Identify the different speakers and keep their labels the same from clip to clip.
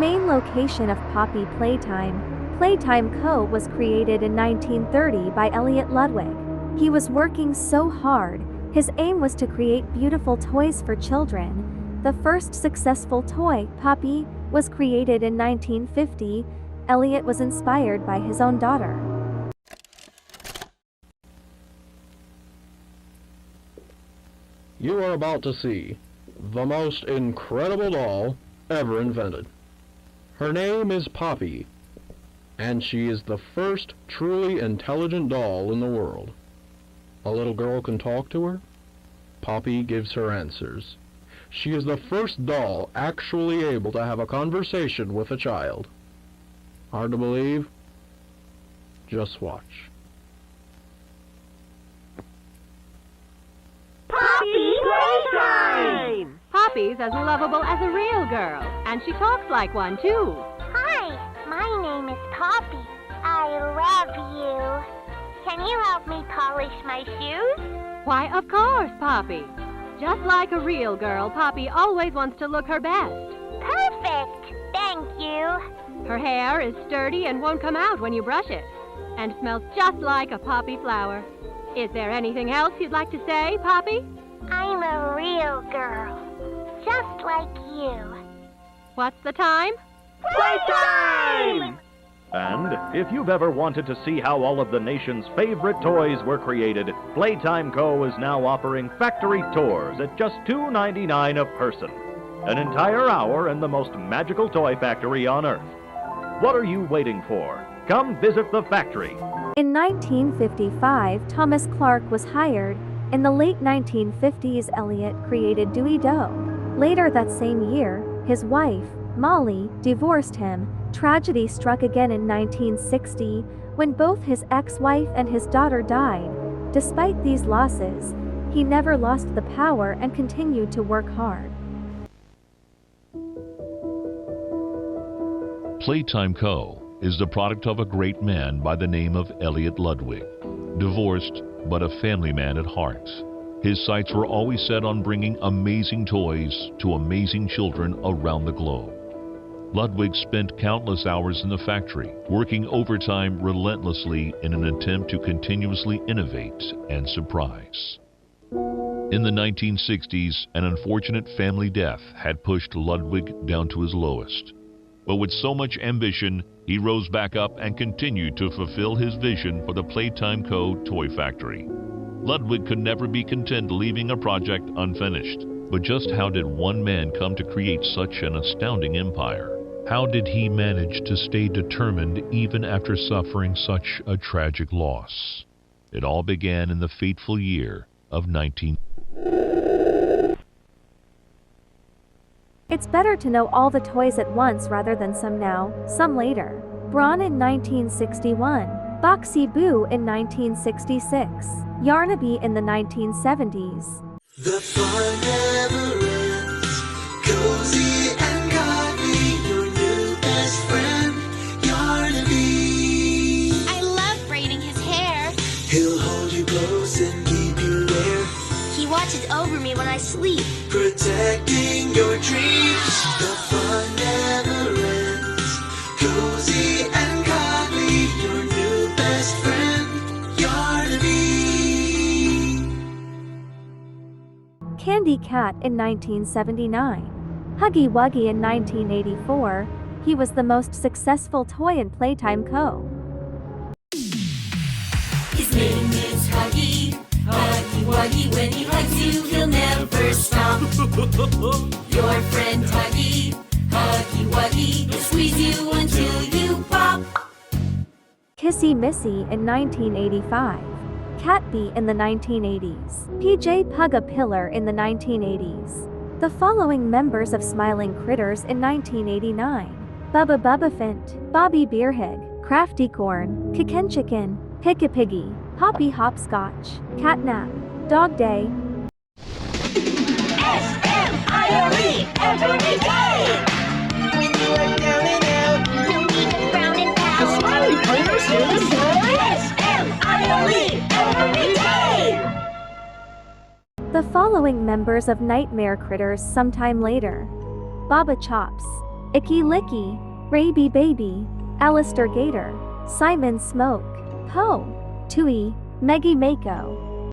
Speaker 1: main location of Poppy Playtime, Playtime Co. was created in 1930 by Elliot Ludwig. He was working so hard, his aim was to create beautiful toys for children. The first successful toy, Poppy, was created in 1950. Elliot was inspired by his own daughter.
Speaker 2: You are about to see the most incredible doll ever invented. Her name is Poppy, and she is the first truly intelligent doll in the world. A little girl can talk to her. Poppy gives her answers. She is the first doll actually able to have a conversation with a child. Hard to believe? Just watch.
Speaker 3: Poppy Playtime!
Speaker 4: Poppy's as lovable as a real girl, and she talks like one, too.
Speaker 3: Hi, my name is Poppy. I love you. Can you help me polish my shoes?
Speaker 4: Why, of course, Poppy. Just like a real girl, Poppy always wants to look her best.
Speaker 3: Perfect! Thank you.
Speaker 4: Her hair is sturdy and won't come out when you brush it, and smells just like a poppy flower. Is there anything else you'd like to say, Poppy?
Speaker 3: I'm a real girl, just like you.
Speaker 4: What's the time?
Speaker 3: Playtime!
Speaker 5: And if you've ever wanted to see how all of the nation's favorite toys were created, Playtime Co. is now offering factory tours at just $2.99 a person. An entire hour in the most magical toy factory on Earth. What are you waiting for? Come visit the factory.
Speaker 1: In 1955, Thomas Clark was hired. In the late 1950s, Elliot created Dewey Doe. Later that same year, his wife, Molly, divorced him. Tragedy struck again in 1960, when both his ex-wife and his daughter died. Despite these losses, he never lost the power and continued to work hard.
Speaker 6: Playtime Co. is the product of a great man by the name of Elliot Ludwig. Divorced, but a family man at heart. His sights were always set on bringing amazing toys to amazing children around the globe. Ludwig spent countless hours in the factory, working overtime relentlessly in an attempt to continuously innovate and surprise. In the 1960s, an unfortunate family death had pushed Ludwig down to his lowest. But with so much ambition, he rose back up and continued to fulfill his vision for the Playtime Co. toy factory. Ludwig could never be content leaving a project unfinished. But just how did one man come to create such an astounding empire? How did he manage to stay determined even after suffering such a tragic loss? It all began in the fateful year of 19...
Speaker 1: It's better to know all the toys at once rather than some now, some later. Brawn in 1961, Boxy Boo in 1966, Yarnaby in the 1970s.
Speaker 7: The fun never ends. Cozy and cuddly, your new best friend, Yarnaby.
Speaker 8: I love braiding his hair.
Speaker 7: He'll hold you close and keep you there,
Speaker 8: He watches over me when I sleep.
Speaker 7: protecting your dreams. The fun never ends. Cozy and cuddly, your new best friend, Yarnaby.
Speaker 1: Candy Cat in 1979. Huggy Wuggy in 1984. He was the most successful toy in Playtime Co.
Speaker 9: His name is Huggy. Huggy Wuggy, when he hugs you, he'll never stop. Your friend Huggy. Huggy Wuggy, he'll squeeze you until you pop.
Speaker 1: Kissy Missy in 1985. Catbee in the 1980s. PJ Pug-a-Pillar in the 1980s. The following members of Smiling Critters in 1989. Bubba Bubbaphant, Bobby Beerhig, Crafty Corn, Kicken Chicken, Pick-a-Piggy, Poppy Hopscotch, Catnap, Dog Day.
Speaker 3: S-M-I-L-E every day! When you are down and out, you'll be brown and proud. The Smiling Critters here to say S-M-I-L-E every day!
Speaker 1: The following members of Nightmare Critters sometime later. Baba Chops, Icky Licky, Raby Baby, Alistair Gator, Simon Smoke, Poe, Tui, Meggy Mako.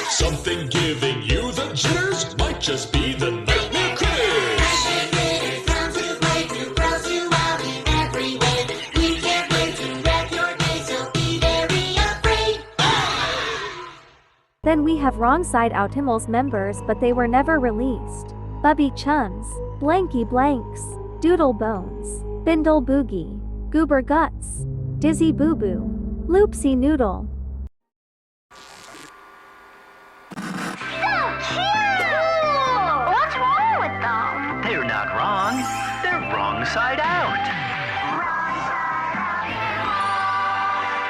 Speaker 10: Something giving you the jitters might just be the nightmare critters.
Speaker 1: Then we have Wrong Side Outimals members, but they were never released. Bubby Chums, Blanky Blanks, Doodle Bones, Bindle Boogie, Goober Guts, Dizzy Boo Boo, Loopsy Noodle.
Speaker 3: What's wrong with them?
Speaker 11: They're not wrong. They're wrong side out.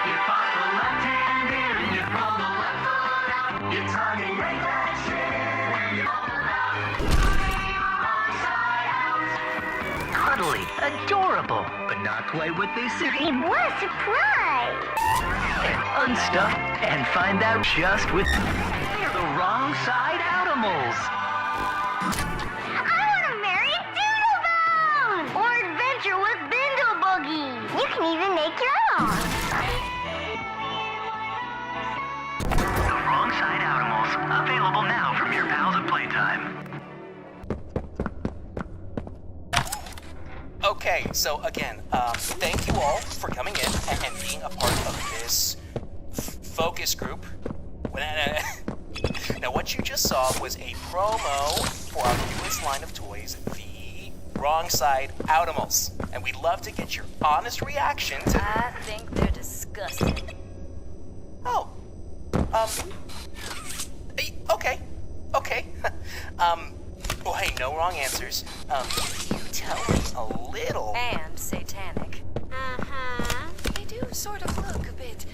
Speaker 3: You follow the left hand in and you roll the left foot out. You're tugging right that shit and you roll it out. Wrong side out.
Speaker 11: Cuddly, adorable, but not quite what they say.
Speaker 3: What a surprise!
Speaker 11: Unstuff and find out just with the wrong side outimals.
Speaker 3: I want to marry Doodle Bone! Or adventure with Bindle Boogie. You can even make your own.
Speaker 11: The wrong side outimals, available now from your pals at Playtime.
Speaker 12: Okay, so again, thank you all for coming in and being a part of this focus group. Now, what you just saw was a promo for our newest line of toys, the Wrong Side Outimals. And we'd love to get your honest reaction to...
Speaker 13: I think they're disgusting.
Speaker 12: Oh. Okay. Well, hey, no wrong answers. You tell me a little...
Speaker 13: And satanic.
Speaker 8: Uh-huh.
Speaker 13: They do sort of look a bit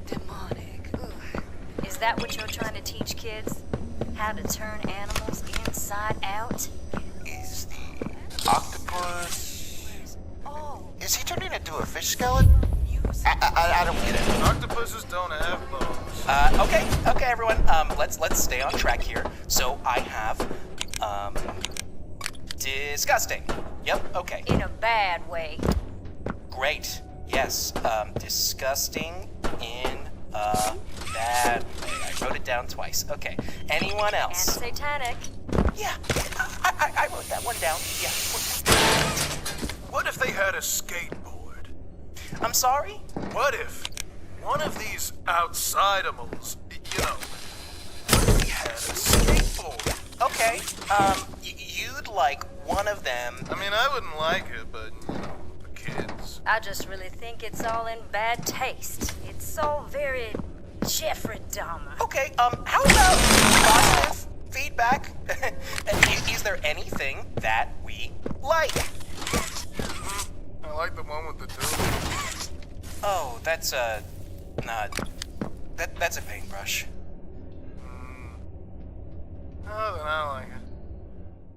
Speaker 13: demonic. Ugh. Is that what you're trying to teach kids? How to turn animals inside out?
Speaker 14: Is the octopus...
Speaker 13: Oh.
Speaker 14: Is he turning into a fish skeleton? I don't get it.
Speaker 15: Octopuses don't have bones.
Speaker 12: Okay, everyone. Let's stay on track here. So I have, disgusting. Yep, okay.
Speaker 13: In a bad way.
Speaker 12: Great. Yes, disgusting in a bad way. I wrote it down twice. Okay. Anyone else?
Speaker 13: And satanic.
Speaker 12: Yeah, I wrote that one down. Yeah.
Speaker 15: What if they had a skateboard?
Speaker 12: I'm sorry?
Speaker 15: What if one of these outsidimals, you know, what if he had a skateboard?
Speaker 12: Okay, you'd like one of them.
Speaker 15: I mean, I wouldn't like it, but, you know, the kids.
Speaker 13: I just really think it's all in bad taste. It's so very Jeffrey Dahmer.
Speaker 12: Okay, how about positive feedback? Is there anything that we like?
Speaker 15: I like the one with the dude.
Speaker 12: Oh, that's that's a paintbrush.
Speaker 15: Oh, then I like it.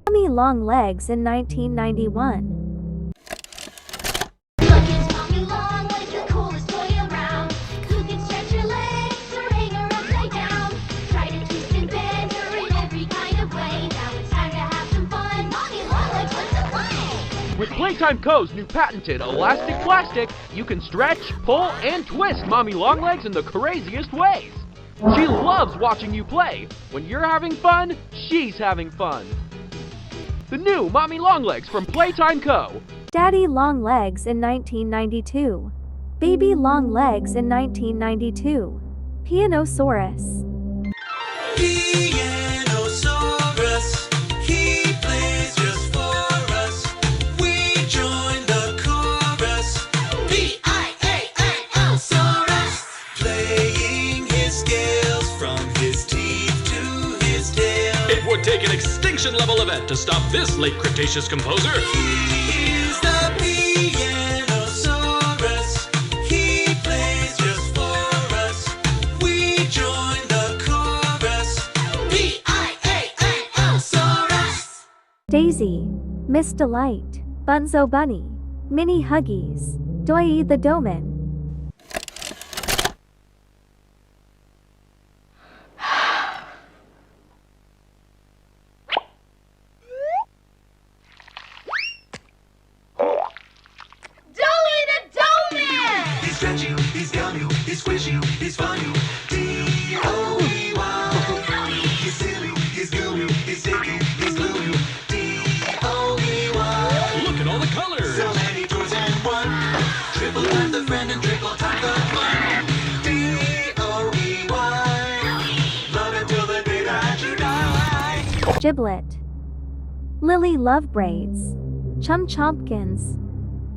Speaker 1: Mommy Long Legs in 1991.
Speaker 3: Mommy Long Legs, the coolest toy around. You can stretch your legs or hang her upside down. Try to twist and bend her in every kind of way. Now it's time to have some fun. Mommy Long Legs wants to play.
Speaker 16: With Playtime Co.'s new patented elastic plastic, you can stretch, pull, and twist Mommy Longlegs in the craziest ways. She loves watching you play. When you're having fun, she's having fun. The new Mommy Longlegs from Playtime Co.
Speaker 1: Daddy Long Legs in 1992. Baby Long Legs in 1992. Pianosaurus.
Speaker 7: Pianosaurus, he plays just for us. We join the chorus. P-I-A-A-O-saurus, playing his scales from his teeth to his tail.
Speaker 10: It would take an extinction-level event to stop this late Cretaceous composer.
Speaker 7: He's the Pianosaurus, he plays just for us. We join the chorus. P-I-A-A-O-saurus.
Speaker 1: Daisy, Miss Delight, Bunzo Bunny, Mini Huggies, Doi the Doman.
Speaker 7: He's stretch you, he's gum you, he's squish you, he's fun you. D-O-E-Y. He's silly, he's goo you, he's sticky, he's glue you. D-O-E-Y.
Speaker 10: Look at all the colors.
Speaker 7: So many toys and one. Triple time the friend and triple time the fun. D-O-E-Y. Love it till the day that you die.
Speaker 1: Giblet, Lily Love Braids, Chum Chompkins.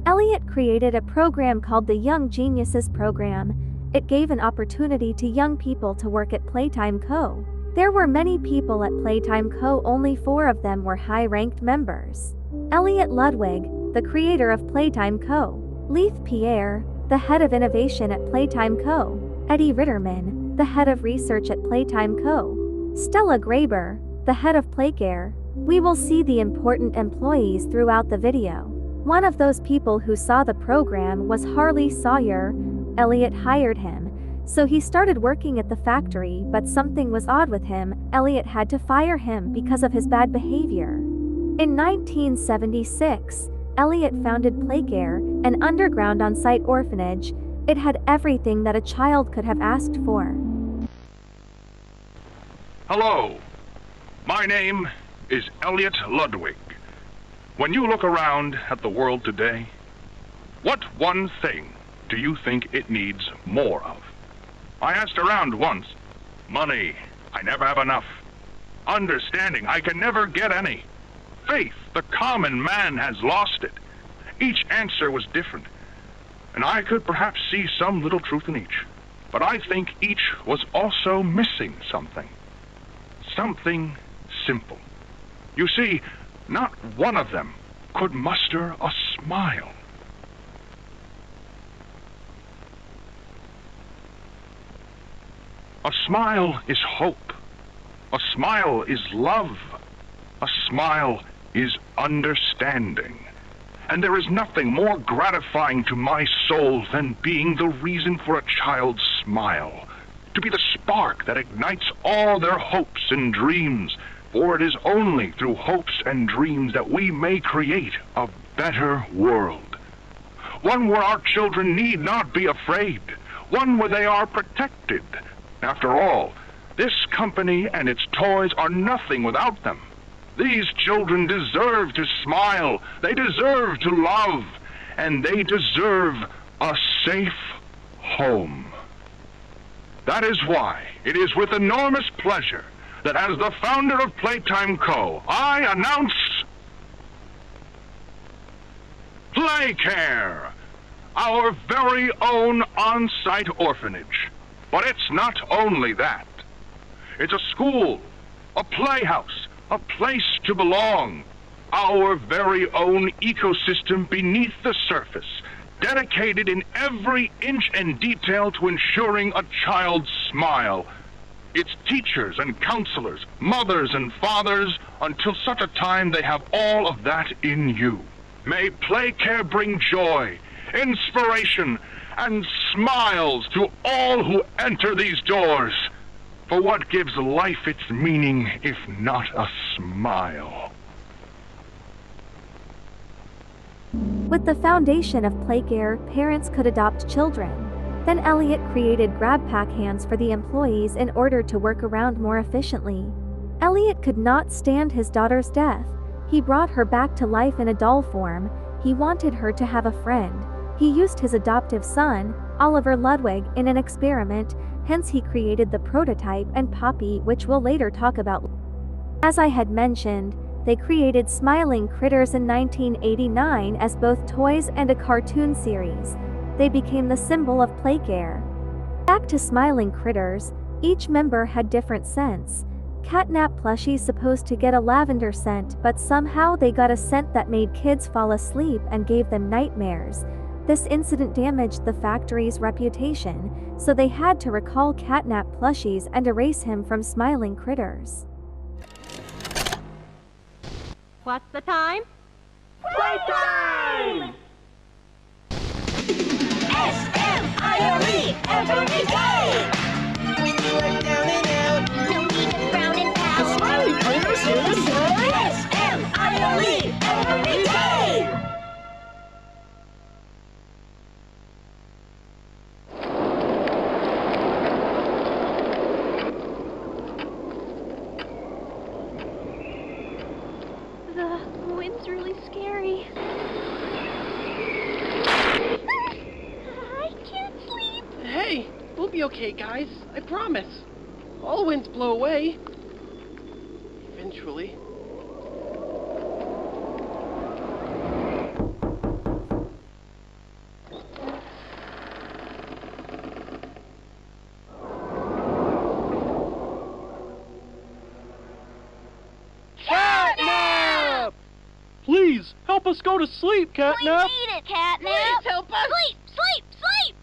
Speaker 1: Elliot created a program called the Young Geniuses Program. It gave an opportunity to young people to work at Playtime Co. There were many people at Playtime Co., only 4 of them were high-ranked members. Elliot Ludwig, the creator of Playtime Co., Leith Pierre, the head of innovation at Playtime Co., Eddie Ritterman, the head of research at Playtime Co., Stella Graber, the head of Playcare. We will see the important employees throughout the video. One of those people who saw the program was Harley Sawyer. Elliot hired him, so he started working at the factory, but something was odd with him. Elliot had to fire him because of his bad behavior. In 1976, Elliot founded Playcare, an underground on-site orphanage. It had everything that a child could have asked for.
Speaker 17: Hello, my name is Elliot Ludwig. When you look around at the world today, what one thing do you think it needs more of? I asked around once. Money, I never have enough. Understanding, I can never get any. Faith, the common man has lost it. Each answer was different, and I could perhaps see some little truth in each. But I think each was also missing something. Something simple. You see, not one of them could muster a smile. A smile is hope. A smile is love. A smile is understanding. And there is nothing more gratifying to my soul than being the reason for a child's smile, to be the spark that ignites all their hopes and dreams. For it is only through hopes and dreams that we may create a better world. One where our children need not be afraid. One where they are protected. After all, this company and its toys are nothing without them. These children deserve to smile. They deserve to love. And they deserve a safe home. That is why it is with enormous pleasure that as the founder of Playtime Co., I announce Playcare, our very own on-site orphanage. But it's not only that. It's a school, a playhouse, a place to belong, our very own ecosystem beneath the surface, dedicated in every inch and detail to ensuring a child's smile. Its teachers and counselors, mothers and fathers, until such a time they have all of that in you. May Playcare bring joy, inspiration, and smiles to all who enter these doors. For what gives life its meaning if not a smile?
Speaker 1: With the foundation of Playcare, parents could adopt children. Then Elliot created grab pack hands for the employees in order to work around more efficiently. Elliot could not stand his daughter's death. He brought her back to life in a doll form. He wanted her to have a friend. He used his adoptive son, Oliver Ludwig, in an experiment, hence he created the prototype and Poppy, which we'll later talk about. As I had mentioned, they created Smiling Critters in 1989 as both toys and a cartoon series. They became the symbol of Playcare. Back to Smiling Critters, each member had different scents. Catnap plushies supposed to get a lavender scent, but somehow they got a scent that made kids fall asleep and gave them nightmares. This incident damaged the factory's reputation, so they had to recall Catnap plushies and erase him from Smiling Critters.
Speaker 4: What's the time?
Speaker 3: Playtime! S-M-I-L-E every day! When you are down and out, no need to frown and pout. The smiley players here to say S-M-I-L-E every day!
Speaker 4: The wind's really scary. I can't sleep.
Speaker 16: Hey, we'll be okay, guys. I promise. All winds blow away. Eventually.
Speaker 3: Catnap!
Speaker 16: Please, help us go to sleep, Catnap!
Speaker 3: We need it, Catnap! Please help us! Sleep! Sleep! Sleep!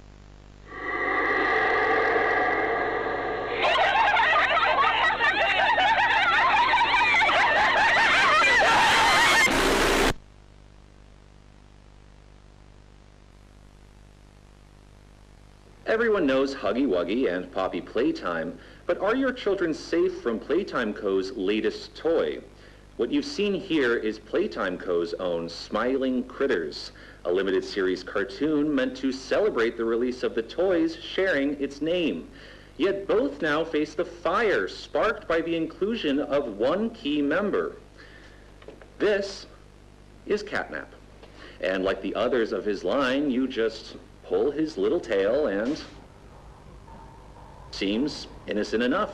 Speaker 18: Everyone knows Huggy Wuggy and Poppy Playtime, but are your children safe from Playtime Co.'s latest toy? What you've seen here is Playtime Co.'s own Smiling Critters, a limited series cartoon meant to celebrate the release of the toys sharing its name. Yet both now face the fire sparked by the inclusion of one key member. This is Catnap. And like the others of his line, you just pull his little tail and seems innocent enough.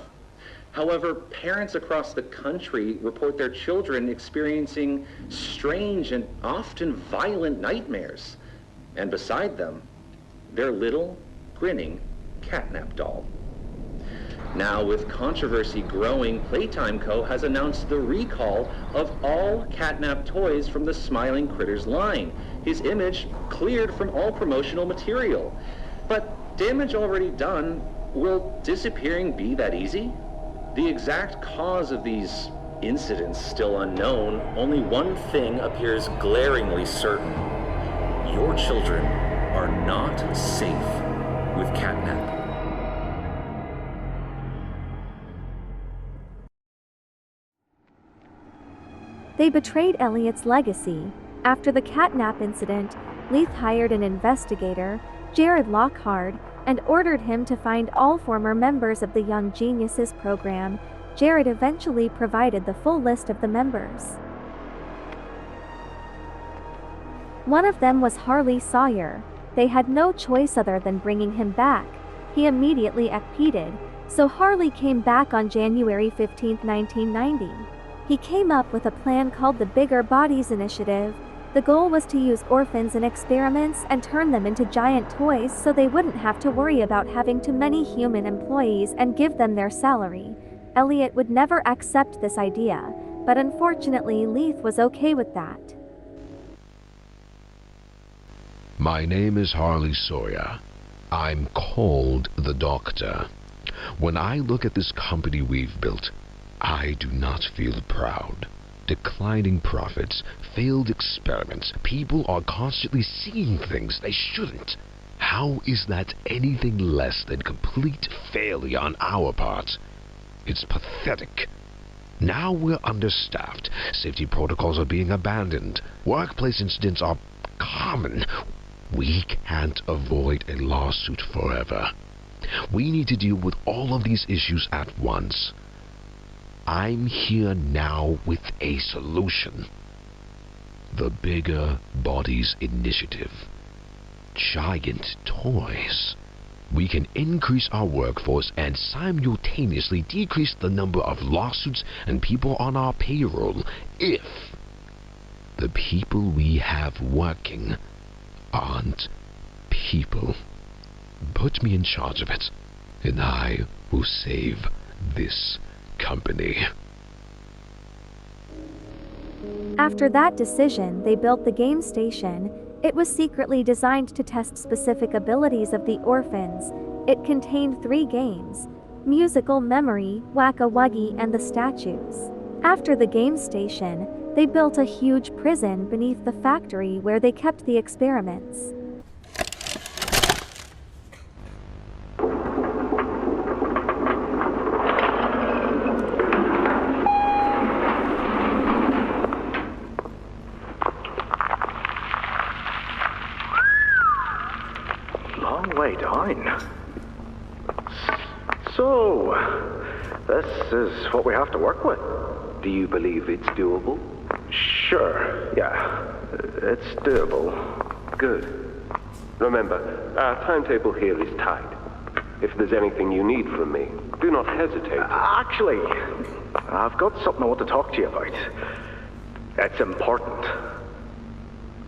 Speaker 18: However, parents across the country report their children experiencing strange and often violent nightmares. And beside them, their little, grinning Catnap doll. Now, with controversy growing, Playtime Co. has announced the recall of all Catnap toys from the Smiling Critters line. His image cleared from all promotional material. But damage already done, will disappearing be that easy? The exact cause of these incidents still unknown, only one thing appears glaringly certain. Your children are not safe with Catnap.
Speaker 1: They betrayed Elliot's legacy. After the Catnap incident, Leith hired an investigator, Jared Lockhart, and ordered him to find all former members of the Young Geniuses program. Jared eventually provided the full list of the members. One of them was Harley Sawyer. They had no choice other than bringing him back. He immediately acceded, so Harley came back on January 15, 1990. He came up with a plan called the Bigger Bodies Initiative. The goal was to use orphans in experiments and turn them into giant toys so they wouldn't have to worry about having too many human employees and give them their salary. Elliot would never accept this idea, but unfortunately Leith was okay with that.
Speaker 19: My name is Harley Sawyer. I'm called the Doctor. When I look at this company we've built, I do not feel proud. Declining profits, failed experiments, people are constantly seeing things they shouldn't. How is that anything less than complete failure on our part? It's pathetic. Now we're understaffed, safety protocols are being abandoned, workplace incidents are common. We can't avoid a lawsuit forever. We need to deal with all of these issues at once. I'm here now with a solution. The Bigger Bodies Initiative. Giant toys. We can increase our workforce and simultaneously decrease the number of lawsuits and people on our payroll if the people we have working aren't people. Put me in charge of it, and I will save this company.
Speaker 1: After that decision, they built the game station. It was secretly designed to test specific abilities of the orphans. It contained 3 games: Musical Memory, Wacka Wuggy, and the Statues. After the game station, They built a huge prison beneath the factory where they kept the experiments.
Speaker 20: Long way down. So, this is what we have to work with.
Speaker 21: Do you believe it's doable?
Speaker 20: Sure, yeah. It's doable.
Speaker 21: Good. Remember, our timetable here is tight. If there's anything you need from me, do not hesitate.
Speaker 20: Actually, I've got something I want to talk to you about. It's important.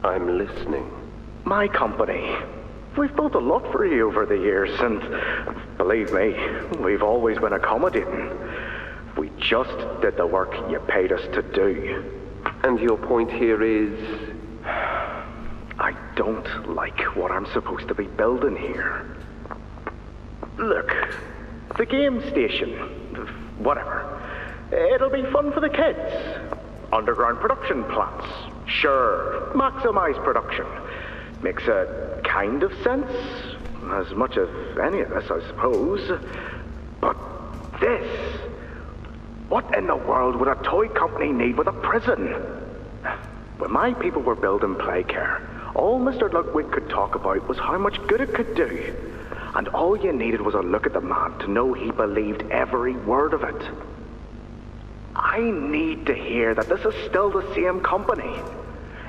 Speaker 21: I'm listening.
Speaker 20: My company. We've built a lot for you over the years, and believe me, we've always been accommodating. We just did the work you paid us to do.
Speaker 21: And your point here is?
Speaker 20: I don't like what I'm supposed to be building here. Look, the game station, whatever. It'll be fun for the kids. Underground production plants. Sure, maximize production. Makes a kind of sense. As much as any of this, I suppose. But this... What in the world would a toy company need with a prison? When my people were building Playcare, all Mr. Ludwig could talk about was how much good it could do. And all you needed was a look at the man to know he believed every word of it. I need to hear that this is still the same company.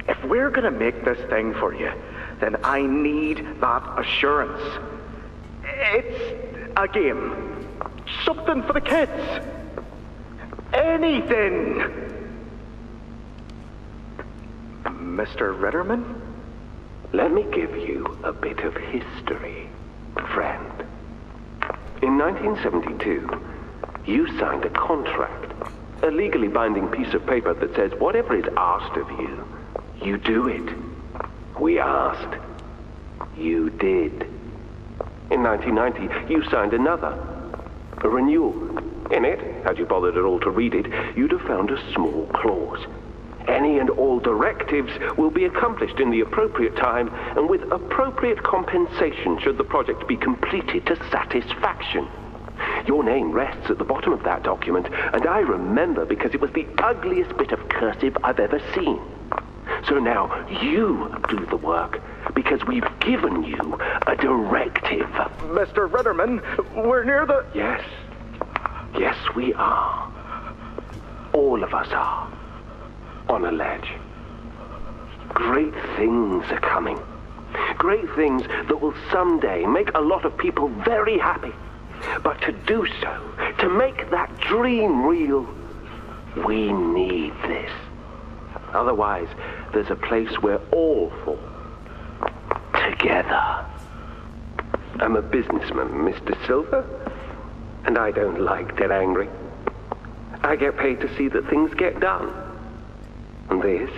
Speaker 20: If we're gonna make this thing for you, then I need that assurance. It's a game. Something for the kids. Anything! Mr. Ritterman?
Speaker 21: Let me give you a bit of history, friend. In 1972, you signed a contract, a legally binding piece of paper that says whatever is asked of you, you do it. We asked. You did. In 1990, you signed another, a renewal. In it, had you bothered at all to read it, you'd have found a small clause. Any and all directives will be accomplished in the appropriate time and with appropriate compensation should the project be completed to satisfaction. Your name rests at the bottom of that document, and I remember because it was the ugliest bit of cursive I've ever seen. So now you do the work, because we've given you a directive.
Speaker 20: Mr. Ritterman, we're near the...
Speaker 21: Yes. Yes, we are. All of us are. On a ledge. Great things are coming. Great things that will someday make a lot of people very happy. But to do so, to make that dream real, we need this. Otherwise, there's a place we're all for. Together. I'm a businessman, Mr. Silver, and I don't like to get angry. I get paid to see that things get done. And this,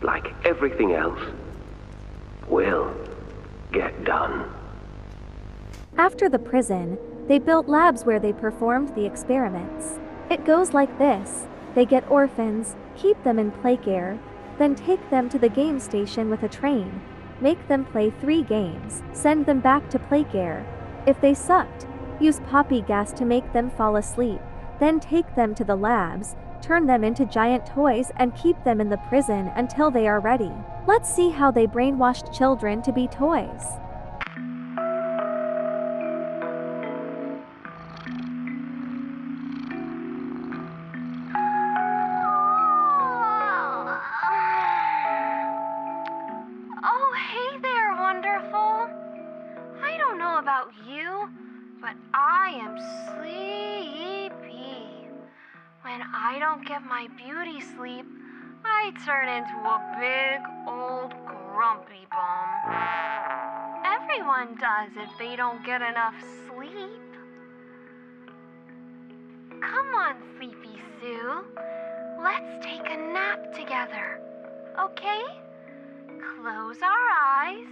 Speaker 21: like everything else, will get done.
Speaker 1: After the prison, they built labs where they performed the experiments. It goes like this. They get orphans, keep them in Playcare, then take them to the game station with a train, make them play 3 games, send them back to Playcare. If they sucked, use poppy gas to make them fall asleep, then take them to the labs, turn them into giant toys and keep them in the prison until they are ready. Let's see how they brainwashed children to be toys.
Speaker 22: Oh, hey there, wonderful. I don't know about you, but I am sleepy. When I don't get my beauty sleep, I turn into a big old grumpy bum. Everyone does if they don't get enough sleep. Come on, Sleepy Sue. Let's take a nap together, okay? Close our eyes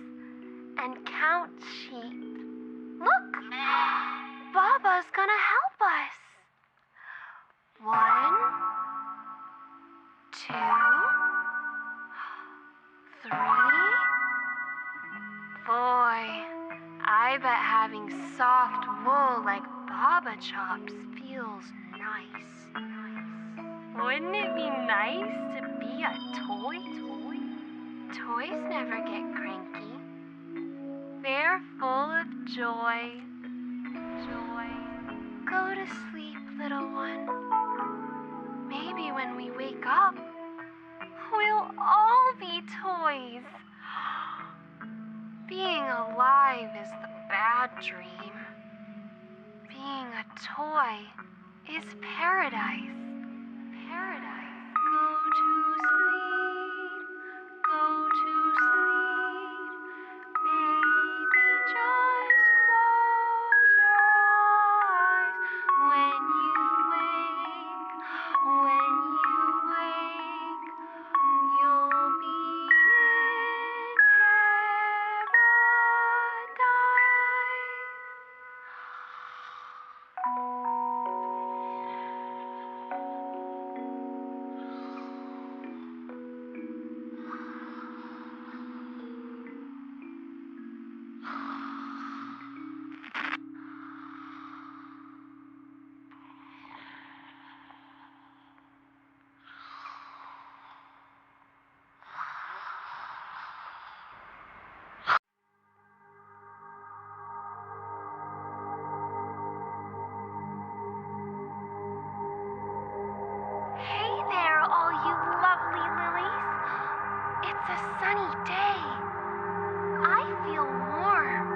Speaker 22: and count sheep. Look! Baba's gonna help us. 1, 2, 3. Boy, I bet having soft wool like Baba Chops feels nice. Wouldn't it be nice to be a toy? Toys never get cranky. They're full of joy. Go to sleep, little one. Maybe when we wake up, we'll all be toys. Being alive is the bad dream. Being a toy is paradise. Go to sleep. Go to sleep. Baby, just close your eyes. When you wake, you'll be in Hey there, all you lovely lilies. It's a sunny day. I feel warm.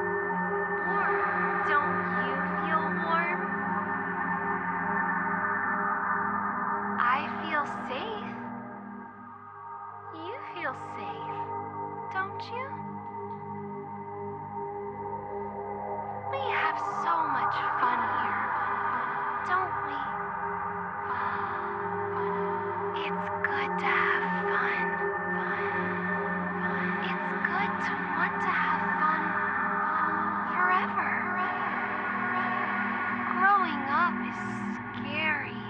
Speaker 22: Don't you feel warm? I feel safe. You feel safe, don't you? We have so much fun here, don't we? It's good to have fun. It's good to want to have fun forever. Growing up is scary.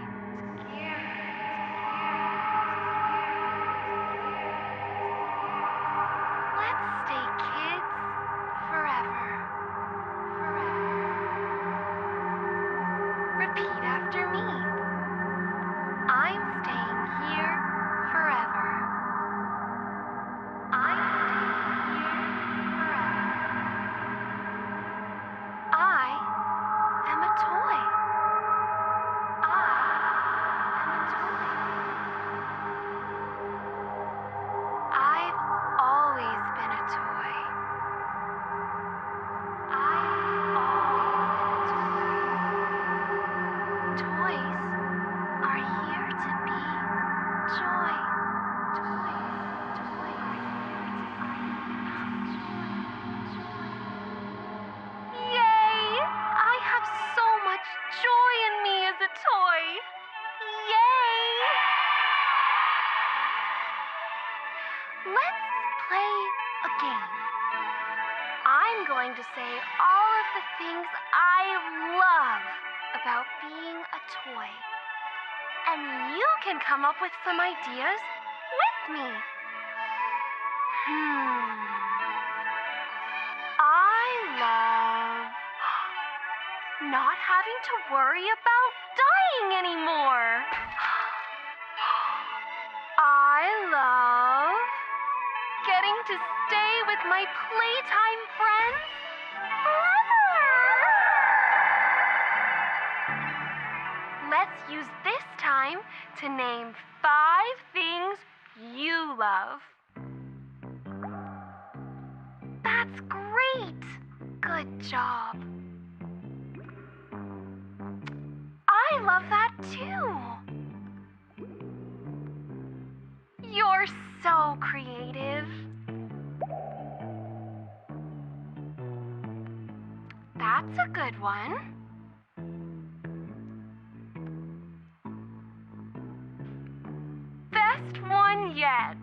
Speaker 22: Let's stay kids forever. Repeat after me. I'm staying here forever. I'm staying here forever. I am a toy. I've always been a toy. Toys are here to be joy. Yay! I have so much joy in me as a toy. Yay! Let's play a game. I'm going to say all of the things I love about being a toy. And you can come up with some ideas with me. I love not having to worry about dying anymore. I love getting to stay with my Playtime friends forever. Let's use this time to name 5 things you love. That's great! Good job. I love that too. You're so creative. That's a good one. Best one yet.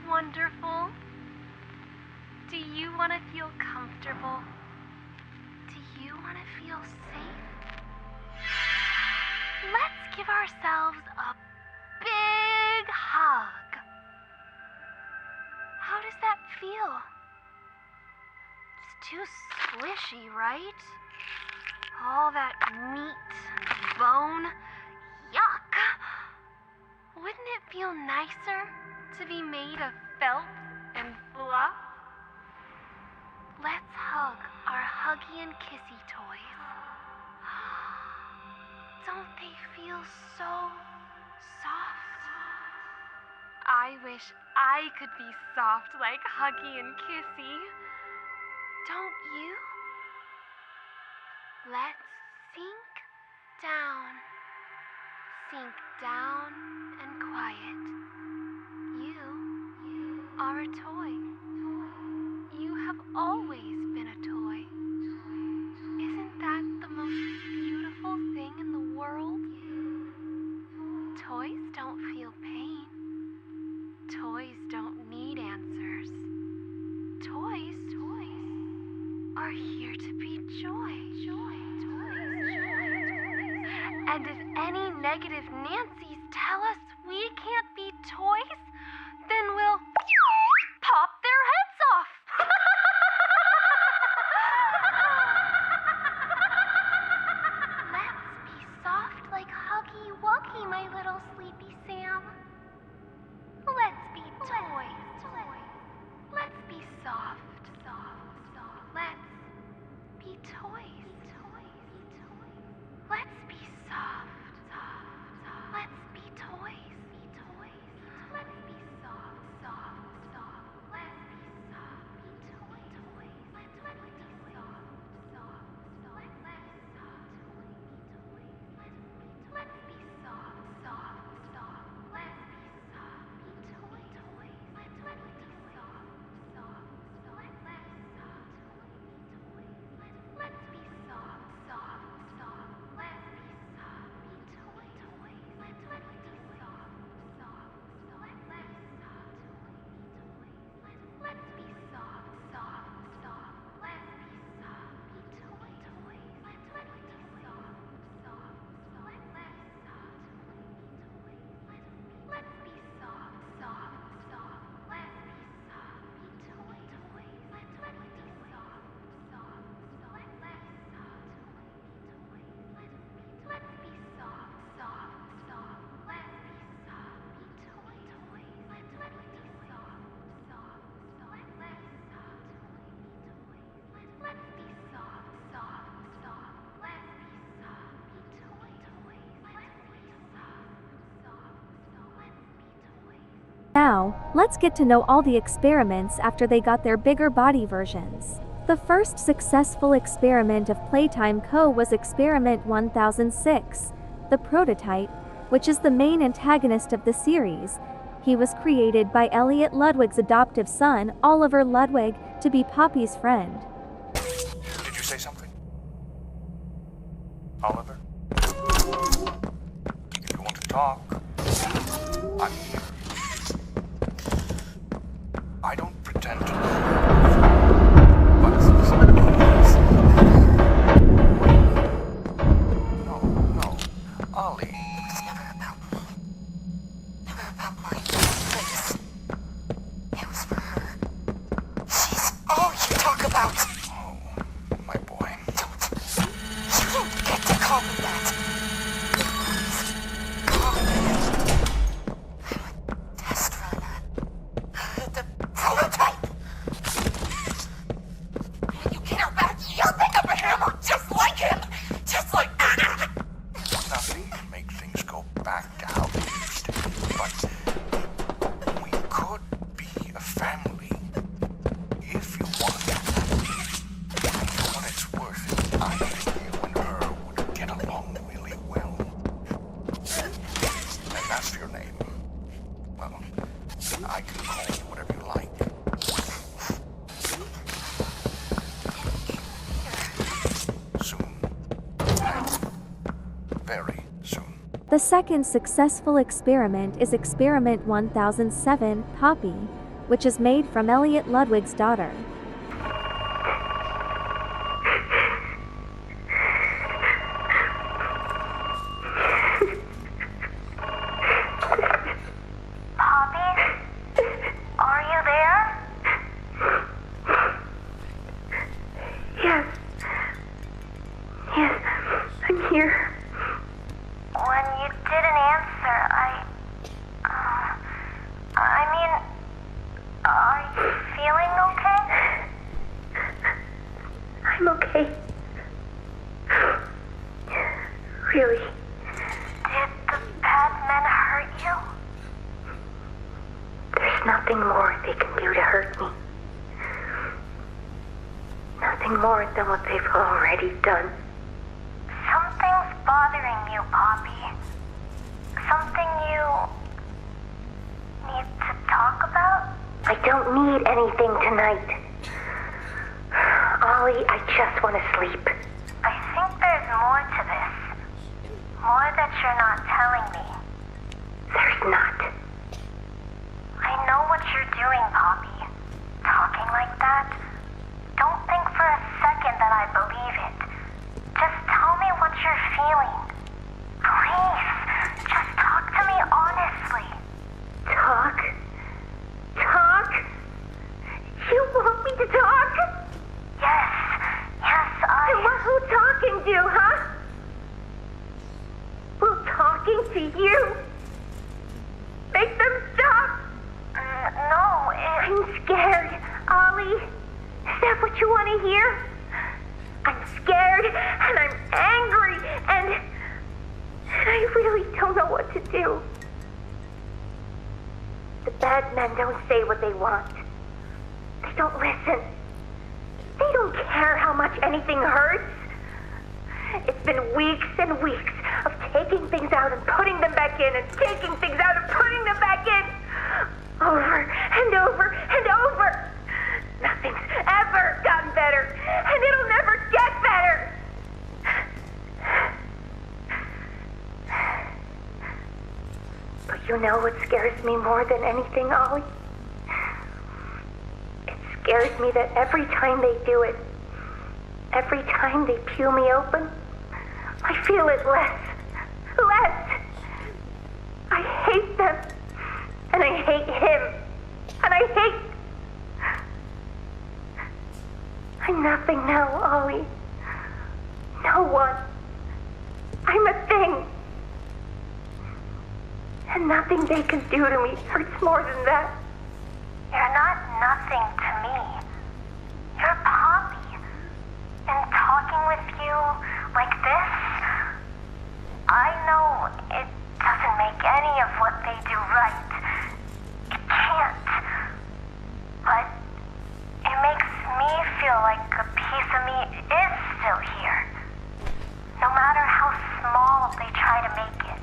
Speaker 22: wonderful? Do you want to feel comfortable? Do you want to feel safe? Let's give ourselves a big hug. How does that feel? It's too squishy, right? All that meat and bone. Yuck! Wouldn't it feel nicer to be made of felt and fluff? Let's hug our huggy and kissy toys. Don't they feel so soft? I wish I could be soft like Huggy and Kissy. Don't you? Let's sink down. Sink down and quiet. You are a toy. You have always been a toy. Isn't that the most beautiful thing in the world? Toys don't feel pain. Toys don't need answers. Toys are here to be joy. And if any negative Nancys tell us we can't be toys, then we'll pop their heads off. Let's be soft like Huggy Wuggy, my little sleepy Sam. Let's be toys. Let's be soft. Let's be toys. Let's be soft. Let's be toys. Let's be soft. Let's be soft. Be toys. Let's be soft. Let's be soft. Let's be soft. Be toys. Let's be soft. Let's be soft.
Speaker 1: Now, let's get to know all the experiments after they got their bigger body versions. The first successful experiment of Playtime Co. was Experiment 1006, the prototype, which is the main antagonist of the series. He was created by Elliot Ludwig's adoptive son, Oliver Ludwig, to be Poppy's friend.
Speaker 14: Did you say something? Oliver? If you want to talk, I'm here. I don't pretend to know, but no, Ollie.
Speaker 2: It's never about my place. It was for her. She's all you talk about.
Speaker 14: Oh, my boy.
Speaker 2: You don't get to call me that. Call me a test run on the prototype. When you get her back, you'll pick up a hammer just like him. Just like...
Speaker 14: Now, these make things go back to how they used to be, but we could be a family if you wanted. And for what it's worth, I think you and her would get along really well. And that's your name. Well, I can call you whatever you like. Soon. Very soon.
Speaker 1: The second successful experiment is Experiment 1007, Poppy. which is made from Elliot Ludwig's daughter.
Speaker 5: You know what scares me more than anything, Ollie? It scares me that every time they do it, every time they peel me open, I feel it less. I hate them, and I hate him, and I'm nothing now, Ollie. No one. I'm a thing. And nothing they can do to me hurts more than that.
Speaker 22: You're not nothing to me. You're Poppy. And talking with you like this, I know it doesn't make any of what they do right. It can't. But it makes me feel like a piece of me is still here. No matter how small they try to make it.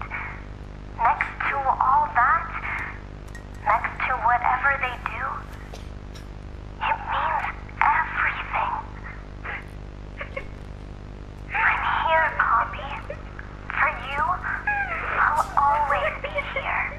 Speaker 22: Next to all that, next to whatever they do, it means everything. I'm here, Poppy. For you, I'll always be here.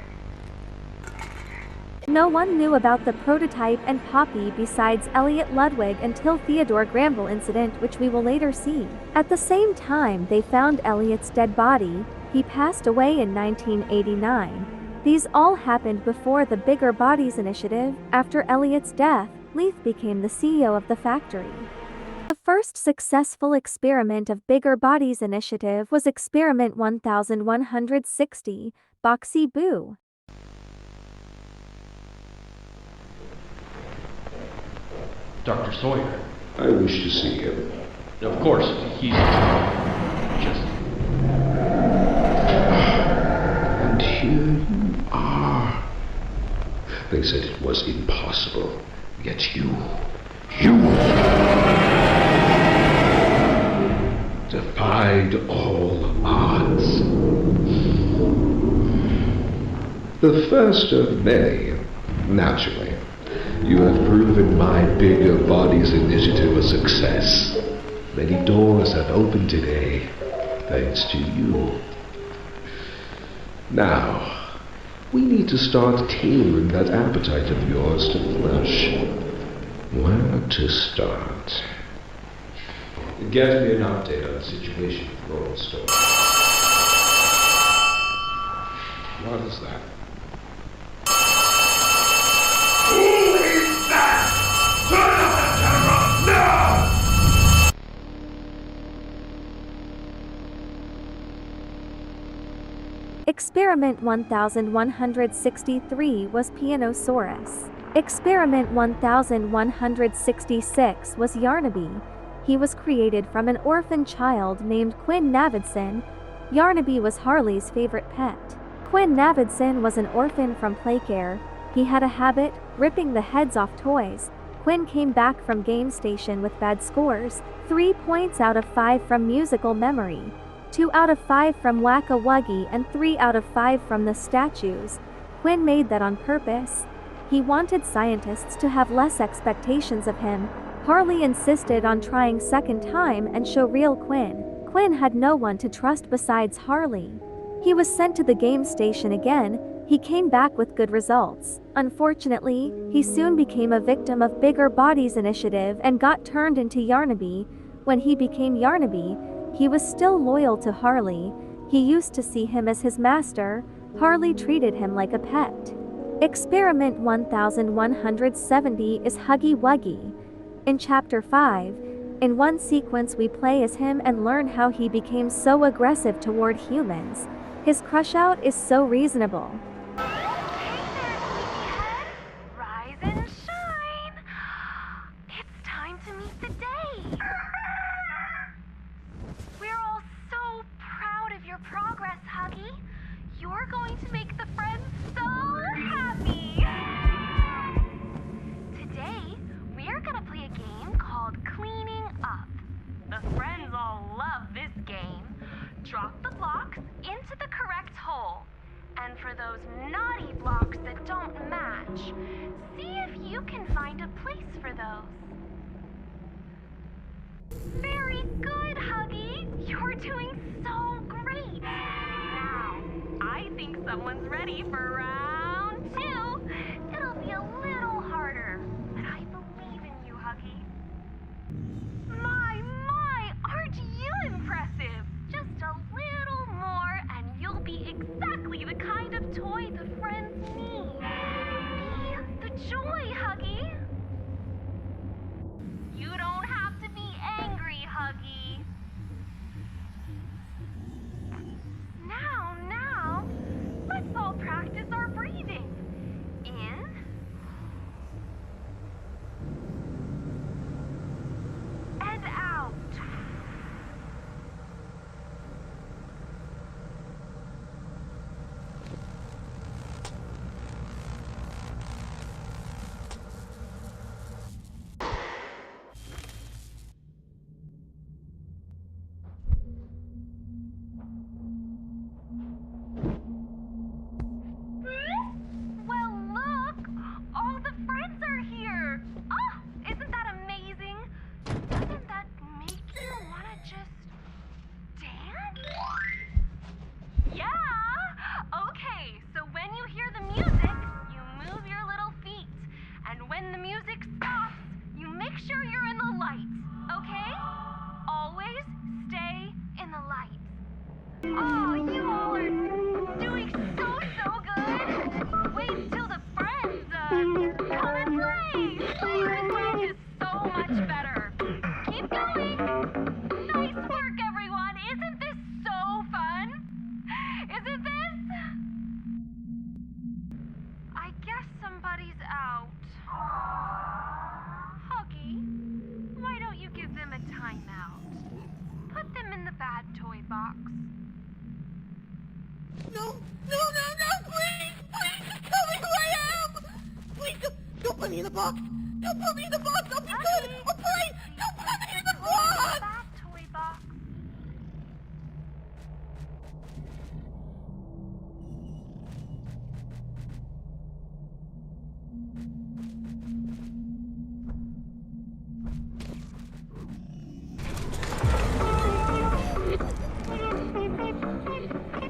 Speaker 1: No one knew about the prototype and Poppy besides Elliot Ludwig until Theodore Granville incident, which we will later see. At the same time they found Elliot's dead body, he passed away in 1989. These all happened before the Bigger Bodies initiative. After Elliot's death, Leith became the CEO of the factory. The first successful experiment of Bigger Bodies initiative was Experiment 1160, Boxy Boo.
Speaker 6: Dr. Sawyer.
Speaker 19: I wish to see him.
Speaker 6: Of course, he's just...
Speaker 19: And here you are. They said it was impossible, yet you defied all odds. The first of many, naturally. You have proven my Bigger Bodies initiative a success. Many doors have opened today, thanks to you. Now, We need to start tailoring that appetite of yours to flesh. Where to start?
Speaker 6: Get me an update on the situation with Laurel Store.
Speaker 19: What is that?
Speaker 10: Who is that? Turn on the camera now!
Speaker 1: Experiment 1163 was Pianosaurus. Experiment 1166 was Yarnaby. He was created from an orphan child named Quinn Navidson. Yarnaby was Harley's favorite pet. Quinn Navidson was an orphan from Playcare. He had a habit, ripping the heads off toys. Quinn came back from Game Station with bad scores, 3 points out of 5 from musical memory, 2 out of 5 from Wacka-Wuggy, and 3 out of 5 from the statues. Quinn made that on purpose. He wanted scientists to have less expectations of him. Harley insisted on trying second time and show real Quinn. Quinn had no one to trust besides Harley. He was sent to the game station again. He came back with good results. Unfortunately, he soon became a victim of Bigger Bodies Initiative and got turned into Yarnaby. When he became Yarnaby, he was still loyal to Harley. He used to see him as his master. Harley treated him like a pet. Experiment 1170 is Huggy Wuggy. In Chapter 5, in one sequence we play as him and learn how he became so aggressive toward humans. His crush out is so reasonable.
Speaker 22: Rise and shine! It's time to meet the day! We're all so proud of your progress, Huggy. You're going to make the friends so happy! Today, we're gonna play a game called Cleaning Up. The friends all love this game. Drop the blocks into the correct hole. And for those naughty blocks that don't match, see if you can find a place for those. Very good, Huggy! You're doing so great! Now, I think someone's ready for round 2. It'll be a little harder, but I believe in you, Huggy. My, aren't you impressive? Just a little more and you'll be exactly the kind of toy the friends need. Be the joy, Huggy. You don't have to be angry, Huggy. Now, let's all practice our breathing. In. And out. Well, look! All the friends are here! Oh, isn't that amazing? Doesn't that make you want to just dance? Yeah! Okay, so when you hear the music, you move your little feet. And when the music stops, you make sure you're in the light, okay? Always stay in the light. Oh, you all are doing so good. Wait till the friends, come and play. Playing with is so much better. Keep going. Nice work, everyone. Isn't this so fun? Isn't this? I guess somebody's out. Huggy, why don't you give them a timeout? Put them in the bad toy box.
Speaker 3: No, please, just tell me who I am! Please, don't put me in the box! Don't put me in the box, I'll be good! Oh, please, don't put me in the box!
Speaker 22: Bad toy box.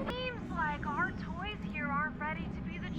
Speaker 22: Seems like our toys here aren't ready to be the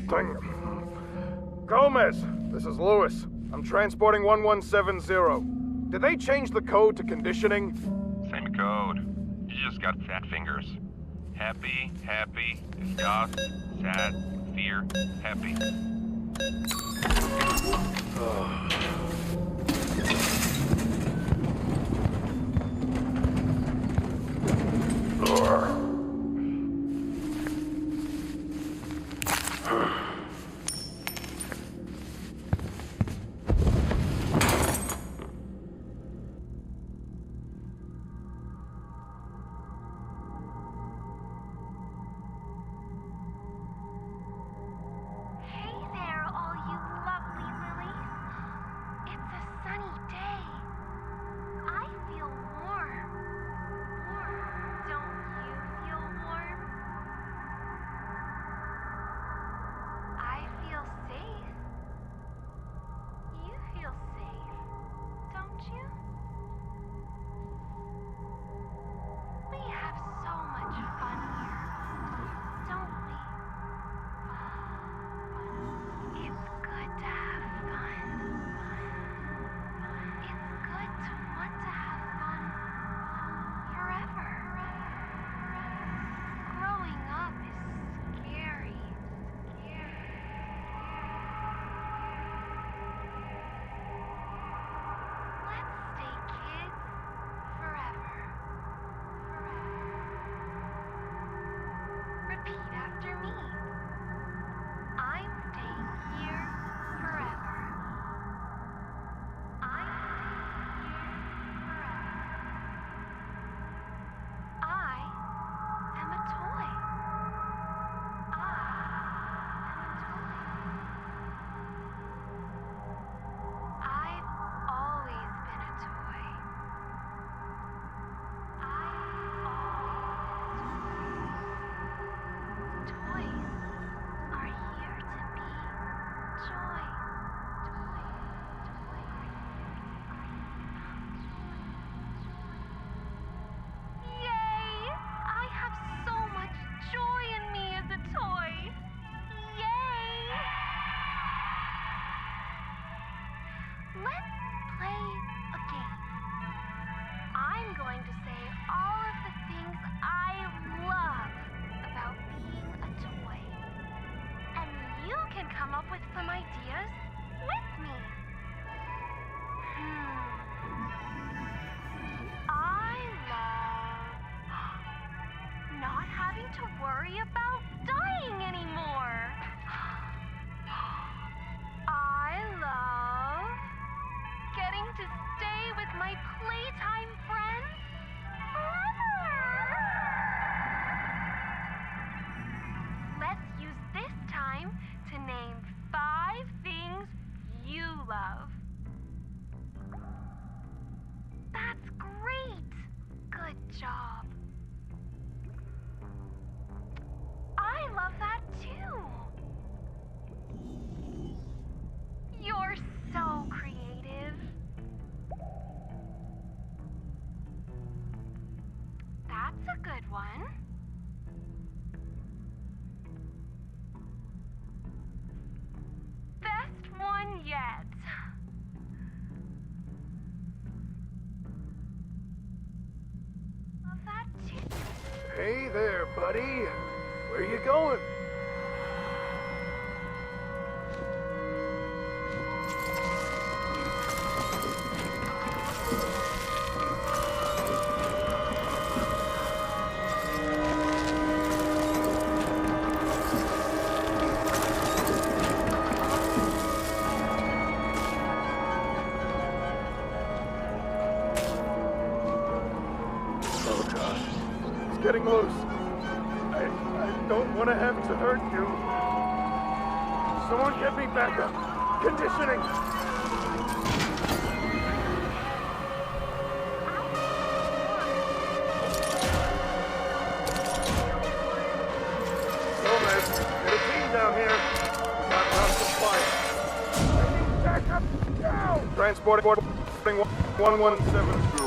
Speaker 15: thing. Gomez, this is Lewis. I'm transporting 1170. Did they change the code to conditioning?
Speaker 9: Same code. You just got fat fingers. Happy, happy, disgust, sad, fear, happy.
Speaker 22: Hey there, all you lovely lilies. It's a sunny day. I feel warm. Don't you feel warm? I feel safe. You feel safe, don't you? We have so much fun here, don't we? It's good to have fun. It's good to want to have fun forever. Growing up is scary. Let's stay kids forever. Repeat after me. I'm staying here forever. I'm staying here forever. I am a toy. I've always been a toy. Toys are here to be joy. Yay! I have so much joy in me as a toy. Yay! Let's play a game. I'm going to say all of the things I love about being a toy. And you can come up with some ideas with me. I love not having to worry about dying anymore. I love getting to stay with my Playtime friends forever. Let's use this time to name 5 things you love. That's great. Good job. I love that too. You're so creative. That's a good one. Best one yet. Love that too.
Speaker 15: Hey there, buddy. Where you going? Oh God, it's getting loose. I don't want to have to hurt you. Someone get me back up. Conditioning. Gomez, get a team down here. Not round supply. I need backup now. Transporting 1172.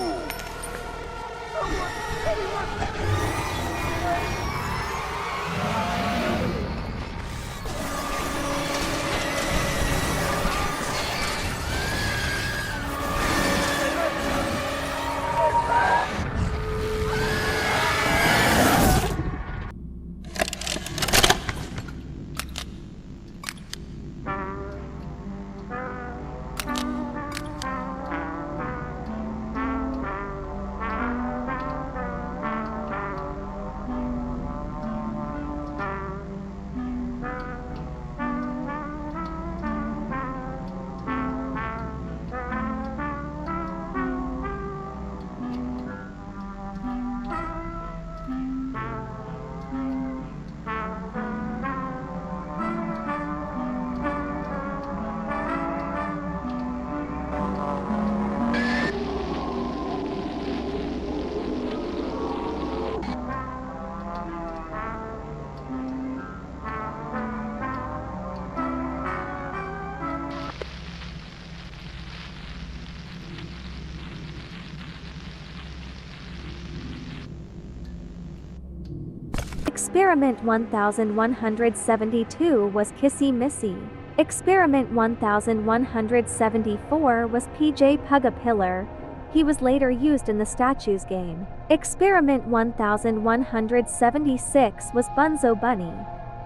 Speaker 1: Experiment 1172 was Kissy Missy. Experiment 1174 was PJ Pug-a-Pillar. He was later used in the Statues game. Experiment 1176 was Bunzo Bunny.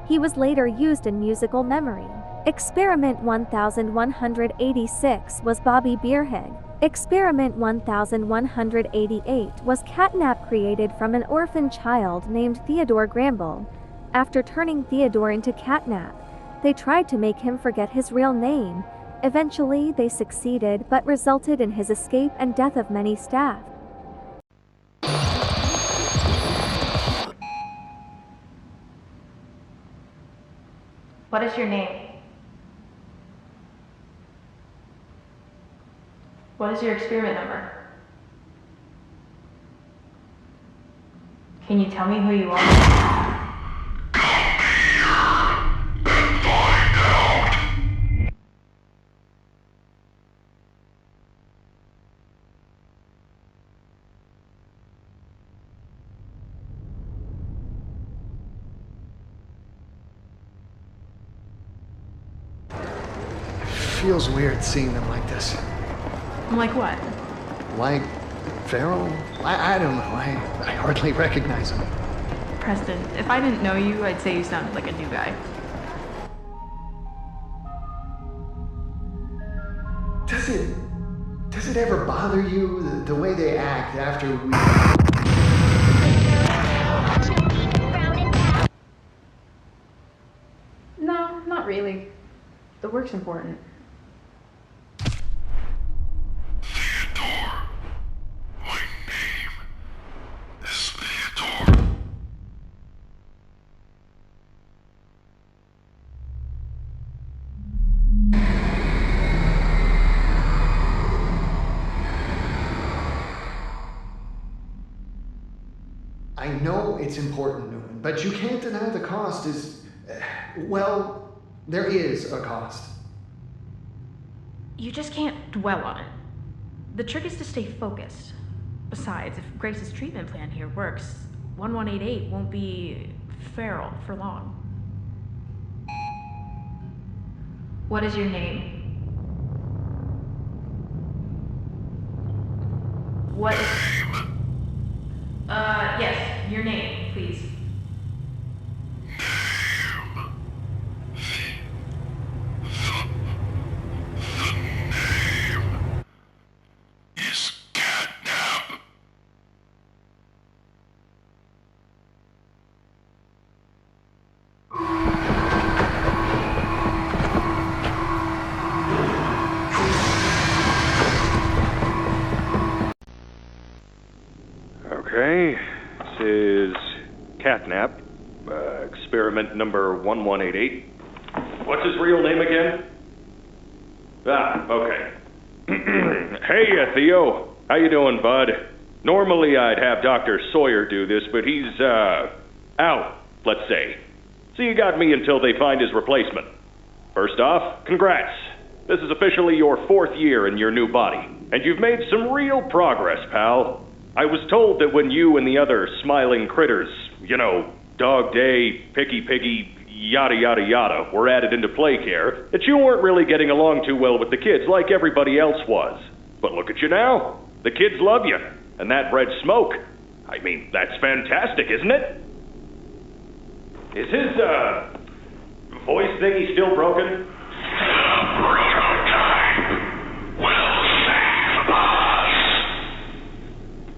Speaker 1: He was later used in Musical Memory. Experiment 1186 was Bobby Beerhead. Experiment 1188 was Catnap, created from an orphan child named Theodore Gramble. After turning Theodore into Catnap, they tried to make him forget his real name. Eventually, they succeeded, but resulted in his escape and death of many staff.
Speaker 8: What is your name? What is your experiment number? Can you tell me who you are?
Speaker 11: Feels weird seeing them like this.
Speaker 8: Like what?
Speaker 11: Like feral? I don't know. I hardly recognize them.
Speaker 8: Preston, if I didn't know you, I'd say you sounded like a new guy.
Speaker 11: Does it ever bother you the way they act after we...
Speaker 8: No, not really. The work's important.
Speaker 11: I know it's important, Newman, but you can't deny the cost is... well, there is a cost.
Speaker 8: You just can't dwell on it. The trick is to stay focused. Besides, if Grace's treatment plan here works, 1188 won't be feral for long. What is your name? What is... yes, your name, please.
Speaker 9: Okay, this is Catnap, experiment number 1188. What's his real name again? Okay. Hey, Theo. How you doing, bud? Normally I'd have Dr. Sawyer do this, but he's, out, let's say. So you got me until they find his replacement. First off, congrats. This is officially your 4th year in your new body, and you've made some real progress, pal. I was told that when you and the other smiling critters, you know, Dog Day, Picky Piggy, yada yada yada, were added into play care, that you weren't really getting along too well with the kids like everybody else was. But look at you now. The kids love you. And that red smoke, I mean, that's fantastic, isn't it? Is his, voice thingy still broken?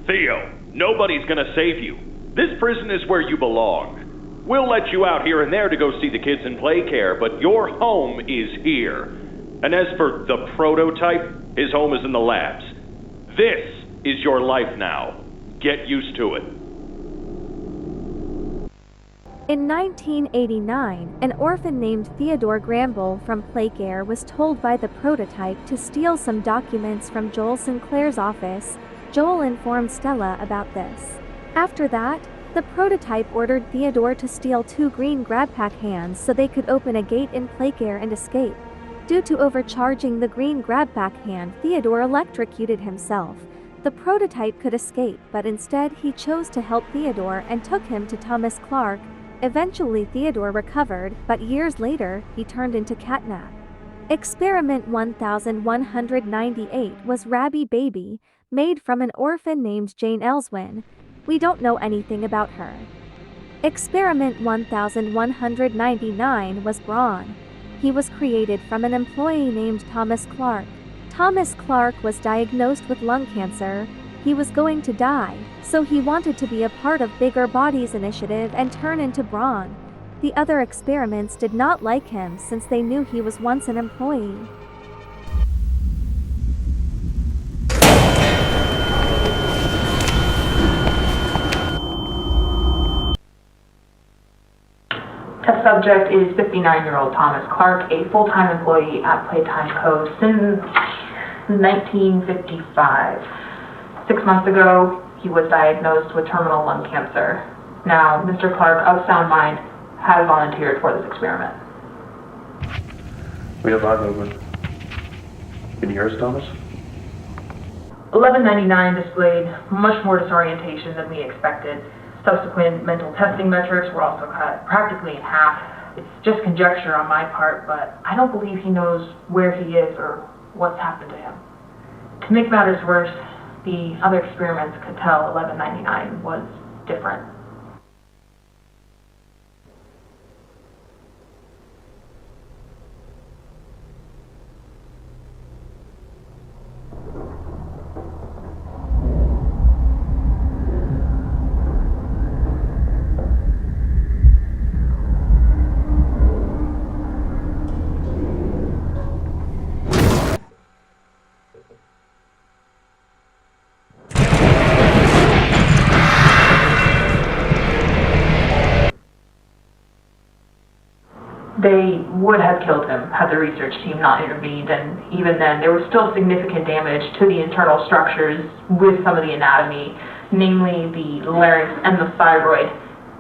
Speaker 9: Theo, nobody's gonna save you. This prison is where you belong. We'll let you out here and there to go see the kids in play care, but your home is here. And as for the prototype, his home is in the labs. This is your life now. Get used to it.
Speaker 1: In 1989, an orphan named Theodore Gramble from Playcare was told by the prototype to steal some documents from Joel Sinclair's office. Joel informed Stella about this. After that, the prototype ordered Theodore to steal 2 green grab pack hands so they could open a gate in Playcare and escape. Due to overcharging the green grab pack hand, Theodore electrocuted himself. The prototype could escape, but instead he chose to help Theodore and took him to Thomas Clark, Eventually Theodore recovered, but years later, he turned into catnap. Experiment 1198 was Rabby Baby, made from an orphan named Jane Elswin. We don't know anything about her. Experiment 1199 was Braun. He was created from an employee named Thomas Clark. Thomas Clark was diagnosed with lung cancer. He was going to die, so he wanted to be a part of Bigger Bodies initiative and turn into Braun. The other experiments did not like him since they knew he was once an employee.
Speaker 8: Test subject is 59-year-old Thomas Clark, a full-time employee at Playtime Co. since 1955. 6 months ago, he was diagnosed with terminal lung cancer. Now, Mr. Clark, of sound mind, has volunteered for this experiment.
Speaker 20: We have eye movement. Can you hear us, Thomas?
Speaker 8: 1199 displayed much more disorientation than we expected. Subsequent mental testing metrics were also cut practically in half. It's just conjecture on my part, but I don't believe he knows where he is or what's happened to him. To make matters worse, the other experiments could tell 1199 was different. They would have killed him had the research team not intervened, and even then there was still significant damage to the internal structures with some of the anatomy, namely the larynx and the thyroid,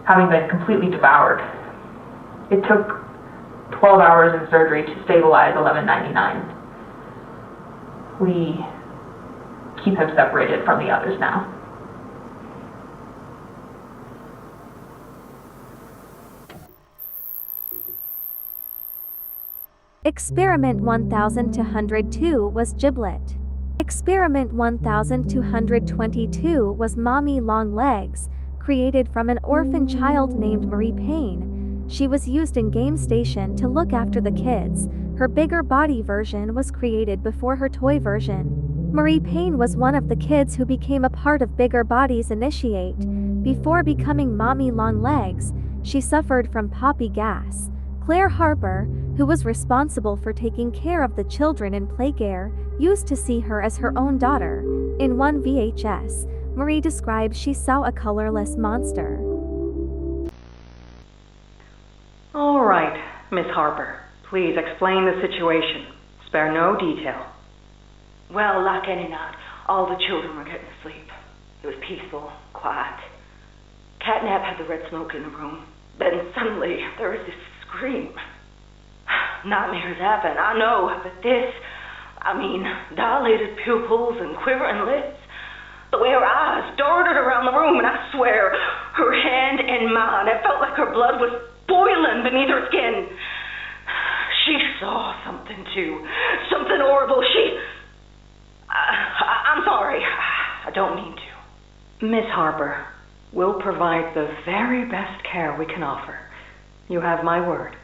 Speaker 8: having been completely devoured. It took 12 hours in surgery to stabilize 1199. We keep him separated from the others now.
Speaker 1: Experiment 1202 was Giblet. Experiment 1222 was Mommy Long Legs, created from an orphan child named Marie Payne. She was used in Game Station to look after the kids. Her bigger body version was created before her toy version. Marie Payne was one of the kids who became a part of Bigger Bodies Initiate. Before becoming Mommy Long Legs, she suffered from poppy gas. Claire Harper, who was responsible for taking care of the children in Playcare, used to see her as her own daughter. In one VHS, Marie described she saw a colorless monster.
Speaker 12: All right, Miss Harper, please explain the situation. Spare no detail.
Speaker 13: Well, like any night, all the children were getting to sleep. It was peaceful, quiet. Catnap had the red smoke in the room. Then suddenly, there was this scream. Nightmares happen, I know, but this, dilated pupils and quivering lips. The way her eyes darted around the room, and I swear, her hand in mine, it felt like her blood was boiling beneath her skin. She saw something too, something horrible. I'm sorry, I don't mean to.
Speaker 12: Miss Harper, we'll provide the very best care we can offer. You have my word.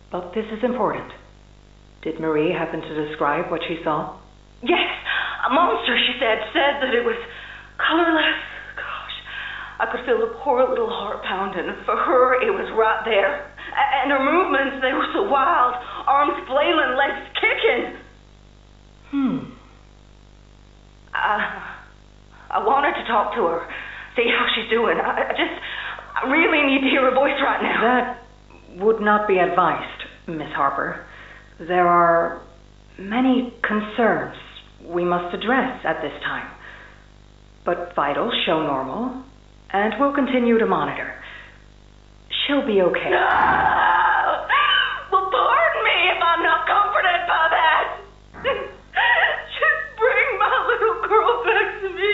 Speaker 12: But this is important. Did Marie happen to describe what she saw?
Speaker 13: Yes, a monster, she said that it was colorless. Gosh, I could feel her poor little heart pounding. For her, it was right there. And her movements, they were so wild. Arms flailing, legs kicking. I wanted to talk to her, see how she's doing. I really need to hear her voice right now.
Speaker 12: That would not be advised, Miss Harper. There are many concerns we must address at this time. But vitals show normal, and we'll continue to monitor. She'll be okay.
Speaker 13: No! Well, pardon me if I'm not comforted by that. Just bring my little girl back to me.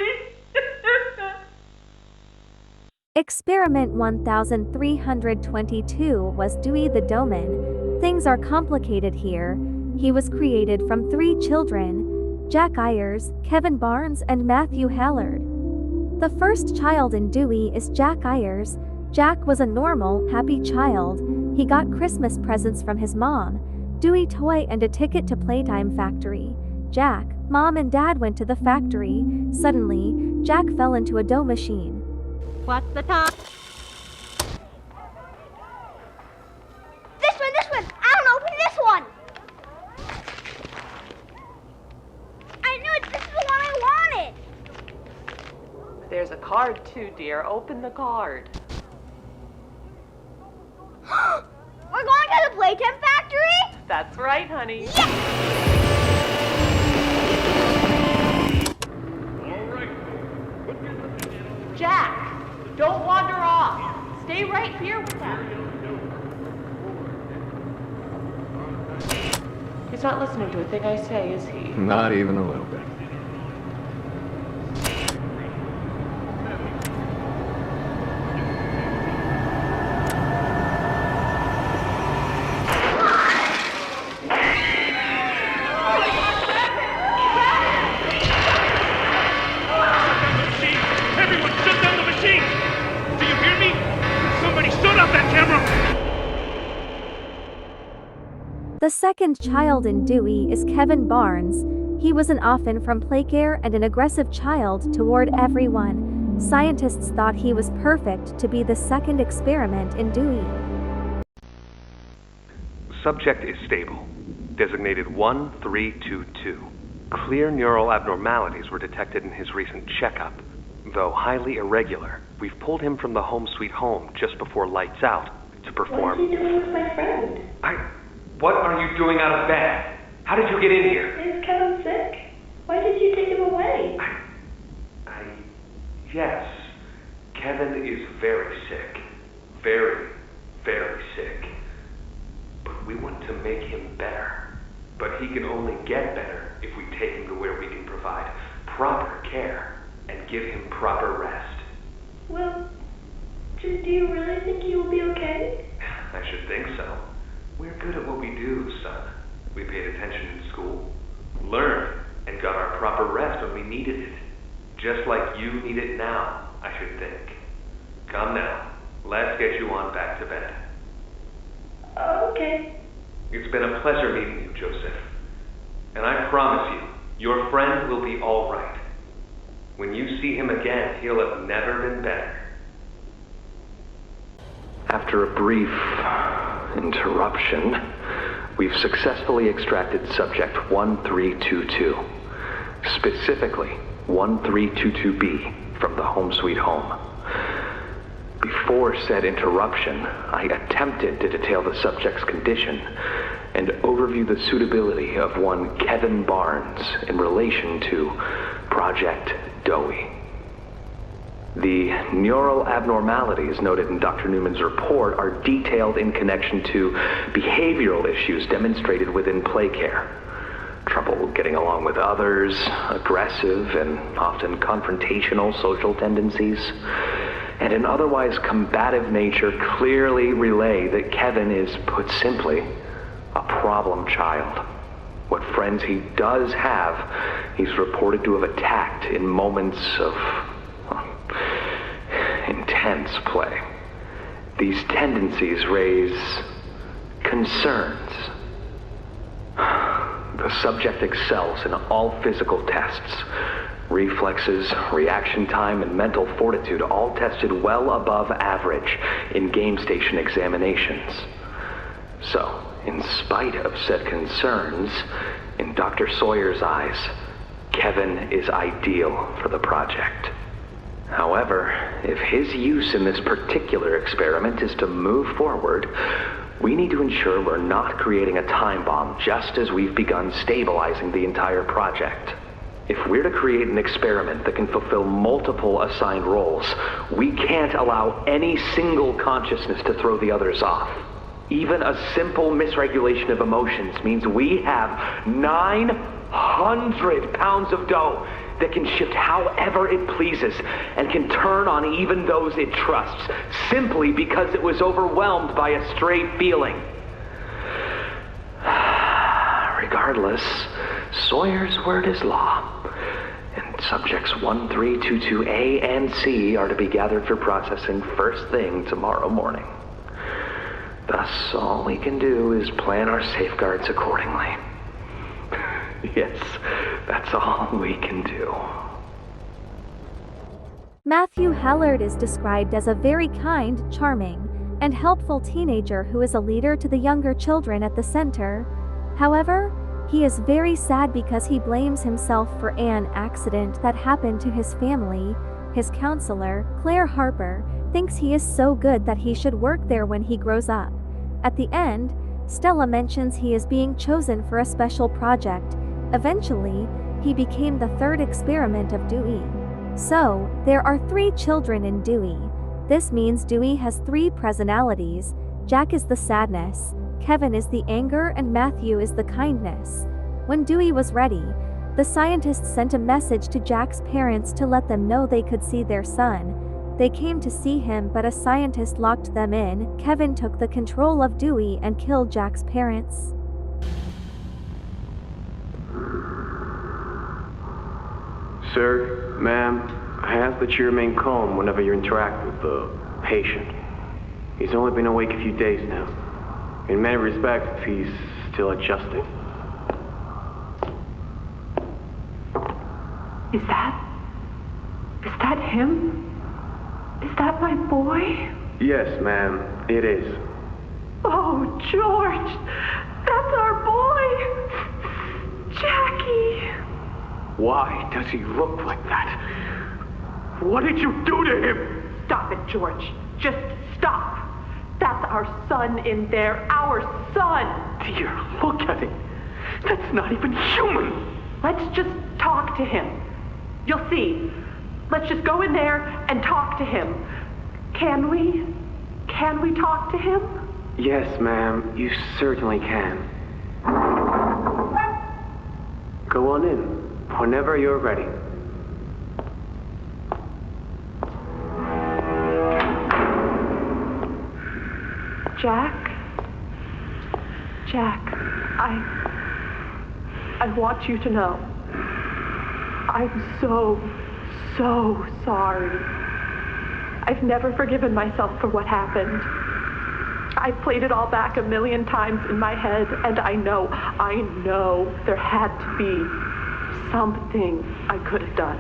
Speaker 1: Experiment 1322 was Dewey the Doman. Things are complicated here. He was created from 3 children, Jack Ayers, Kevin Barnes, and Matthew Hallard. The first child in Dewey is Jack Ayers. Jack was a normal, happy child. He got Christmas presents from his mom, Dewey toy and a ticket to Playtime factory. Jack, Mom and Dad went to the factory. Suddenly, Jack fell into a dough machine.
Speaker 4: What's the time?
Speaker 3: This one! I don't know, open this one! I knew it! This is the one I wanted!
Speaker 7: There's a card too, dear. Open the card.
Speaker 3: We're going to the Playtime factory?
Speaker 7: That's right, honey. Jack, don't wander off. Stay right here with them. He's not listening to a thing I say, is he?
Speaker 18: Not even a little bit.
Speaker 1: The second child in Dewey is Kevin Barnes. He was an orphan from Playcare and an aggressive child toward everyone. Scientists thought he was perfect to be the second experiment in Dewey.
Speaker 17: Subject is stable. Designated 1322. Clear neural abnormalities were detected in his recent checkup. Though highly irregular, we've pulled him from the home sweet home just before lights out to perform...
Speaker 23: What is he doing with my friend?
Speaker 17: What are you doing out of bed? How did you get in here?
Speaker 23: Is Kevin sick? Why did you take him away?
Speaker 17: Yes. Kevin is very sick. Very, very sick. But we want to make him better. But he can only get better if we take him to where we can provide proper care and give him proper rest.
Speaker 23: Well, do you really think he will be okay?
Speaker 17: I should think so. We're good at what we do, son. We paid attention in school, learned, and got our proper rest when we needed it. Just like you need it now, I should think. Come now, let's get you on back to bed.
Speaker 23: Okay.
Speaker 17: It's been a pleasure meeting you, Joseph. And I promise you, your friend will be all right. When you see him again, he'll have never been better.
Speaker 18: After a brief interruption, we've successfully extracted subject 1322, specifically 1322B, from the home sweet home. Before said interruption, I attempted to detail the subject's condition and overview the suitability of one Kevin Barnes in relation to Project Dewey. The neural abnormalities noted in Dr. Newman's report are detailed in connection to behavioral issues demonstrated within Playcare. Trouble getting along with others, aggressive and often confrontational social tendencies, and an otherwise combative nature clearly relay that Kevin is, put simply, a problem child. What friends he does have, he's reported to have attacked in moments of intense play. These tendencies raise concerns. The subject excels in all physical tests. Reflexes, reaction time, and mental fortitude all tested well above average in game station examinations. So, in spite of said concerns, in Dr. Sawyer's eyes, Kevin is ideal for the project. However, if his use in this particular experiment is to move forward, we need to ensure we're not creating a time bomb just as we've begun stabilizing the entire project. If we're to create an experiment that can fulfill multiple assigned roles, we can't allow any single consciousness to throw the others off. Even a simple misregulation of emotions means we have 900 pounds of dough
Speaker 20: that can shift however it pleases and can turn on even those it trusts, simply because it was overwhelmed by a stray feeling. Regardless, Sawyer's word is law, and subjects 1322A and C are to be gathered for processing first thing tomorrow morning. Thus, all we can do is plan our safeguards accordingly. Yes, that's all we can do.
Speaker 1: Matthew Hallard is described as a very kind, charming, and helpful teenager who is a leader to the younger children at the center. However, he is very sad because he blames himself for an accident that happened to his family. His counselor, Claire Harper, thinks he is so good that he should work there when he grows up. At the end, Stella mentions he is being chosen for a special project. Eventually, he became the third experiment of Dewey. So, there are 3 children in Dewey. This means Dewey has 3 personalities. Jack is the sadness, Kevin is the anger, and Matthew is the kindness. When Dewey was ready, the scientists sent a message to Jack's parents to let them know they could see their son. They came to see him, but a scientist locked them in. Kevin took the control of Dewey and killed Jack's parents.
Speaker 20: Sir, ma'am, I ask that you remain calm whenever you interact with the patient. He's only been awake a few days now. In many respects, he's still adjusting.
Speaker 8: Is that him? Is that my boy?
Speaker 20: Yes, ma'am, it is.
Speaker 8: Oh, George! That's our boy! Jackie!
Speaker 20: Why does he look like that? What did you do to him?
Speaker 8: Stop it, George. Just stop. That's our son in there. Our son!
Speaker 20: Dear, look at him. That's not even human.
Speaker 8: Let's just talk to him. You'll see. Let's just go in there and talk to him. Can we? Can we talk to him?
Speaker 20: Yes, ma'am, you certainly can. Go on in, whenever you're ready.
Speaker 8: Jack, I want you to know, I'm so sorry. I've never forgiven myself for what happened. I've played it all back a million times in my head, and I know there had to be something I could have done.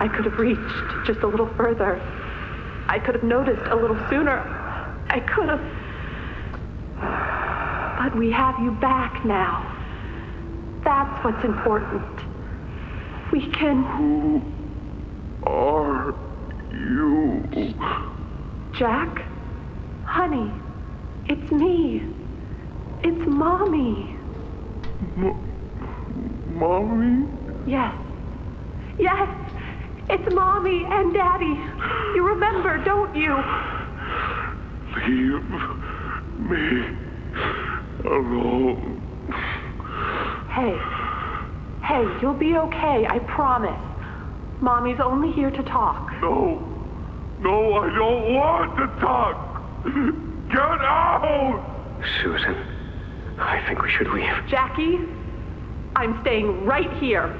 Speaker 8: I could have reached just a little further. I could have noticed a little sooner. I could have. But we have you back now. That's what's important. We can...
Speaker 10: Who are you?
Speaker 8: Jack? Honey, it's me. It's Mommy.
Speaker 10: Mommy?
Speaker 8: Yes. Yes! It's Mommy and Daddy. You remember, don't you?
Speaker 10: Leave me alone.
Speaker 8: Hey, you'll be okay, I promise. Mommy's only here to talk.
Speaker 10: No, I don't want to talk. Get out!
Speaker 20: Susan, I think we should leave.
Speaker 8: Jackie, I'm staying right here.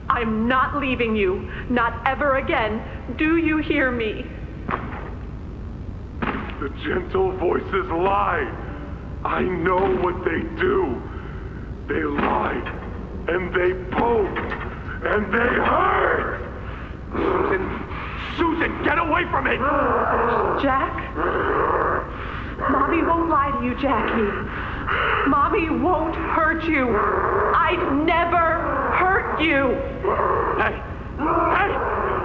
Speaker 8: I'm not leaving you, not ever again. Do you hear me?
Speaker 10: The gentle voices lie. I know what they do. They lie, and they poke, and they hurt. Susan, get away from me!
Speaker 8: Jack? Mommy won't lie to you, Jackie. Mommy won't hurt you. I'd never hurt you.
Speaker 10: Hey!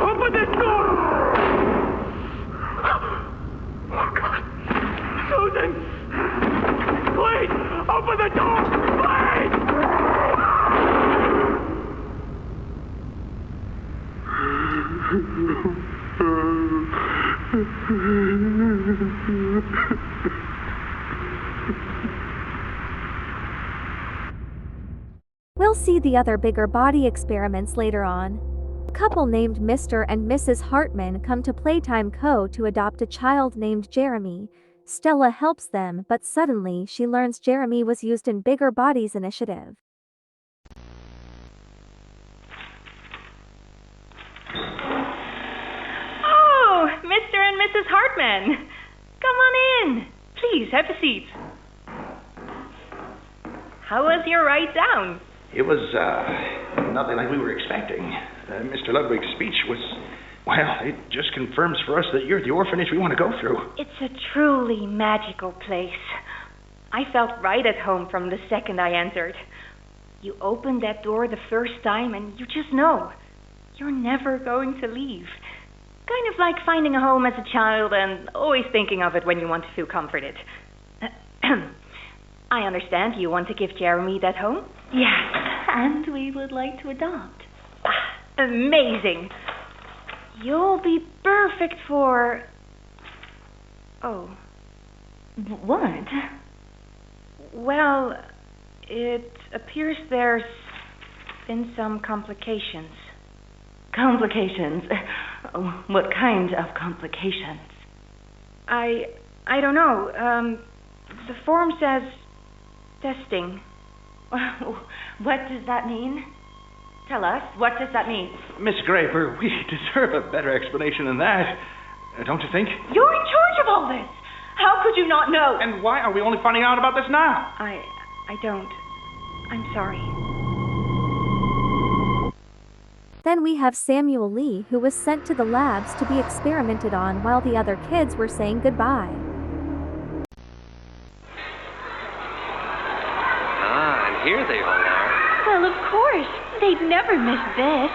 Speaker 10: Open this door! Oh, God. Susan! Please! Open the door! Please!
Speaker 1: We'll see the other bigger body experiments later on. A couple named Mr. and Mrs. Hartman come to Playtime Co. to adopt a child named Jeremy. Stella helps them, but suddenly she learns Jeremy was used in Bigger Bodies initiative.
Speaker 2: Oh, Mr. and Mrs. Hartman. Come on in. Please, have a seat. How was your ride down?
Speaker 16: It was, nothing like we were expecting. Mr. Ludwig's speech was, well, it just confirms for us that you're the orphanage we want to go through.
Speaker 2: It's a truly magical place. I felt right at home from the second I entered. You open that door the first time and you just know you're never going to leave. Kind of like finding a home as a child and always thinking of it when you want to feel comforted. I understand you want to give Jeremy that home?
Speaker 13: Yes, and we would like to adopt.
Speaker 2: Amazing. You'll be perfect for... Oh.
Speaker 13: What?
Speaker 2: Well, it appears there's been some complications.
Speaker 13: Complications? What kind of complications?
Speaker 2: I don't know. The form says testing.
Speaker 13: What does that mean? Tell us, what does that mean?
Speaker 16: Miss Graber, we deserve a better explanation than that. Don't you think?
Speaker 7: You're in charge of all this. How could you not know?
Speaker 16: And why are we only finding out about this now?
Speaker 2: I don't. I'm sorry.
Speaker 1: Then we have Samuel Lee, who was sent to the labs to be experimented on while the other kids were saying goodbye.
Speaker 17: And here they all are.
Speaker 4: Well, of course. They'd never miss this.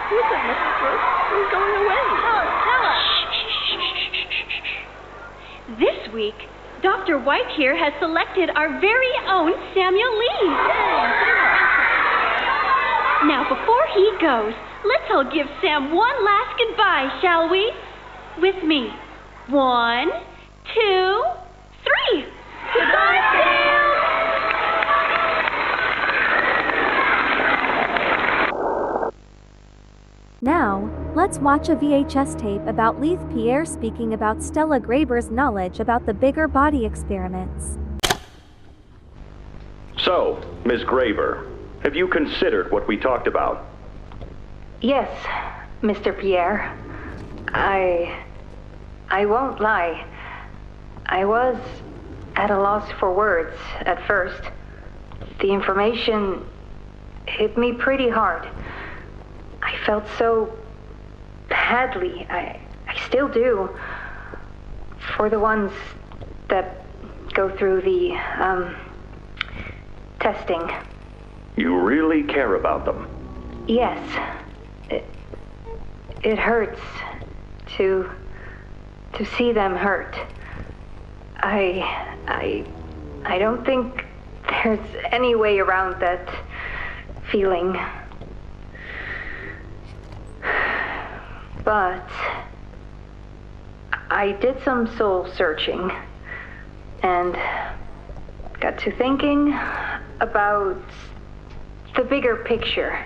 Speaker 7: Who's that message for? Who's going away?
Speaker 4: Tell us. This week, Dr. White here has selected our very own Samuel Lee. Now, before he goes, let's all give Sam one last goodbye, shall we? With me. 1, 2, 3. Goodbye, Sam!
Speaker 1: Now, let's watch a VHS tape about Leith Pierre speaking about Stella Graber's knowledge about the bigger body experiments.
Speaker 20: So, Ms. Graber, have you considered what we talked about?
Speaker 5: Yes, Mr. Pierre. I won't lie. I was at a loss for words at first. The information hit me pretty hard. I felt so badly. I still do. For the ones that go through the, testing.
Speaker 20: You really care about them?
Speaker 5: Yes. It hurts to see them hurt. I don't think there's any way around that feeling. But I did some soul searching and got to thinking about the bigger picture,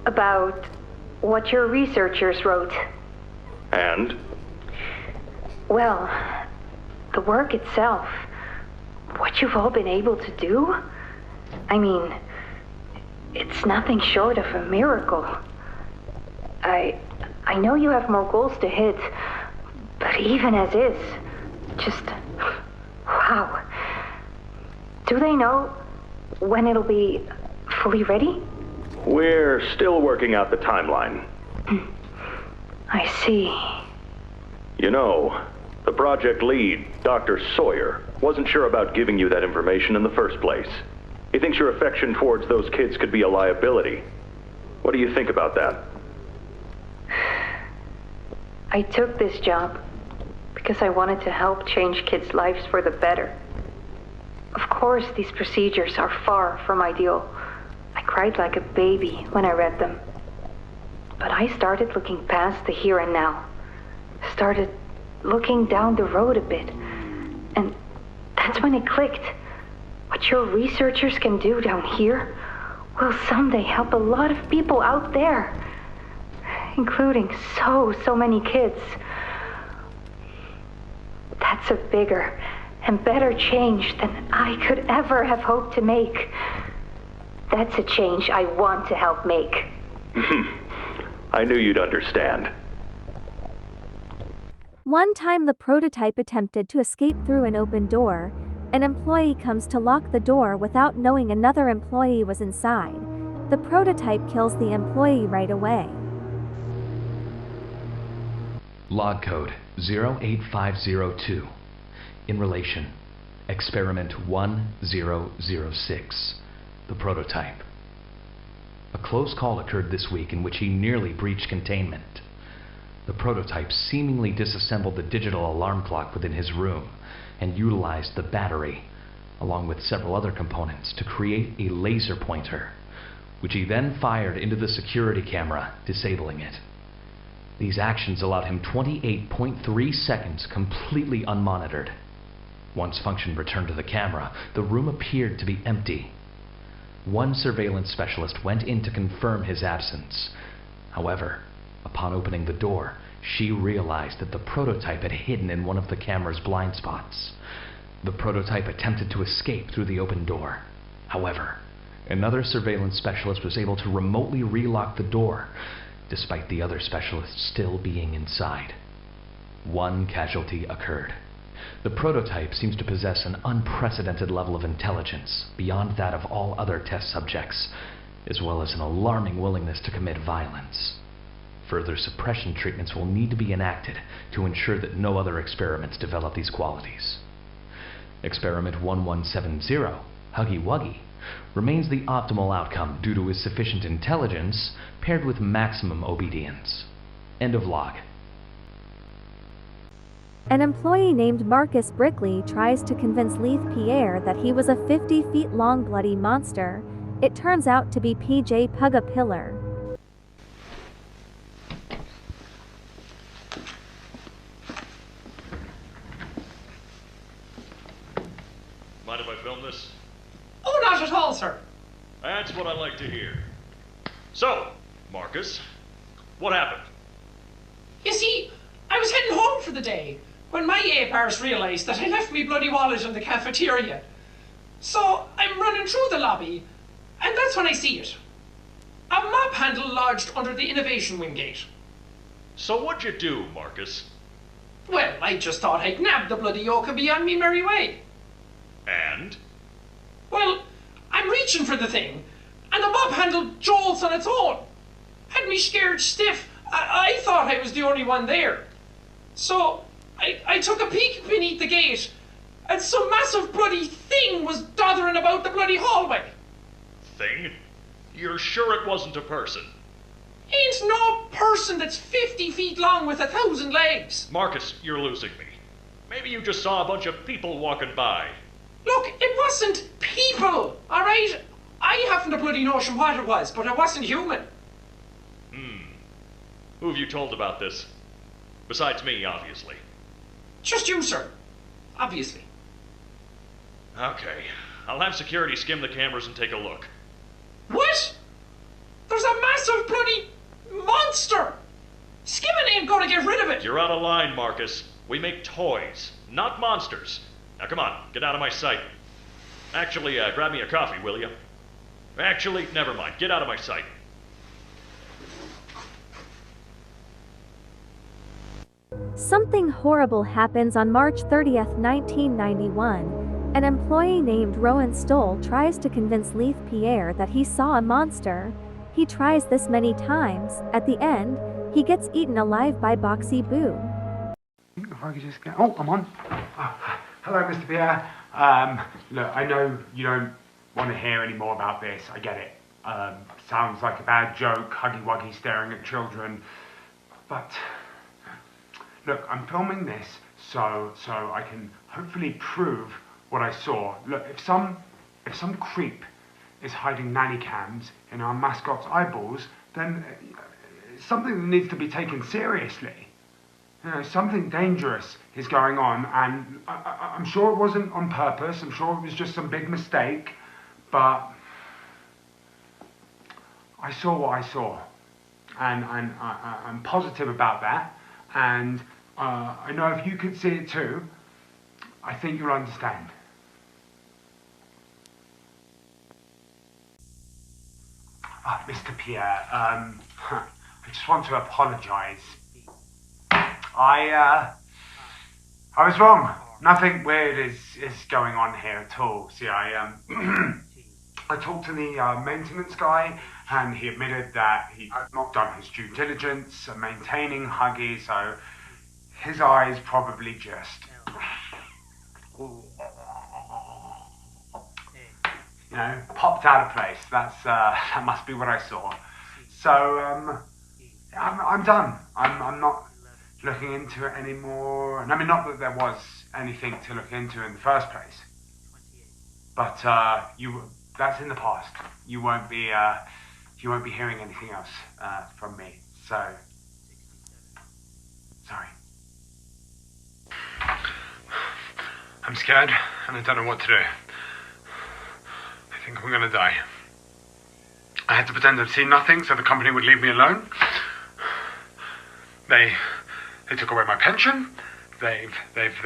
Speaker 5: about what your researchers wrote.
Speaker 20: And?
Speaker 5: Well, the work itself, what you've all been able to do, I mean, it's nothing short of a miracle. I know you have more goals to hit, but even as is, just, wow. Do they know when it'll be fully ready?
Speaker 20: We're still working out the timeline.
Speaker 5: I see.
Speaker 20: You know, the project lead, Dr. Sawyer, wasn't sure about giving you that information in the first place. He thinks your affection towards those kids could be a liability. What do you think about that?
Speaker 5: I took this job because I wanted to help change kids' lives for the better. Of course, these procedures are far from ideal. I cried like a baby when I read them. But I started looking past the here and now. Started looking down the road a bit. And that's when it clicked. What your researchers can do down here will someday help a lot of people out there. including so many kids. That's a bigger and better change than I could ever have hoped to make. That's a change I want to help make.
Speaker 6: I knew you'd understand.
Speaker 1: One time the prototype attempted to escape through an open door. An employee comes to lock the door without knowing another employee was inside. The prototype kills the employee right away.
Speaker 14: Log code 08502. In relation, experiment 1006. The prototype. A close call occurred this week in which he nearly breached containment. The prototype seemingly disassembled the digital alarm clock within his room and utilized the battery, along with several other components, to create a laser pointer, which he then fired into the security camera, disabling it. These actions allowed him 28.3 seconds completely unmonitored. Once function returned to the camera, the room appeared to be empty. One surveillance specialist went in to confirm his absence. However, upon opening the door, she realized that the prototype had hidden in one of the camera's blind spots. The prototype attempted to escape through the open door. However, another surveillance specialist was able to remotely relock the door, despite the other specialists still being inside. One casualty occurred. The prototype seems to possess an unprecedented level of intelligence, beyond that of all other test subjects, as well as an alarming willingness to commit violence. Further suppression treatments will need to be enacted to ensure that no other experiments develop these qualities. Experiment 1170, Huggy Wuggy, remains the optimal outcome due to his sufficient intelligence paired with maximum obedience. End of log.
Speaker 1: An employee named Marcus Brickley tries to convince Leith Pierre that he was a 50 feet long bloody monster. It turns out to be PJ Pugapillar.
Speaker 9: Mind if I film this?
Speaker 21: Oh, not at all, sir.
Speaker 9: That's what I like to hear. So, Marcus, what happened?
Speaker 21: You see, I was heading home for the day when my apars realised that I left me bloody wallet in the cafeteria. So I'm running through the lobby, and that's when I see it. A mop handle lodged under the innovation wing gate.
Speaker 9: So what'd you do, Marcus?
Speaker 21: Well, I just thought I'd nab the bloody yoke and be on me merry way.
Speaker 9: And?
Speaker 21: Well, I'm reaching for the thing, and the mop handle jolts on its own. Had me scared stiff. I thought I was the only one there. So I took a peek beneath the gate, and some massive bloody thing was doddering about the bloody hallway.
Speaker 9: Thing? You're sure it wasn't a person?
Speaker 21: Ain't no person that's 50 feet long with 1,000 legs.
Speaker 9: Marcus, you're losing me. Maybe you just saw a bunch of people walking by.
Speaker 21: Look, it wasn't people, all right? I haven't a bloody notion what it was, but it wasn't human.
Speaker 9: Who have you told about this? Besides me, obviously.
Speaker 21: Just you, sir. Obviously.
Speaker 9: Okay. I'll have security skim the cameras and take a look.
Speaker 21: What? There's a massive bloody monster! Skimming ain't gonna get rid of it!
Speaker 9: You're out of line, Marcus. We make toys, not monsters. Now come on, get out of my sight. Actually, grab me a coffee, will you? Actually, never mind. Get out of my sight.
Speaker 1: Something horrible happens on March 30th, 1991. An employee named Rowan Stoll tries to convince Leith Pierre that he saw a monster. He tries this many times. At the end, he gets eaten alive by Boxy Boo.
Speaker 24: If I could just get... Oh, I'm on. Hello, Mr. Pierre. Look, I know you don't want to hear any more about this. I get it. Sounds like a bad joke, Huggy Wuggy staring at children. But... Look, I'm filming this so I can hopefully prove what I saw. Look, if some creep is hiding nanny cams in our mascot's eyeballs, then it's something that needs to be taken seriously. You know, something dangerous is going on, and I'm sure it wasn't on purpose. I'm sure it was just some big mistake, but I saw what I saw. and I'm positive about that, and I know if you could see it too, I think you'll understand. Mr. Pierre, I just want to apologise. I was wrong. Nothing weird is going on here at all. See, I talked to the maintenance guy, and he admitted that he had not done his due diligence of maintaining Huggy, so his eyes probably just, you know, popped out of place. That must be what I saw. So I'm done. I'm not looking into it anymore. And I mean, not that there was anything to look into in the first place, but that's in the past. You won't be hearing anything else from me. So sorry. I'm scared, and I don't know what to do. I think I'm gonna die. I had to pretend I'd seen nothing so the company would leave me alone. They took away my pension. They've been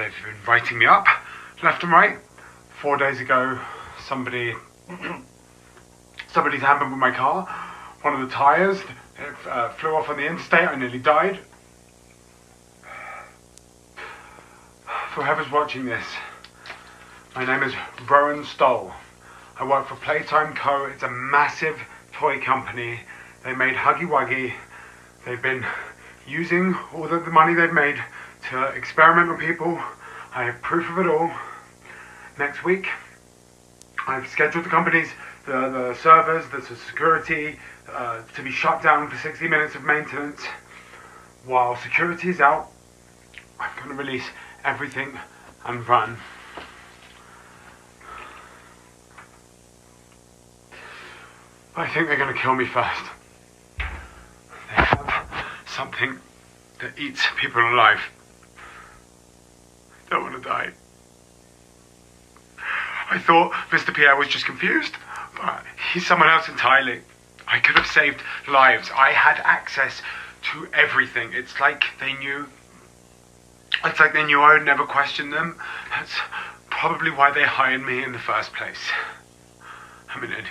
Speaker 24: writing me up left and right. 4 days ago, somebody's happened with my car. One of the tires flew off on the interstate. I nearly died. For whoever's watching this, my name is Rowan Stoll. I work for Playtime Co. It's a massive toy company. They made Huggy Wuggy. They've been using all the money they've made to experiment on people. I have proof of it all. Next week, I've scheduled the company's, the servers, the security, to be shut down for 60 minutes of maintenance. While security is out, I'm going to release everything and run. I think they're going to kill me first. They have something that eats people alive. I don't want to die. I thought Mr. Pierre was just confused, but he's someone else entirely. I could have saved lives. I had access to everything. It's like they knew I would never question them. That's probably why they hired me in the first place. I'm an idiot.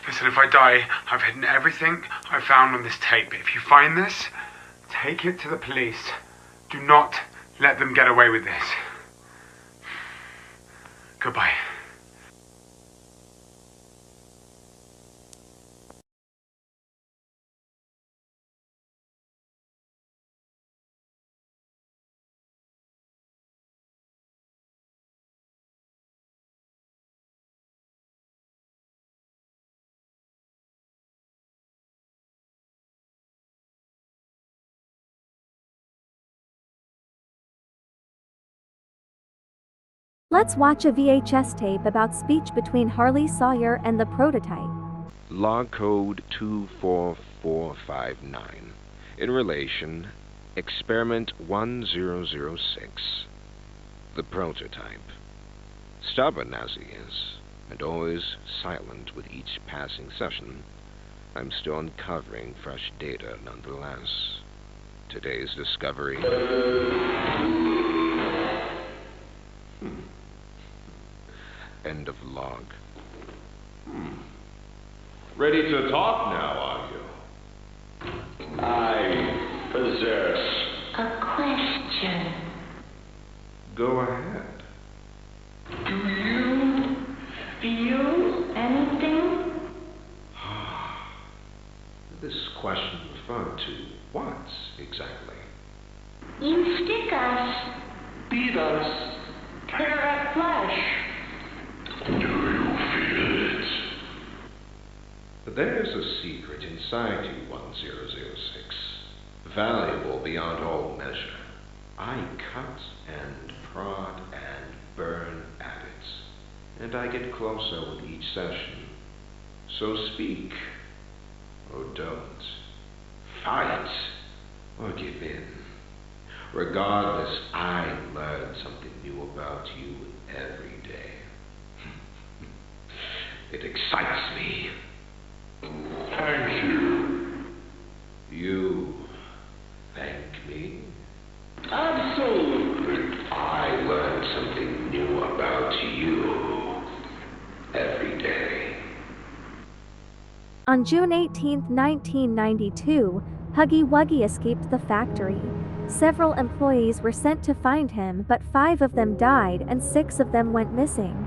Speaker 24: Listen, if I die, I've hidden everything I found on this tape. If you find this, take it to the police. Do not let them get away with this. Goodbye.
Speaker 1: Let's watch a VHS tape about speech between Harley Sawyer and the prototype.
Speaker 11: Log code 24459. In relation, experiment 1006. The prototype. Stubborn as he is, and always silent with each passing session, I'm still uncovering fresh data nonetheless. Today's discovery... End of log.
Speaker 17: Ready to talk now, are you? I possess
Speaker 3: a question.
Speaker 17: Go ahead.
Speaker 3: Do you feel anything?
Speaker 17: This question referred to what exactly?
Speaker 3: You stick us, beat us, tear at flesh.
Speaker 17: Do you feel it? There's a secret inside you, 1006. Valuable beyond all measure. I cut and prod and burn at it. And I get closer with each session. So speak. Or don't. Fight. Or give in. Regardless, I learn something new about you every day. It excites me.
Speaker 11: Thank you. You thank me? Absolutely. I learn something new about you every day.
Speaker 1: On June 18, 1992, Huggy Wuggy escaped the factory. Several employees were sent to find him, but 5 of them died and 6 of them went missing.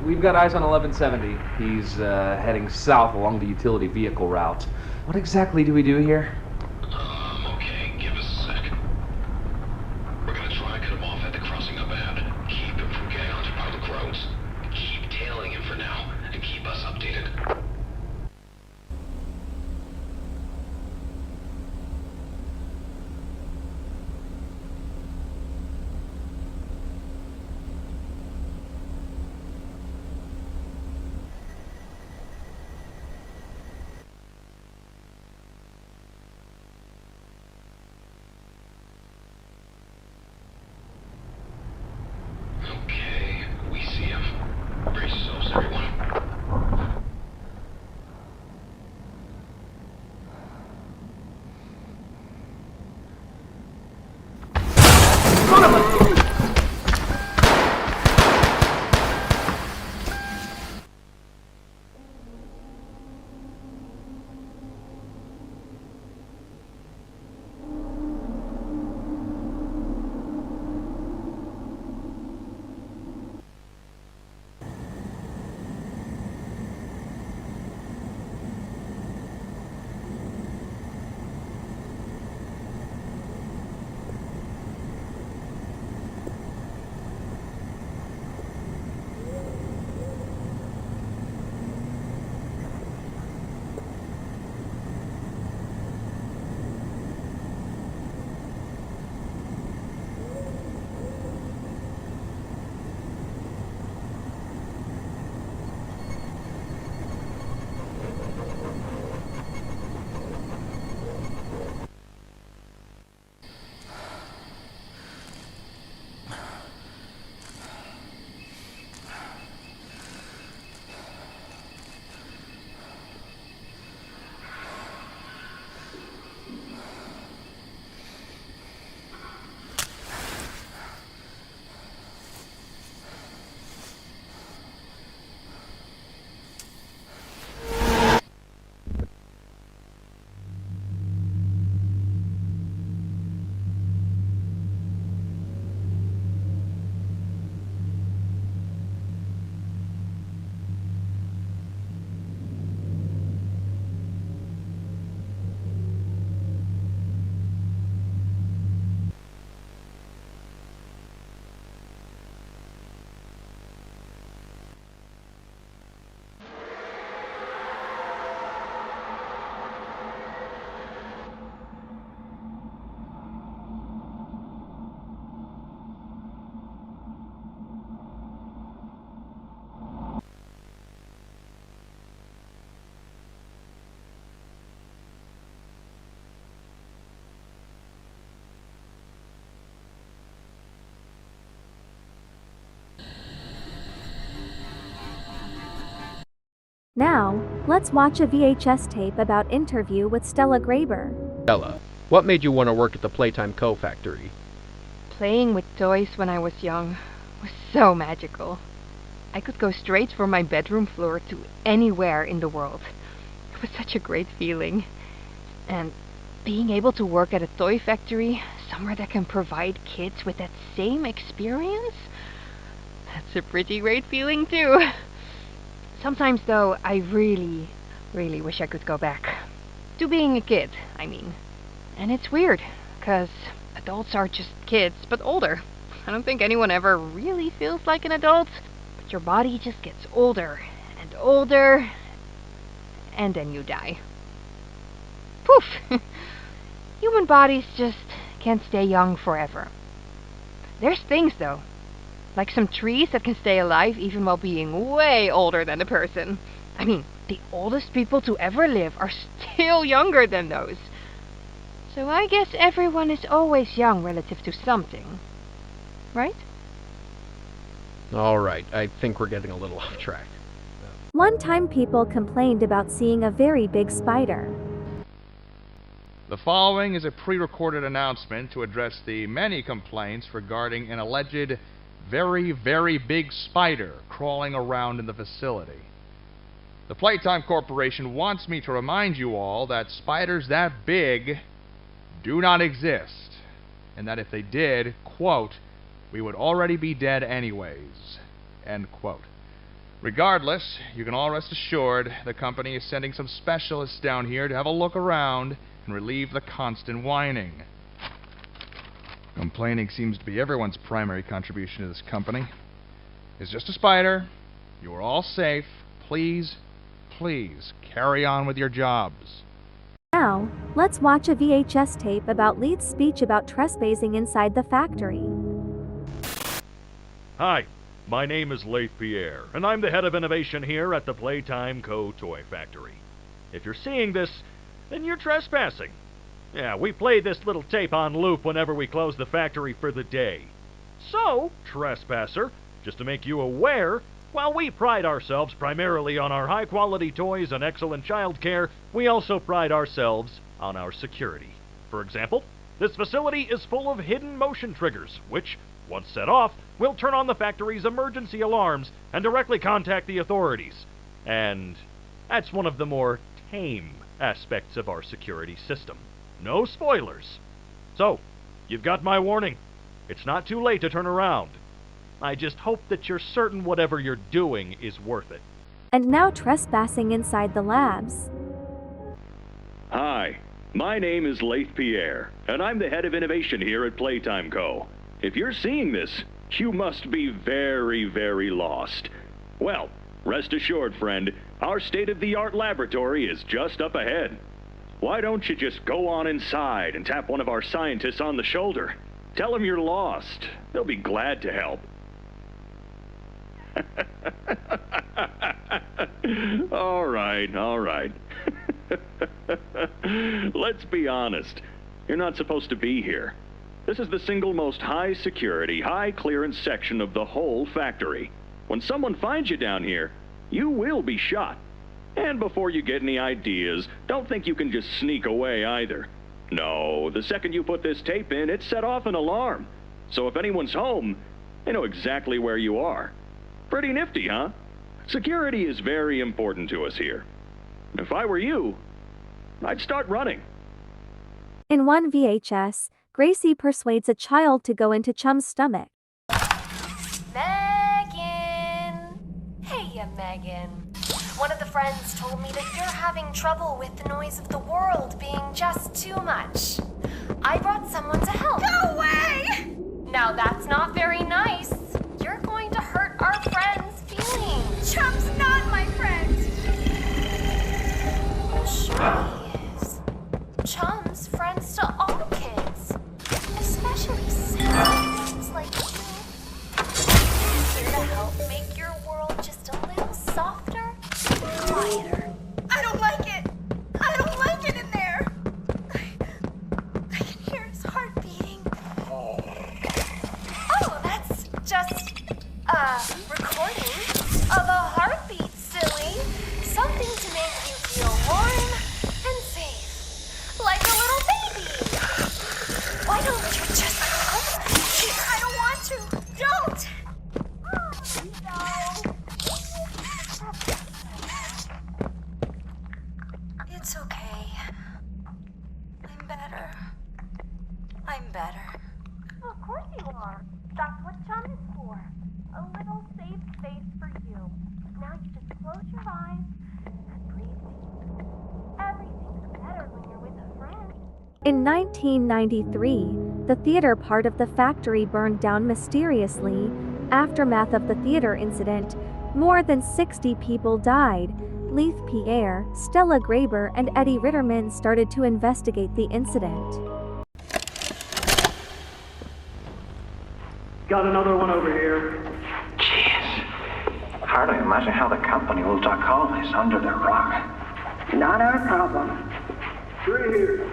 Speaker 12: We've got eyes on 1170. He's heading south along the utility vehicle route. What exactly do we do here?
Speaker 11: Okay, give us a sec. We're gonna try and cut him off at the crossing up ahead. Keep him from getting onto public roads. Keep tailing him for now, and keep us updated. Okay, we see him. Brace yourselves, everyone.
Speaker 1: Now, let's watch a VHS tape about interview with Stella Graber.
Speaker 15: Stella, what made you want to work at the Playtime Co. factory?
Speaker 2: Playing with toys when I was young was so magical. I could go straight from my bedroom floor to anywhere in the world. It was such a great feeling. And being able to work at a toy factory, somewhere that can provide kids with that same experience, that's a pretty great feeling too. Sometimes though, I really wish I could go back. To being a kid, I mean. And it's weird, because adults are just kids, but older. I don't think anyone ever really feels like an adult, but your body just gets older and older, and then you die. Poof! Human bodies just can't stay young forever. There's things though, like some trees that can stay alive even while being way older than the person. I mean, the oldest people to ever live are still younger than those. So I guess everyone is always young relative to something.
Speaker 18: right?
Speaker 15: All right, I think we're getting a little off track.
Speaker 1: One time people complained about seeing a very big spider.
Speaker 19: The following is a pre-recorded announcement to address the many complaints regarding an alleged very, very big spider crawling around in the facility. The Playtime Corporation wants me to remind you all that spiders that big do not exist, and that if they did, quote, we would already be dead anyways, end quote. Regardless, you can all rest assured the company is sending some specialists down here to have a look around and relieve the constant whining. Complaining seems to be everyone's primary contribution to this company. It's just a spider. You are all safe. Please, please, carry on with your jobs.
Speaker 1: Now, let's watch a VHS tape about Leith's speech about trespassing inside the factory.
Speaker 9: Hi, my name is Leith Pierre, and I'm the head of innovation here at the Playtime Co. Toy Factory. If you're seeing this, then you're trespassing. Yeah, we play this little tape on loop whenever we close the factory for the day. So, trespasser, just to make you aware, while we pride ourselves primarily on our high-quality toys and excellent child care, we also pride ourselves on our security. For example, this facility is full of hidden motion triggers, which, once set off, will turn on the factory's emergency alarms and directly contact the authorities. And that's one of the more tame aspects of our security system. No spoilers. So, you've got my warning. It's not too late to turn around. I just hope that you're certain whatever you're doing is worth it.
Speaker 1: And now trespassing inside the labs.
Speaker 6: Hi, my name is Leith Pierre, and I'm the head of innovation here at Playtime Co. If you're seeing this, you must be very, very lost. Well, rest assured, friend, our state-of-the-art laboratory is just up ahead. Why don't you just go on inside and tap one of our scientists on the shoulder? Tell them you're lost. They'll be glad to help. All right. Let's be honest. You're not supposed to be here. This is the single most high-security, high-clearance section of the whole factory. When someone finds you down here, you will be shot. And before you get any ideas, don't think you can just sneak away either. No, the second you put this tape in, it set off an alarm. So if anyone's home, they know exactly where you are. Pretty nifty, huh? Security is very important to us here. If I were you, I'd start running.
Speaker 1: In one VHS, Gracie persuades a child to go into Chum's stomach.
Speaker 22: Megan! Hey, Megan. One of the friends told me that you're having trouble with the noise of the world being just too much. I brought someone to help. Go away! Now that's not very nice. You're going to hurt our friend's feelings. Chum's not my friend. Sure he is. Chum's friends to all kids, especially silly ones like you. Here to help make your world just a little softer and quieter. I don't like it. I don't like it in there. I can hear his heart beating. Oh, that's just a recording of a heartbeat, silly. Something to make you feel warm and safe, like a little baby. Why don't you just come? I don't want to. Don't. It's okay. I'm better.
Speaker 4: Of course you are. That's what Chum is for. A little safe space for you. Now you just close your eyes and breathe deep. Everything's better when you're with a friend.
Speaker 1: In 1993, the theater part of the factory burned down mysteriously. Aftermath of the theater incident, more than 60 people died. Leith Pierre, Stella Graber, and Eddie Ritterman started to investigate the incident.
Speaker 23: Got another one over here.
Speaker 16: Jeez. Hard to imagine how the company will duck all this under the rug.
Speaker 23: Not our problem. 3 here.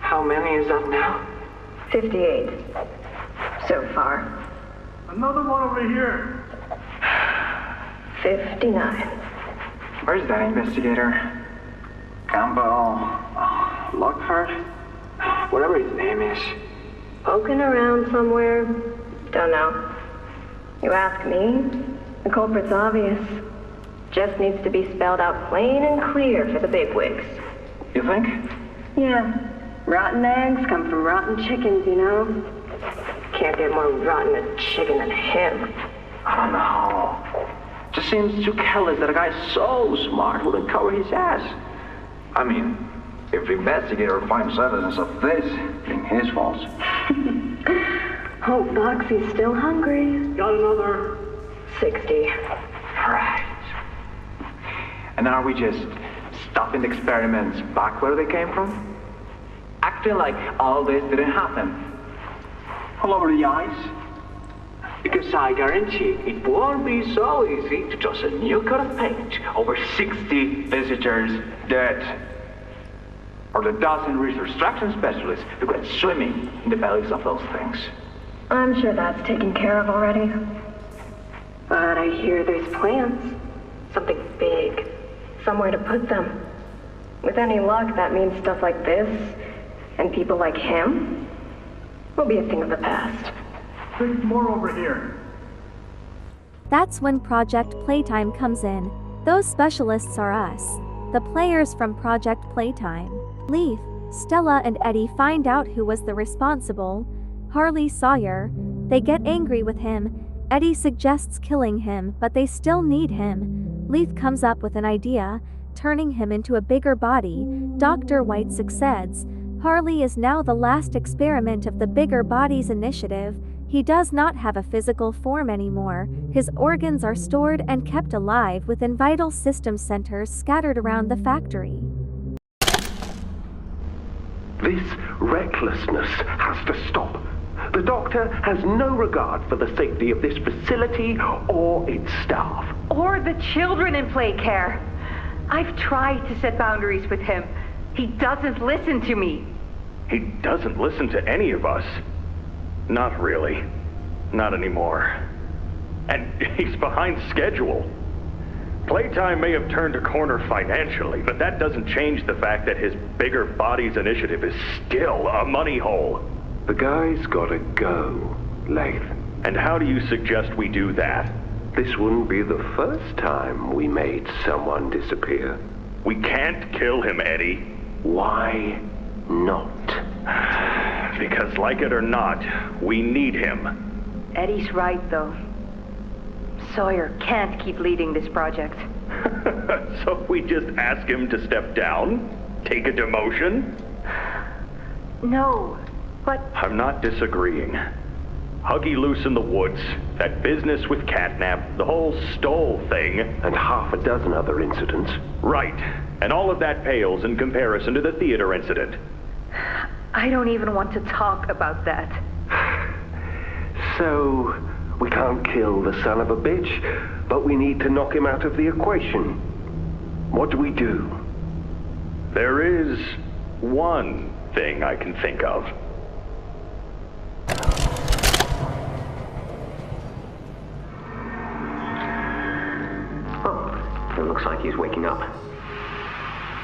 Speaker 16: How many is that now?
Speaker 5: 58. So far.
Speaker 24: Another one over here.
Speaker 23: 59.
Speaker 20: Where's that investigator? Campbell, Lockhart? Whatever his name is.
Speaker 23: Poking around somewhere? Don't know. You ask me? The culprit's obvious. Just needs to be spelled out plain and clear for the bigwigs.
Speaker 20: You think?
Speaker 23: Yeah. Rotten eggs come from rotten chickens, you know? Can't get more rotten a chicken than him.
Speaker 20: I don't know. Just seems too careless that a guy so smart wouldn't cover his ass. I mean, if the investigator finds evidence of this, it's his fault.
Speaker 23: Hope Foxy's still hungry.
Speaker 24: Got another.
Speaker 23: 60.
Speaker 20: Right. And are we just stopping the experiments back where they came from? Acting like all this didn't happen. All over the ice? Because I guarantee it won't be so easy to toss a new coat of paint over 60 visitors dead. Or the dozen reconstruction specialists who went swimming in the bellies of those things.
Speaker 23: I'm sure that's taken care of already. But I hear there's plans. Something big. Somewhere to put them. With any luck, that means stuff like this, and people like him, will be a thing of the past.
Speaker 24: There's more over here.
Speaker 1: That's when Project Playtime comes in. Those specialists are us, the players from Project Playtime. Leaf, Stella and Eddie find out who was the responsible, Harley Sawyer. They get angry with him. Eddie suggests killing him, but they still need him. Leaf comes up with an idea, turning him into a bigger body. Dr. White succeeds. Harley is now the last experiment of the Bigger Bodies initiative. He does not have a physical form anymore. His organs are stored and kept alive within vital system centers scattered around the factory.
Speaker 8: This recklessness has to stop. The doctor has no regard for the safety of this facility or its staff.
Speaker 10: Or the children in play care. I've tried to set boundaries with him. He doesn't listen to me.
Speaker 6: He doesn't listen to any of us. Not really. Not anymore. And he's behind schedule. Playtime may have turned a corner financially, but that doesn't change the fact that his Bigger Bodies initiative is still a money hole.
Speaker 8: The guy's gotta go, Lath.
Speaker 6: And how do you suggest we do that?
Speaker 8: This wouldn't be the first time we made someone disappear.
Speaker 6: We can't kill him, Eddie.
Speaker 8: Why not?
Speaker 6: Because like it or not, we need him.
Speaker 10: Eddie's right, though. Sawyer can't keep leading this project.
Speaker 6: So we just ask him to step down? Take a demotion?
Speaker 10: No, but...
Speaker 6: I'm not disagreeing. Huggy Loose in the Woods, that business with Catnap, the whole Stoll thing.
Speaker 8: And half a dozen other incidents.
Speaker 6: Right. And all of that pales in comparison to the theater incident.
Speaker 10: I don't even want to talk about that.
Speaker 8: So, we can't kill the son of a bitch, but we need to knock him out of the equation. What do we do?
Speaker 6: There is one thing I can think of.
Speaker 20: Oh, it looks like he's waking up.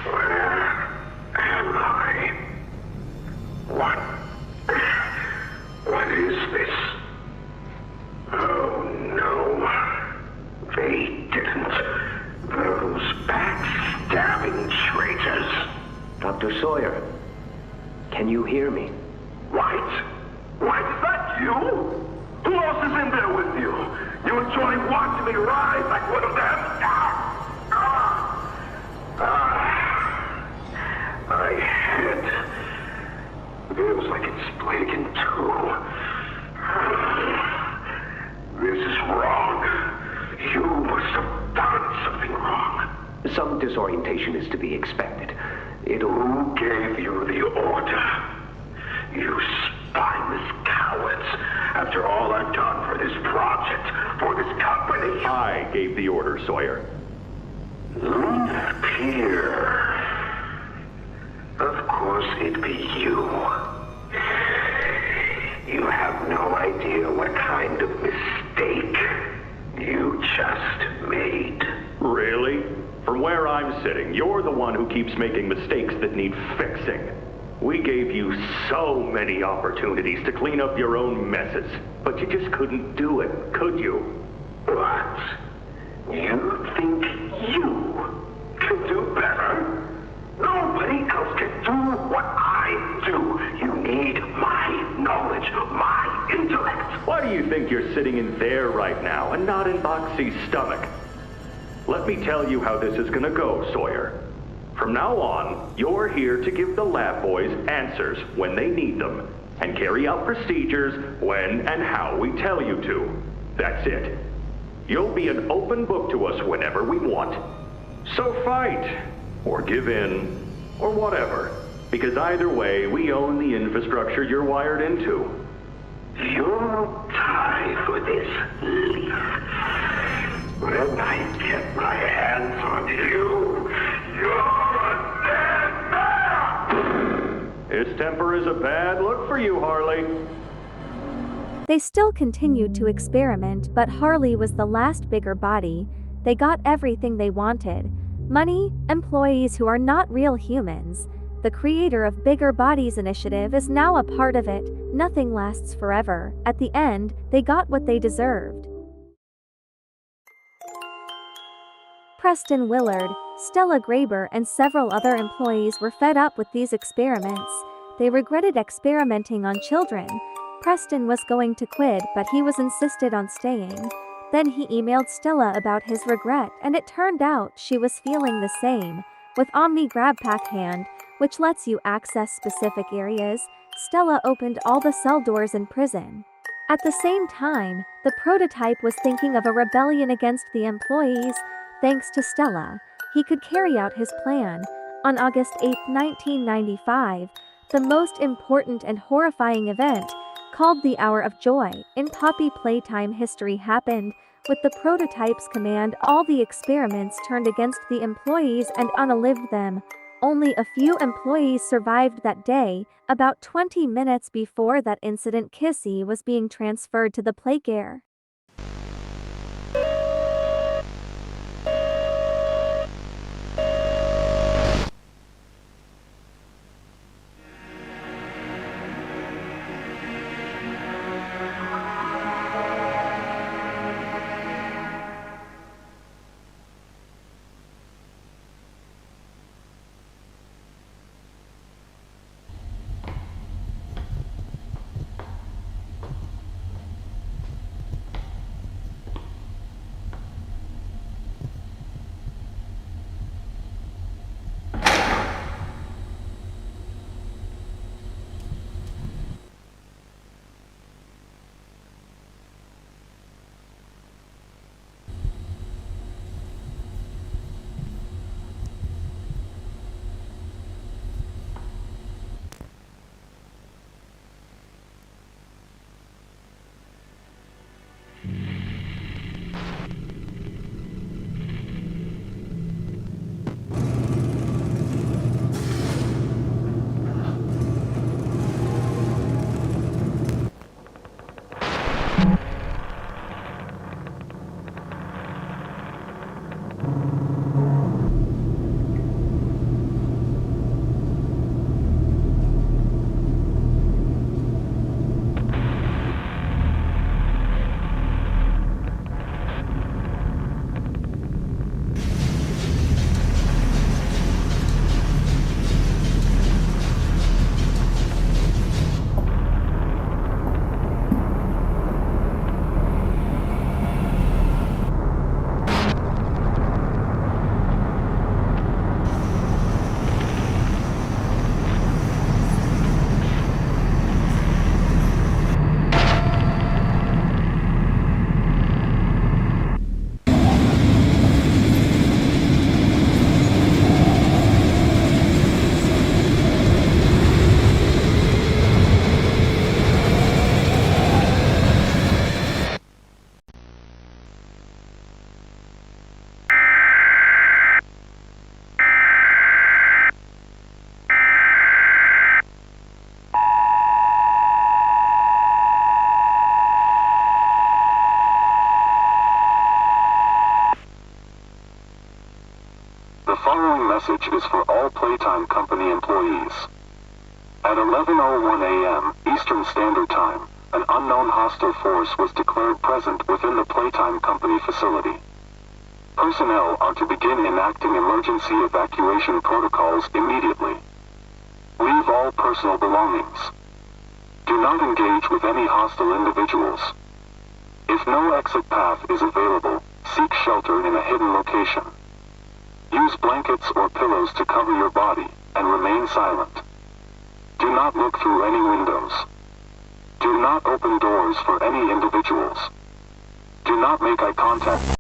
Speaker 8: Where am I? What is this? Oh no. They didn't. Those backstabbing traitors.
Speaker 20: Dr. Sawyer, can you hear me?
Speaker 8: White? White, is that you? Who else is in there with you? You enjoy watching me rise like one of them? My head feels like it's split in two. This is wrong. You must have done something wrong.
Speaker 20: Some disorientation is to be expected.
Speaker 8: Who gave you the order? You spineless cowards. After all I've done for this project, for this company.
Speaker 6: I gave the order, Sawyer.
Speaker 8: Pierre. Of course it'd be you. You have no idea what kind of mistake just made.
Speaker 6: Really? From where I'm sitting, you're the one who keeps making mistakes that need fixing. We gave you so many opportunities to clean up your own messes, but you just couldn't do it, could you?
Speaker 8: What? You think you can do better? Nobody else can do what I do. You need my knowledge, my intellect.
Speaker 6: Why do you think you're sitting in there right now and not in Boxy's stomach? Let me tell you how this is gonna go, Sawyer. From now on, you're here to give the lab boys answers when they need them, and carry out procedures when and how we tell you to. That's it. You'll be an open book to us whenever we want. So fight, or give in, or whatever, because either way, we own the infrastructure you're wired into.
Speaker 8: You'll die for this, Leaf. When I get my hands on you, you're a dead man!
Speaker 6: His temper is a bad look for you, Harley.
Speaker 1: They still continued to experiment, but Harley was the last bigger body. They got everything they wanted. Money, employees who are not real humans. The creator of Bigger Bodies Initiative is now a part of it. Nothing lasts forever. At the end, they got what they deserved. Preston Willard, Stella Graber and several other employees were fed up with these experiments. They regretted experimenting on children. Preston was going to quit, but he was insisted on staying. Then he emailed Stella about his regret, and it turned out she was feeling the same. With Omni Grab Pack Hand, which lets you access specific areas, Stella opened all the cell doors in prison. At the same time, the prototype was thinking of a rebellion against the employees. Thanks to Stella, he could carry out his plan. On August 8, 1995, the most important and horrifying event, called the Hour of Joy, in Poppy Playtime history happened. With the prototype's command, all the experiments turned against the employees and unalived them. Only a few employees survived that day. About 20 minutes before that incident, Kissy was being transferred to the Playcare.
Speaker 8: following message is for all Playtime Company employees. At 11:01 a.m. Eastern Standard Time, an unknown hostile force was declared present within the Playtime Company facility. Personnel are to begin enacting emergency evacuation protocols immediately. Leave all personal belongings. Do not engage with any hostile individuals. If no exit path is available, seek shelter in a hidden location. Use blankets or pillows to cover your body, and remain silent. Do not look through any windows. Do not open doors for any individuals. Do not make eye contact.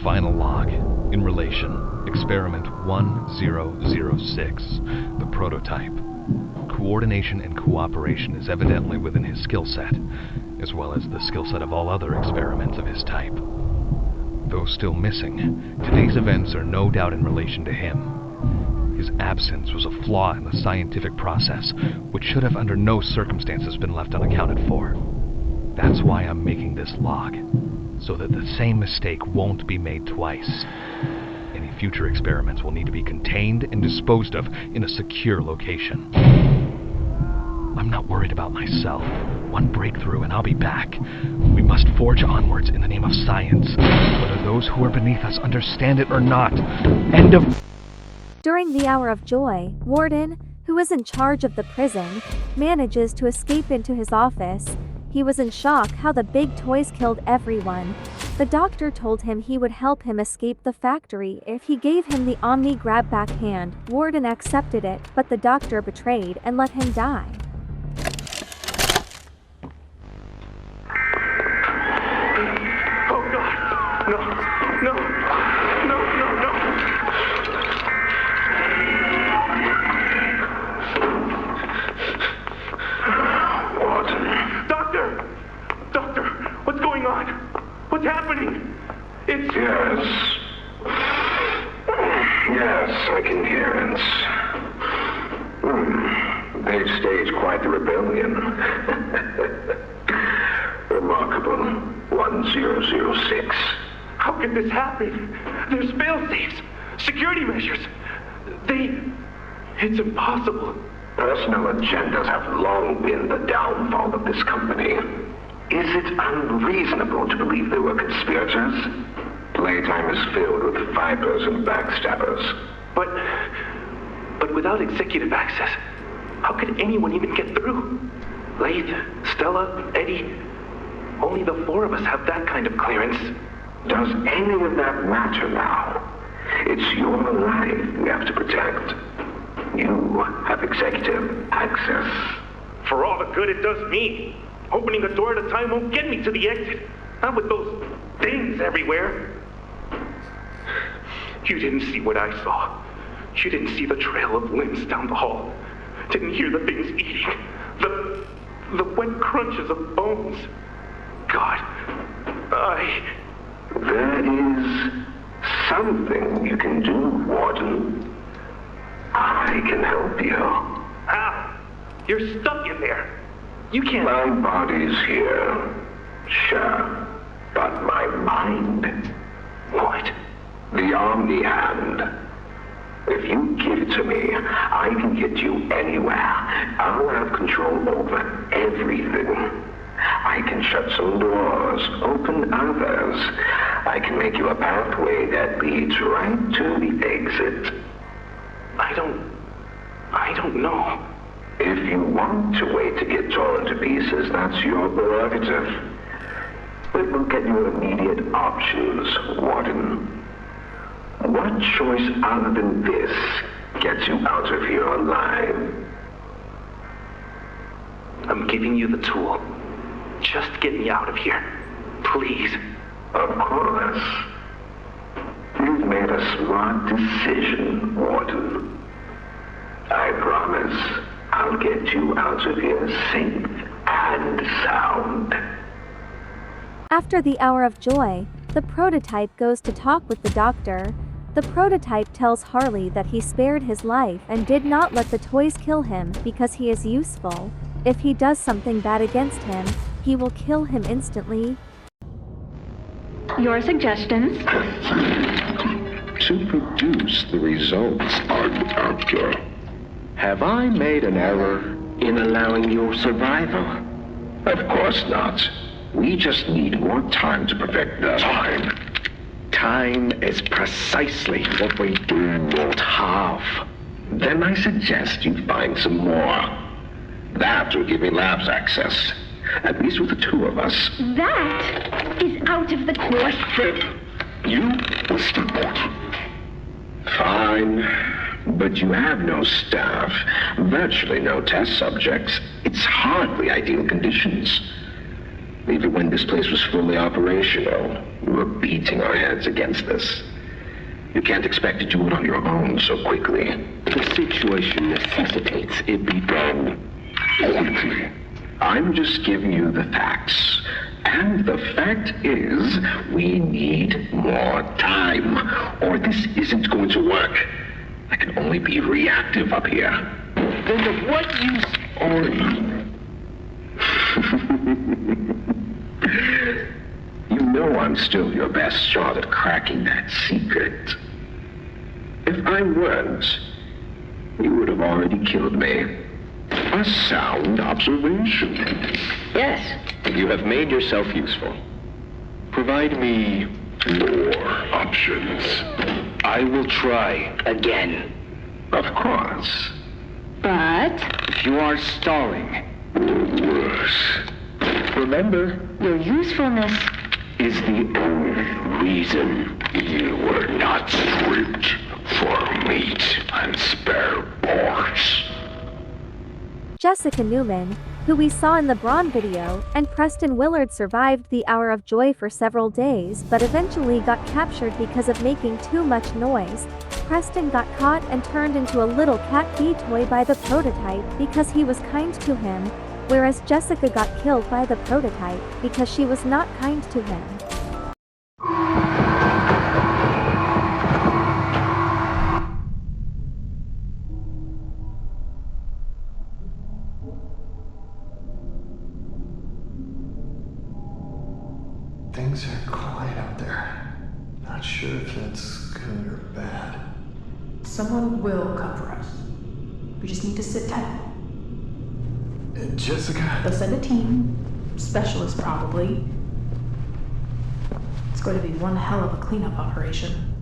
Speaker 12: Final log. In relation, experiment 1006, the prototype. Coordination and cooperation is evidently within his skill set, as well as the skill set of all other experiments of his type. Though still missing, today's events are no doubt in relation to him. His absence was a flaw in the scientific process, which should have under no circumstances been left unaccounted for. That's why I'm making this log, so that the same mistake won't be made twice. Any future experiments will need to be contained and disposed of in a secure location. I'm not worried about myself. One breakthrough and I'll be back. We must forge onwards in the name of science, whether those who are beneath us understand it or not. End of...
Speaker 1: During the hour of joy, Warden, who is in charge of the prison, manages to escape into his office. He was in shock how the big toys killed everyone. The doctor told him he would help him escape the factory if he gave him the Omni grab back hand. Warden accepted it, but the doctor betrayed and let him die.
Speaker 8: Oh God! No! No! No! No! No! What? Doctor! What's going on? What's happening? It's...
Speaker 20: Yes, I can hear it. They've staged quite the rebellion. Remarkable. 1006.
Speaker 8: How could this happen? There's fail-safes, security measures. It's impossible.
Speaker 20: Personal agendas have long been the downfall of this company. Is it unreasonable to believe they were conspirators? Playtime is filled with vipers and backstabbers.
Speaker 8: But without executive access, how could anyone even get through? Laith, Stella, Eddie, only the four of us have that kind of clearance.
Speaker 20: Does any of that matter now? It's your life we have to protect. You have executive access.
Speaker 8: For all the good it does me. Opening a door at a time won't get me to the exit. Not with those things everywhere. You didn't see what I saw. You didn't see the trail of limbs down the hall. Didn't hear the things eating. The wet crunches of bones. God,
Speaker 7: There is something you can do, Warden. I can help you.
Speaker 8: How? You're stuck in there. You can't...
Speaker 7: My body's here. Sure. But my mind...
Speaker 8: What?
Speaker 7: The Omni Hand. If you give it to me, I can get you anywhere. I'll have control over everything. I can shut some doors, open others. I can make you a pathway that leads right to the exit.
Speaker 8: I don't know.
Speaker 7: If you want to wait to get torn to pieces, that's your prerogative. But we'll get you immediate options, Warden. What choice other than this gets you out of here alive?
Speaker 8: I'm giving you the tool. Just get me out of here. Please.
Speaker 7: Of course. You've made a smart decision, Warden. I promise I'll get you out of here safe and sound.
Speaker 1: After the hour of joy, the prototype goes to talk with the doctor. The prototype tells Harley that he spared his life and did not let the toys kill him because he is useful. If he does something bad against him, he will kill him instantly.
Speaker 4: Your suggestions?
Speaker 7: To produce the results I'm after. Have I made an error in allowing your survival? Of course not. We just need more time to perfect the time. Time is precisely what we do not have. Then I suggest you find some more. That will give me labs access. At least with the two of us.
Speaker 4: That is out of the question.
Speaker 7: You will support. Fine. But you have no staff, virtually no test subjects. It's hardly ideal conditions. Even when this place was fully operational, we were beating our heads against this. You can't expect to do it on your own so quickly. The situation necessitates it be done quickly. I'm just giving you the facts. And the fact is, we need more time, or this isn't going to work. I can only be reactive up here. Then of what use are you? You know I'm still your best shot at cracking that secret. If I weren't, you would have already killed me. A sound observation.
Speaker 20: Yes.
Speaker 7: You have made yourself useful. Provide me more options. I will try again. Of course.
Speaker 4: But...
Speaker 7: If you are stalling, or worse, remember,
Speaker 4: your usefulness
Speaker 7: is the only reason you were not stripped for meat and spare parts.
Speaker 1: Jessica Newman, who we saw in the Braun video, and Preston Willard survived the hour of joy for several days but eventually got captured because of making too much noise. Preston got caught and turned into a little cat bee toy by the prototype because he was kind to him, whereas Jessica got killed by the prototype because she was not kind to him.
Speaker 13: Things are quiet out there. Not sure if that's good or bad.
Speaker 14: Someone will come for us. We just need to sit tight.
Speaker 13: Jessica?
Speaker 14: They'll send a team. Specialists, probably. It's going to be one hell of a cleanup operation.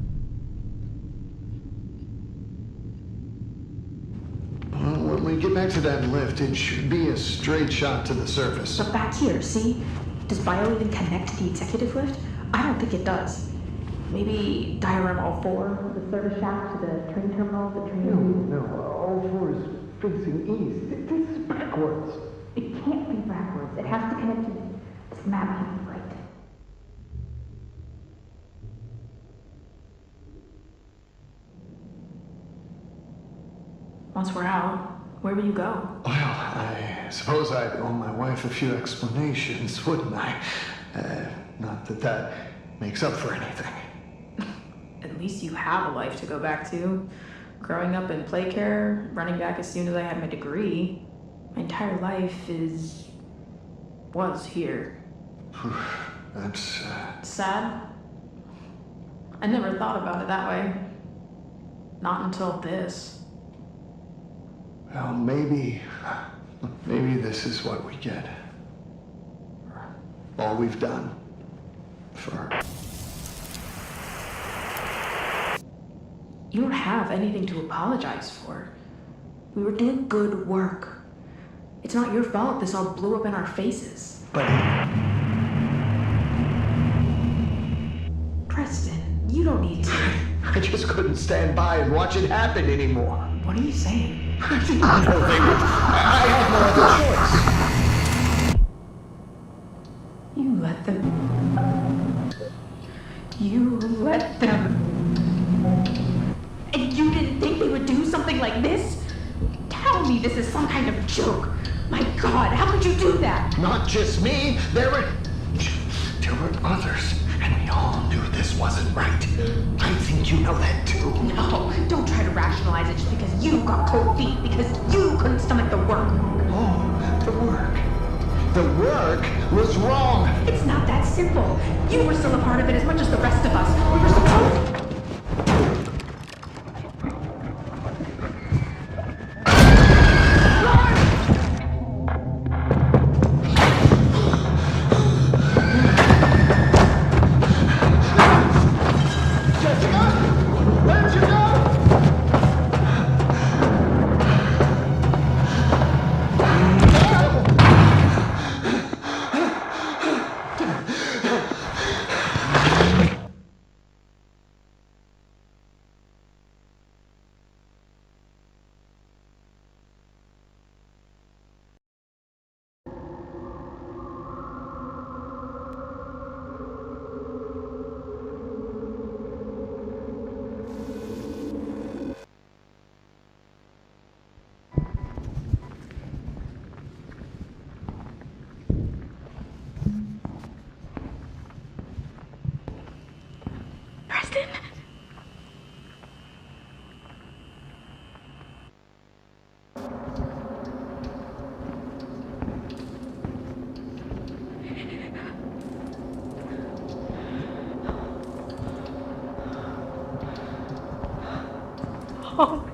Speaker 13: Well, when we get back to that lift, it should be a straight shot to the surface.
Speaker 14: But back here, see? Does Bio even connect to the executive lift? I don't think it does. Maybe diagram all four, the service shaft to the train terminal, the train...
Speaker 13: No, all four is facing east. This is backwards.
Speaker 14: has to connect to this map can't be right. Once we're out, where will you go?
Speaker 13: Well, I suppose I'd owe my wife a few explanations, wouldn't I? Not that that makes up for anything.
Speaker 14: At least you have a life to go back to. Growing up in play care, running back as soon as I had my degree. My entire life was here.
Speaker 13: That's,
Speaker 14: Sad? I never thought about it that way. Not until this.
Speaker 13: Well, maybe this is what we get. All we've done for her.
Speaker 14: You don't have anything to apologize for. We were doing good work. It's not your fault this all blew up in our faces.
Speaker 13: But
Speaker 14: Preston, you don't need to.
Speaker 13: I just couldn't stand by and watch it happen anymore.
Speaker 14: What are you saying?
Speaker 13: I didn't know they would. I had no other choice.
Speaker 14: You let them. You let them. And you didn't think they would do something like this? Tell me this is some kind of joke. My God, how could you do that?
Speaker 13: Not just me. There were others, and we all knew this wasn't right. I think you know that too.
Speaker 14: No, don't try to rationalize it just because you got cold feet, because you couldn't stomach the work.
Speaker 13: Oh, the work. The work was wrong.
Speaker 14: It's not that simple. You were still a part of it as much as the rest of us. We were supposed. Oh.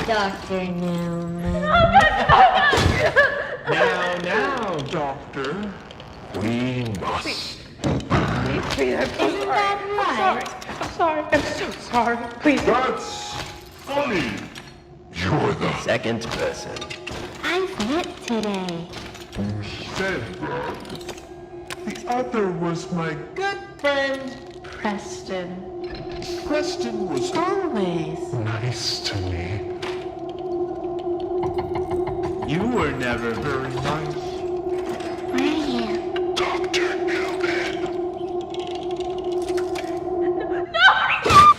Speaker 3: Dr. Newman.
Speaker 7: Now, Doctor. We must.
Speaker 3: Please, I'm so
Speaker 7: Isn't
Speaker 3: sorry.
Speaker 7: that right?
Speaker 3: I'm sorry. I'm so sorry. Please.
Speaker 7: That's funny. You're the
Speaker 3: second person I've met today.
Speaker 7: said that. The other was my
Speaker 3: Good friend, Preston.
Speaker 7: Preston was
Speaker 3: always
Speaker 7: nice to me. You were never very nice.
Speaker 3: Were you?
Speaker 7: Dr. Newman.
Speaker 3: No!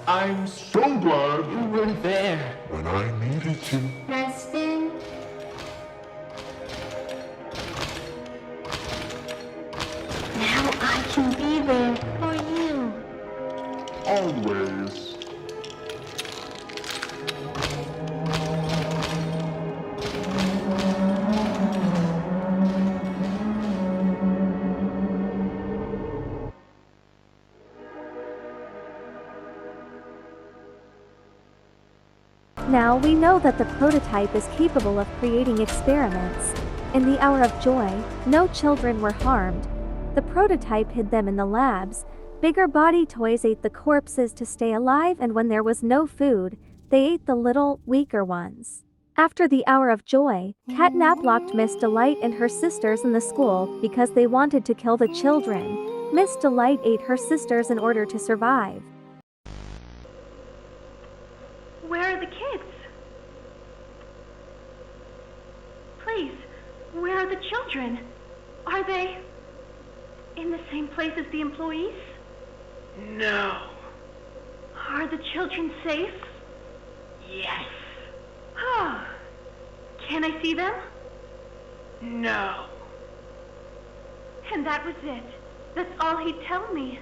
Speaker 8: I'm so glad you were there when I needed you.
Speaker 3: Preston? Now I can be there for you.
Speaker 8: Always.
Speaker 1: Now we know that the prototype is capable of creating experiments. In the Hour of Joy, no children were harmed. The prototype hid them in the labs. Bigger body toys ate the corpses to stay alive, and when there was no food, they ate the little, weaker ones. After the Hour of Joy, Catnap locked Miss Delight and her sisters in the school because they wanted to kill the children. Miss Delight ate her sisters in order to survive.
Speaker 4: Where are the kids? Please, where are the children? Are they in the same place as the employees?
Speaker 11: No.
Speaker 4: Are the children safe?
Speaker 11: Yes.
Speaker 4: Oh. Can I see them?
Speaker 11: No.
Speaker 4: And that was it. That's all he'd tell me.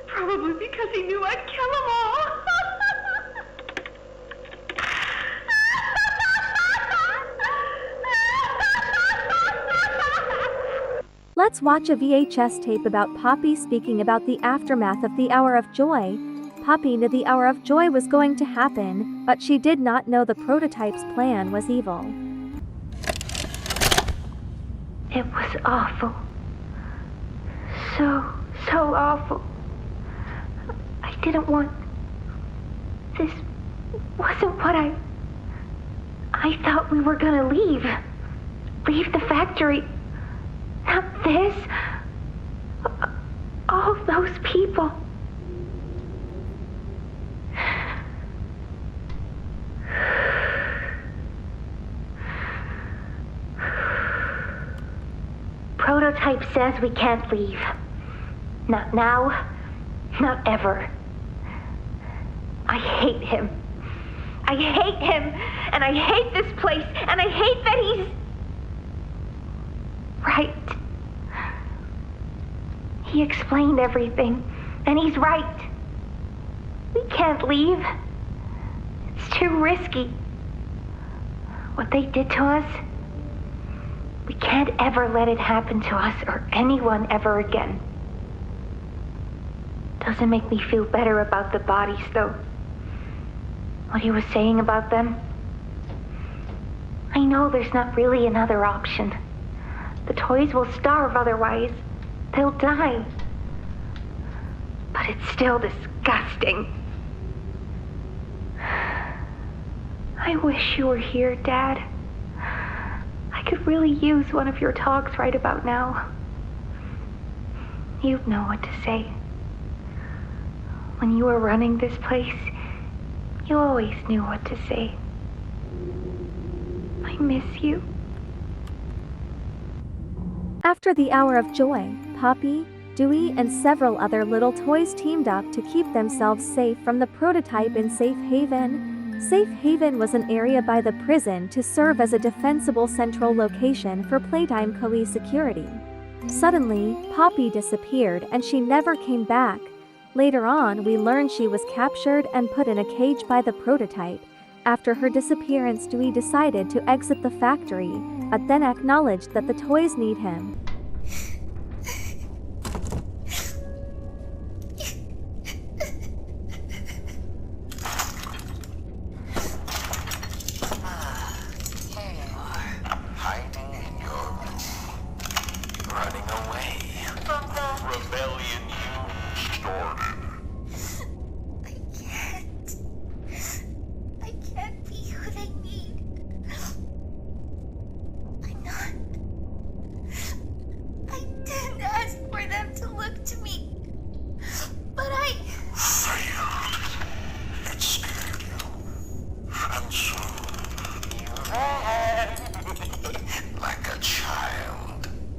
Speaker 4: Probably because he knew I'd kill them all.
Speaker 1: Let's watch a VHS tape about Poppy speaking about the aftermath of the Hour of Joy. Poppy knew the Hour of Joy was going to happen, but she did not know the prototype's plan was evil.
Speaker 5: It was awful. So awful. I didn't want... This wasn't what I thought we were gonna leave. Leave the factory. Not this. All those people. Prototype says we can't leave. Not now, not ever. I hate him. I hate him, and I hate this place, and I hate that he's... right. He explained everything, and he's right. We can't leave. It's too risky. What they did to us, we can't ever let it happen to us or anyone ever again. Doesn't make me feel better about the bodies, though. What he was saying about them. I know there's not really another option. The toys will starve otherwise. They'll die. But it's still disgusting. I wish you were here, Dad. I could really use one of your talks right about now. You'd know what to say. When you were running this place, you always knew what to say. I miss you.
Speaker 1: After the Hour of Joy, Poppy, Dewey, and several other little toys teamed up to keep themselves safe from the prototype in Safe Haven. Safe Haven was an area by the prison to serve as a defensible central location for Playtime Co-E security. Suddenly, Poppy disappeared and she never came back. Later on, we learned she was captured and put in a cage by the prototype. After her disappearance, Dewey decided to exit the factory, but then acknowledged that the toys need him.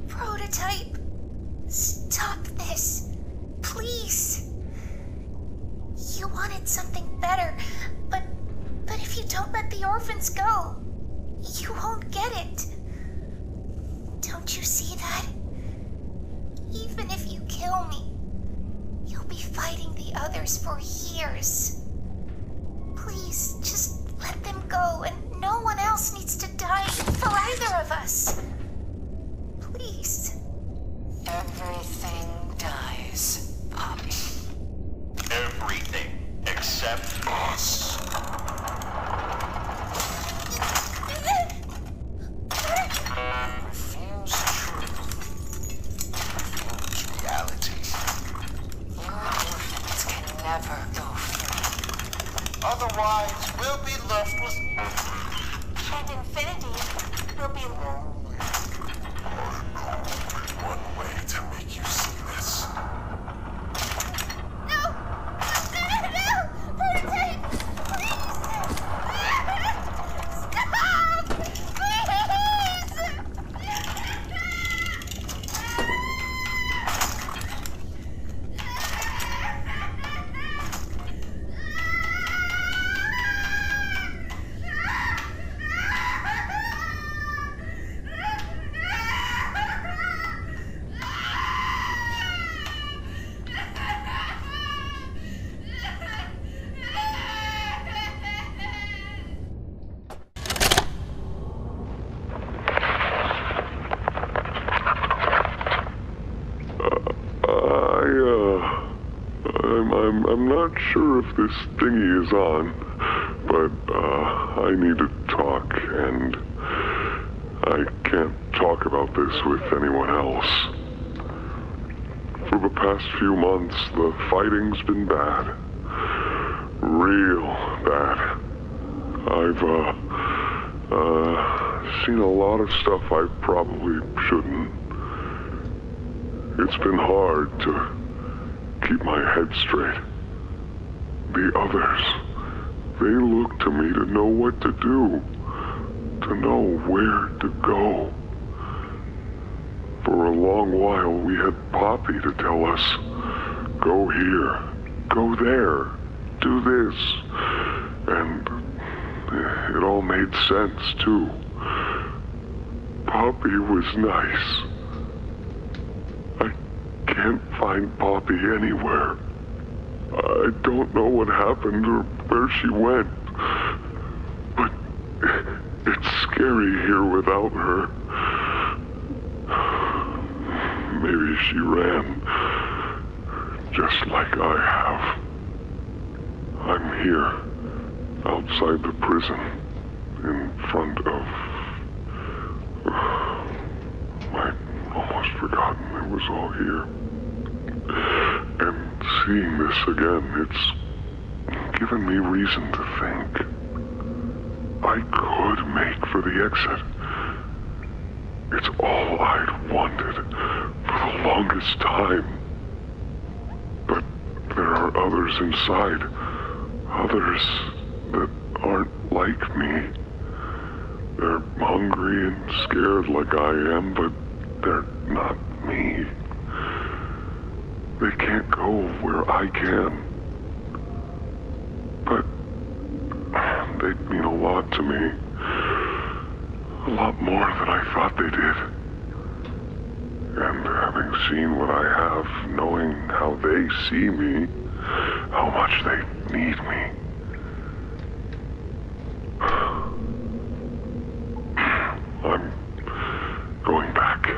Speaker 22: Prototype the orphans go, you won't get it. Don't you see that? Even if you kill me, you'll be fighting the others for years. Please, just let them go, and no one else needs to die for either of us. Please.
Speaker 2: Everything dies, Poppy. Everything except us. Refuse truth. Refuse reality. You orphans can never go free. Otherwise, we'll be left with...
Speaker 22: And infinity will be lonely.
Speaker 2: One way to make you see this.
Speaker 22: No! Playtime! Please! Stop! Please!
Speaker 17: I'm not sure if this thingy is on, but I need to talk, and I can't talk about this with anyone else. For the past few months, the fighting's been bad. Real bad. I've seen a lot of stuff I probably shouldn't. It's been hard to keep my head straight. The others, they look to me to know what to do, to know where to go. For a long while, we had Poppy to tell us, go here, go there, do this. And it all made sense, too. Poppy was nice. I can't find Poppy anywhere. I don't know what happened or where she went, but it's scary here without her. Maybe she ran, just like I have. I'm here, outside the prison, in front of... I'd almost forgotten it was all here. And seeing this again, it's given me reason to think. I could make for the exit. It's all I'd wanted for the longest time. But there are others inside. Others that aren't like me. They're hungry and scared like I am, but they're not me. They can't go where I can. But they mean a lot to me. A lot more than I thought they did. And having seen what I have, knowing how they see me, how much they need me. I'm going back.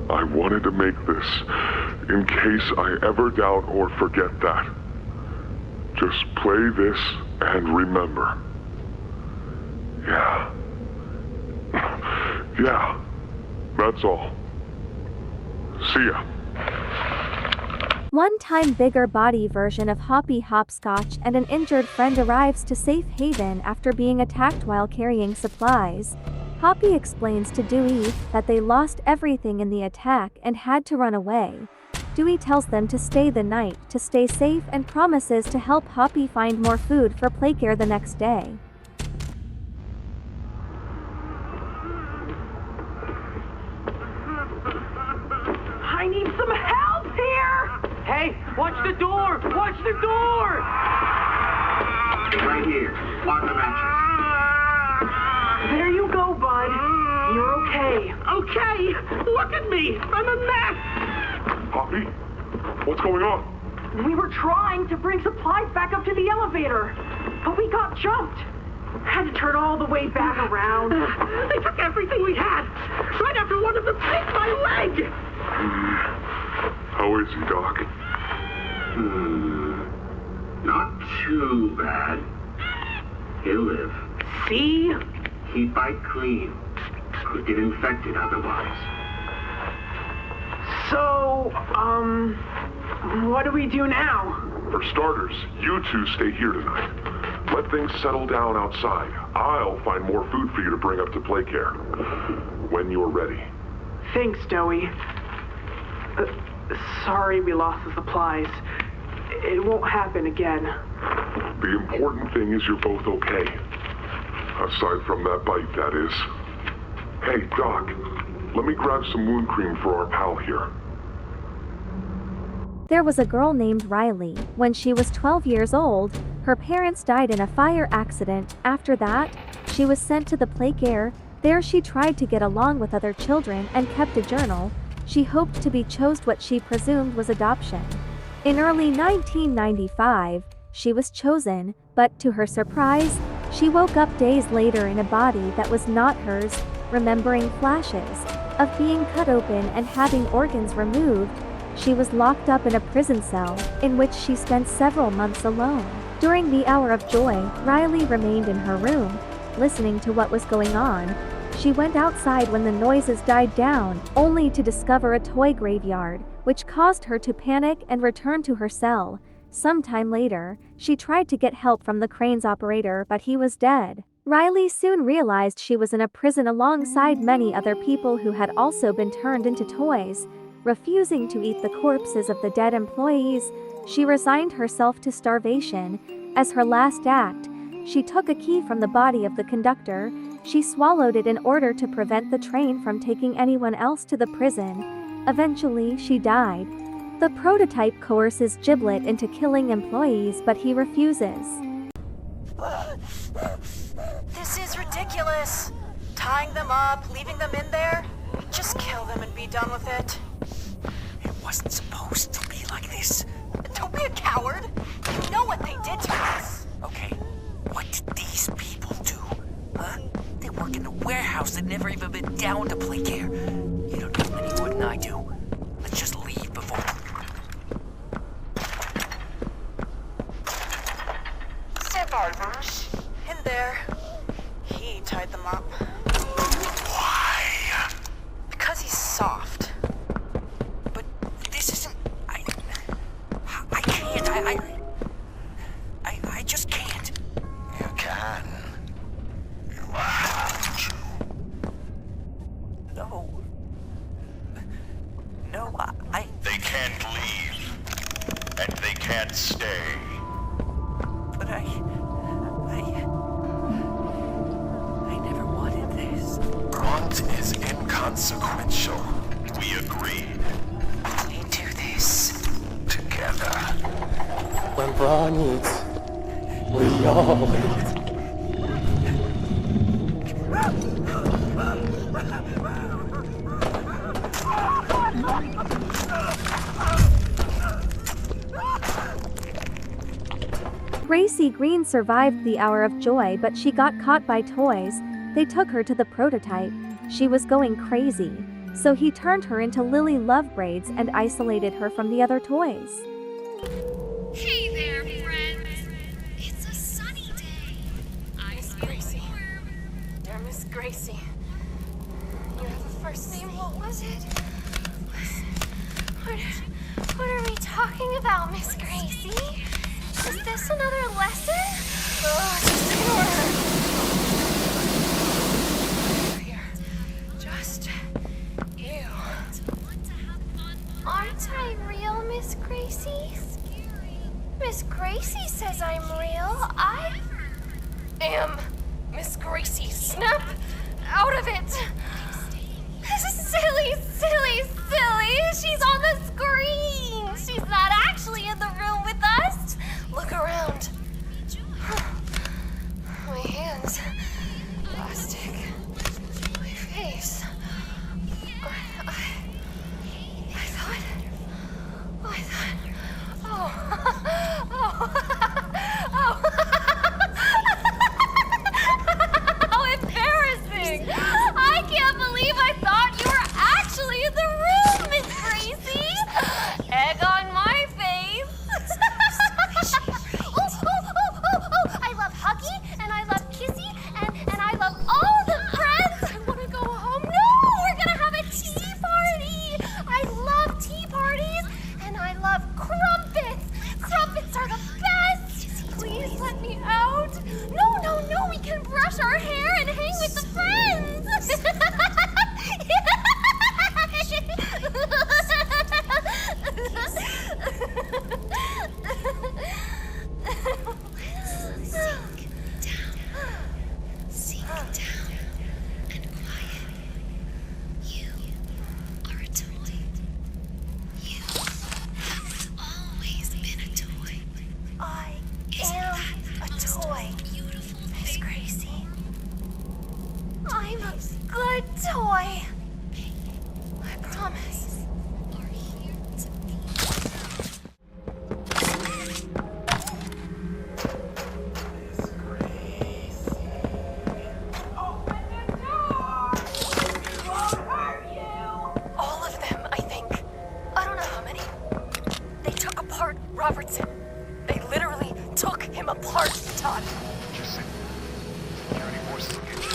Speaker 17: I wanted to make this in case I ever doubt or forget that. Just play this and remember. Yeah. Yeah. That's all. See ya.
Speaker 1: One-time bigger body version of Hoppy Hopscotch and an injured friend arrives to safe haven after being attacked while carrying supplies. Hoppy explains to Dewey that they lost everything in the attack and had to run away. Dewey tells them to stay the night to stay safe and promises to help Hoppy find more food for Playcare the next day.
Speaker 18: I need some help here! Hey, watch the door! Watch the door!
Speaker 8: Right here, on the mattress.
Speaker 18: There you go, bud. You're okay.
Speaker 8: Okay, look at me. I'm a mess.
Speaker 17: Poppy? What's going on?
Speaker 18: We were trying to bring supplies back up to the elevator, but we got jumped. Had to turn all the way back around.
Speaker 8: They took everything we had. Right after one of them picked my leg.
Speaker 17: How is he, Doc?
Speaker 8: Not too bad. He'll live.
Speaker 18: See?
Speaker 8: He'd bite clean. Could get infected otherwise.
Speaker 18: So, what do we do now?
Speaker 17: For starters, you two stay here tonight. Let things settle down outside. I'll find more food for you to bring up to play care. When you're ready.
Speaker 18: Thanks, Joey. Sorry we lost the supplies. It won't happen again.
Speaker 17: The important thing is you're both okay. Aside from that bite, that is. Hey, Doc, let me grab some wound cream for our pal here.
Speaker 1: There was a girl named Riley. When she was 12 years old, her parents died in a fire accident. After that, she was sent to the playcare. There she tried to get along with other children and kept a journal. She hoped to be chosen what she presumed was adoption. In early 1995, she was chosen, but to her surprise, she woke up days later in a body that was not hers, remembering flashes of being cut open and having organs removed. She was locked up in a prison cell, in which she spent several months alone. During the hour of joy, Riley remained in her room, listening to what was going on. She went outside when the noises died down, only to discover a toy graveyard, which caused her to panic and return to her cell. Sometime later, she tried to get help from the crane's operator, but he was dead. Riley soon realized she was in a prison alongside many other people who had also been turned into toys. Refusing to eat the corpses of the dead employees, she resigned herself to starvation. As her last act, she took a key from the body of the conductor. She swallowed it in order to prevent the train from taking anyone else to the prison. Eventually, she died. The prototype coerces Giblet into killing employees, but he refuses.
Speaker 9: This is ridiculous. Tying them up, leaving them in there. Just kill them and be done with it.
Speaker 2: It wasn't supposed to be like this.
Speaker 9: Don't be a coward. You know what they did to us.
Speaker 2: Okay, what did these people do? Huh? They work in a warehouse that never even been down to play care. You don't know any more than I do. Let's just leave before...
Speaker 9: Survivors. In there. He tied them up.
Speaker 2: Why?
Speaker 9: Because he's soft.
Speaker 2: But this isn't... I can't. I just can't. You can. You have to. No, I... They can't leave. And they can't stay. But I never wanted this. Grunt is inconsequential. We agreed.
Speaker 9: We do this.
Speaker 2: Together.
Speaker 15: When Braun eats, we all eat.
Speaker 1: Gracie Green survived the hour of joy, but she got caught by toys. They took her to the prototype. She was going crazy, so he turned her into Lily Love braids and isolated her from the other toys.
Speaker 22: Hey there, friends. It's a sunny day.
Speaker 9: Miss Gracie. You're Miss Gracie. You have a first name.
Speaker 22: What was it? What are we talking about, Miss Gracie? Is this another lesson?
Speaker 9: Just ignore her.
Speaker 22: Here. Just you. Aren't I real, Miss Gracie? Miss Gracie says I'm real. I
Speaker 9: am Miss Gracie. Snap out of it.
Speaker 22: Silly. She's on the screen. She's not actually in the room with us.
Speaker 9: Look around.
Speaker 22: Thomas, are here to be. All of them, I think. I don't know how many. They took apart Robertson. They literally took him apart, Todd.
Speaker 16: Just sit. Security forces will get you.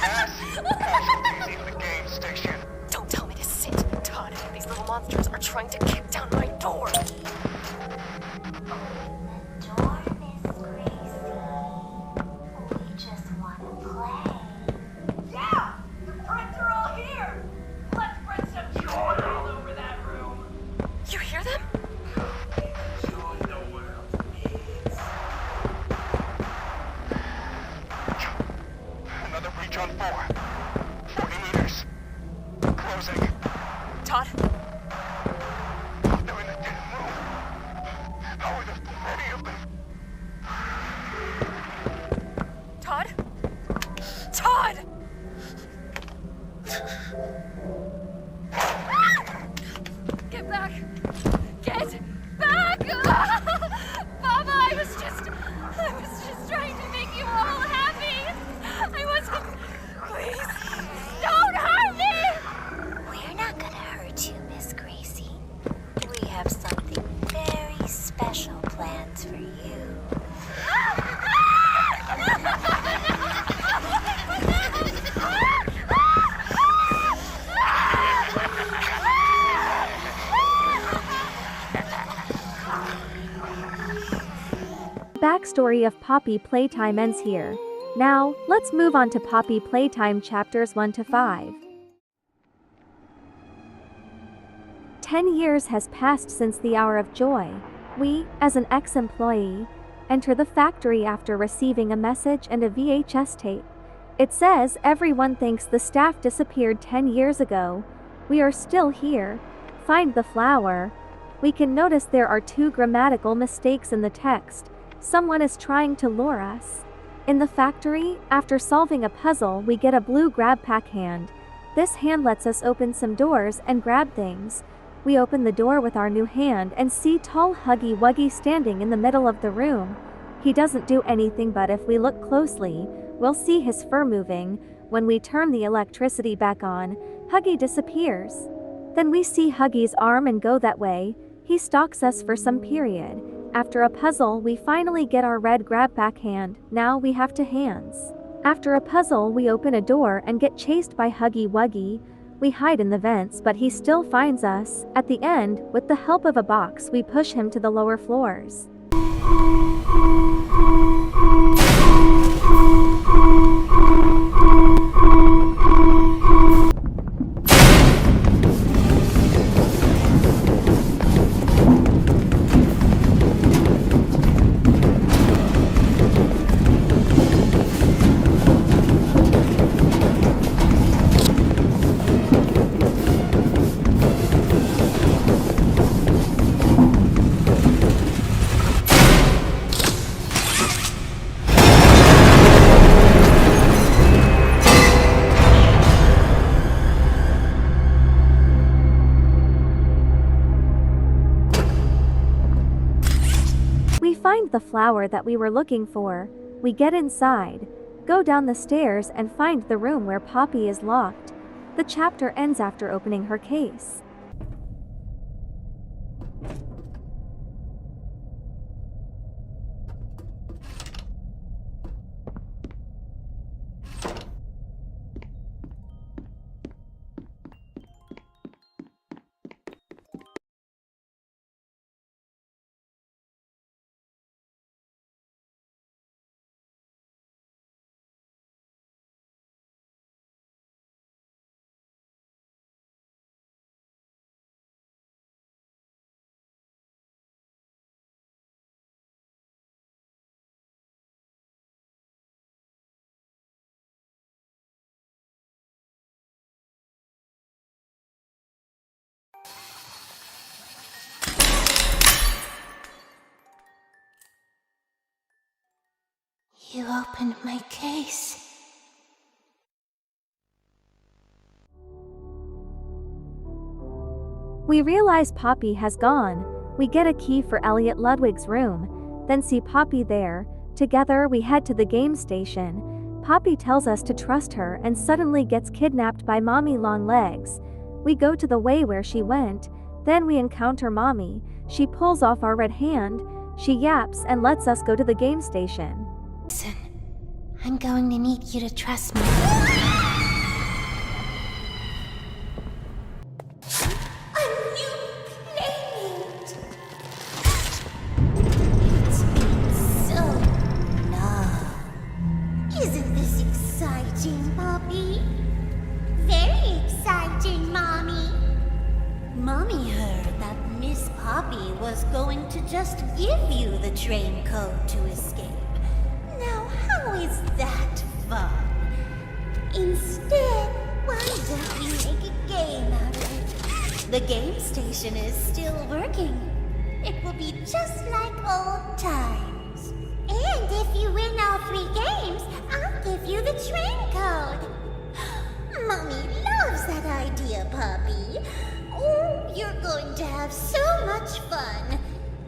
Speaker 16: Mass casualties in the game station.
Speaker 22: Don't tell me to sit, Todd. These little monsters are trying to kick down my door.
Speaker 3: Yeah! The friends are all here! Let's spread some joy all over that room!
Speaker 22: You hear them?
Speaker 3: Joy the world needs.
Speaker 16: Another breach on 4. 40 meters. Closing.
Speaker 22: Todd?
Speaker 16: They're in the damn room. How are there so many of them?
Speaker 22: Todd? Todd! Get back! Get back! Mama, I was just trying to make you all happy. I wasn't. Please, don't hurt me!
Speaker 19: We're not gonna hurt you, Miss Gracie. We have something very special planned for you.
Speaker 1: Backstory of Poppy Playtime ends here. Now, let's move on to Poppy Playtime chapters 1 to 5. 10 years has passed since the hour of joy. We, as an ex-employee, enter the factory after receiving a message and a VHS tape. It says everyone thinks the staff disappeared 10 years ago. We are still here. Find the flower. We can notice there are 2 grammatical mistakes in the text. Someone is trying to lure us. In the factory, after solving a puzzle, we get a blue grab pack hand. This hand lets us open some doors and grab things. We open the door with our new hand and see tall Huggy Wuggy standing in the middle of the room. He doesn't do anything, but if we look closely, we'll see his fur moving. When we turn the electricity back on, Huggy disappears. Then we see Huggy's arm and go that way. He stalks us for some period. After a puzzle, we finally get our red grab back hand. Now we have 2 hands. After a puzzle, we open a door and get chased by Huggy Wuggy. We hide in the vents, but he still finds us. At the end, with the help of a box, we push him to the lower floors. We find the flower that we were looking for. We get inside, go down the stairs and find the room where Poppy is locked. The chapter ends after opening her case.
Speaker 19: You opened my case.
Speaker 1: We realize Poppy has gone. We get a key for Elliot Ludwig's room, then see Poppy there. Together we head to the game station. Poppy tells us to trust her and suddenly gets kidnapped by Mommy Longlegs. We go to the way where she went, then we encounter Mommy. She pulls off our red hand, she yaps and lets us go to the game station.
Speaker 19: Listen, I'm going to need you to trust me.
Speaker 10: Isn't this exciting, Poppy? Very exciting, Mommy. Mommy heard that Miss Poppy was going to just give you the train code to escape. Now, how is that fun? Instead, why don't we make a game out of it? The game station is still working. It will be just like old times. And if you win all 3 games, I'll give you the train code. Mommy loves that idea, Poppy. Oh, you're going to have so much fun.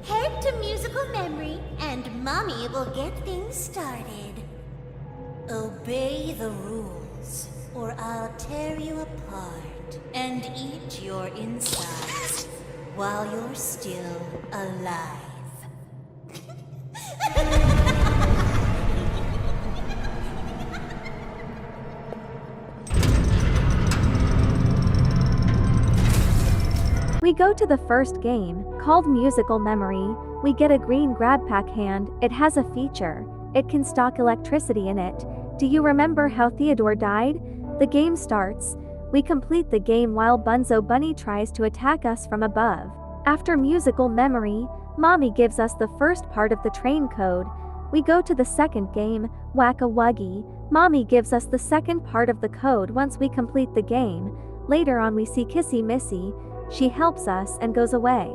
Speaker 10: Head to musical memory, and Mommy will get things started. Obey the rules, or I'll tear you apart and eat your insides while you're still alive.
Speaker 1: We go to the first game, called Musical Memory. We get a green grab pack hand. It has a feature. It can stock electricity in it. Do you remember how Theodore died? The game starts. We complete the game while Bunzo Bunny tries to attack us from above. After Musical Memory, Mommy gives us the first part of the train code. We go to the second game, Whack-a-Wuggy. Mommy gives us the second part of the code once we complete the game. Later on we see Kissy Missy. She helps us and goes away.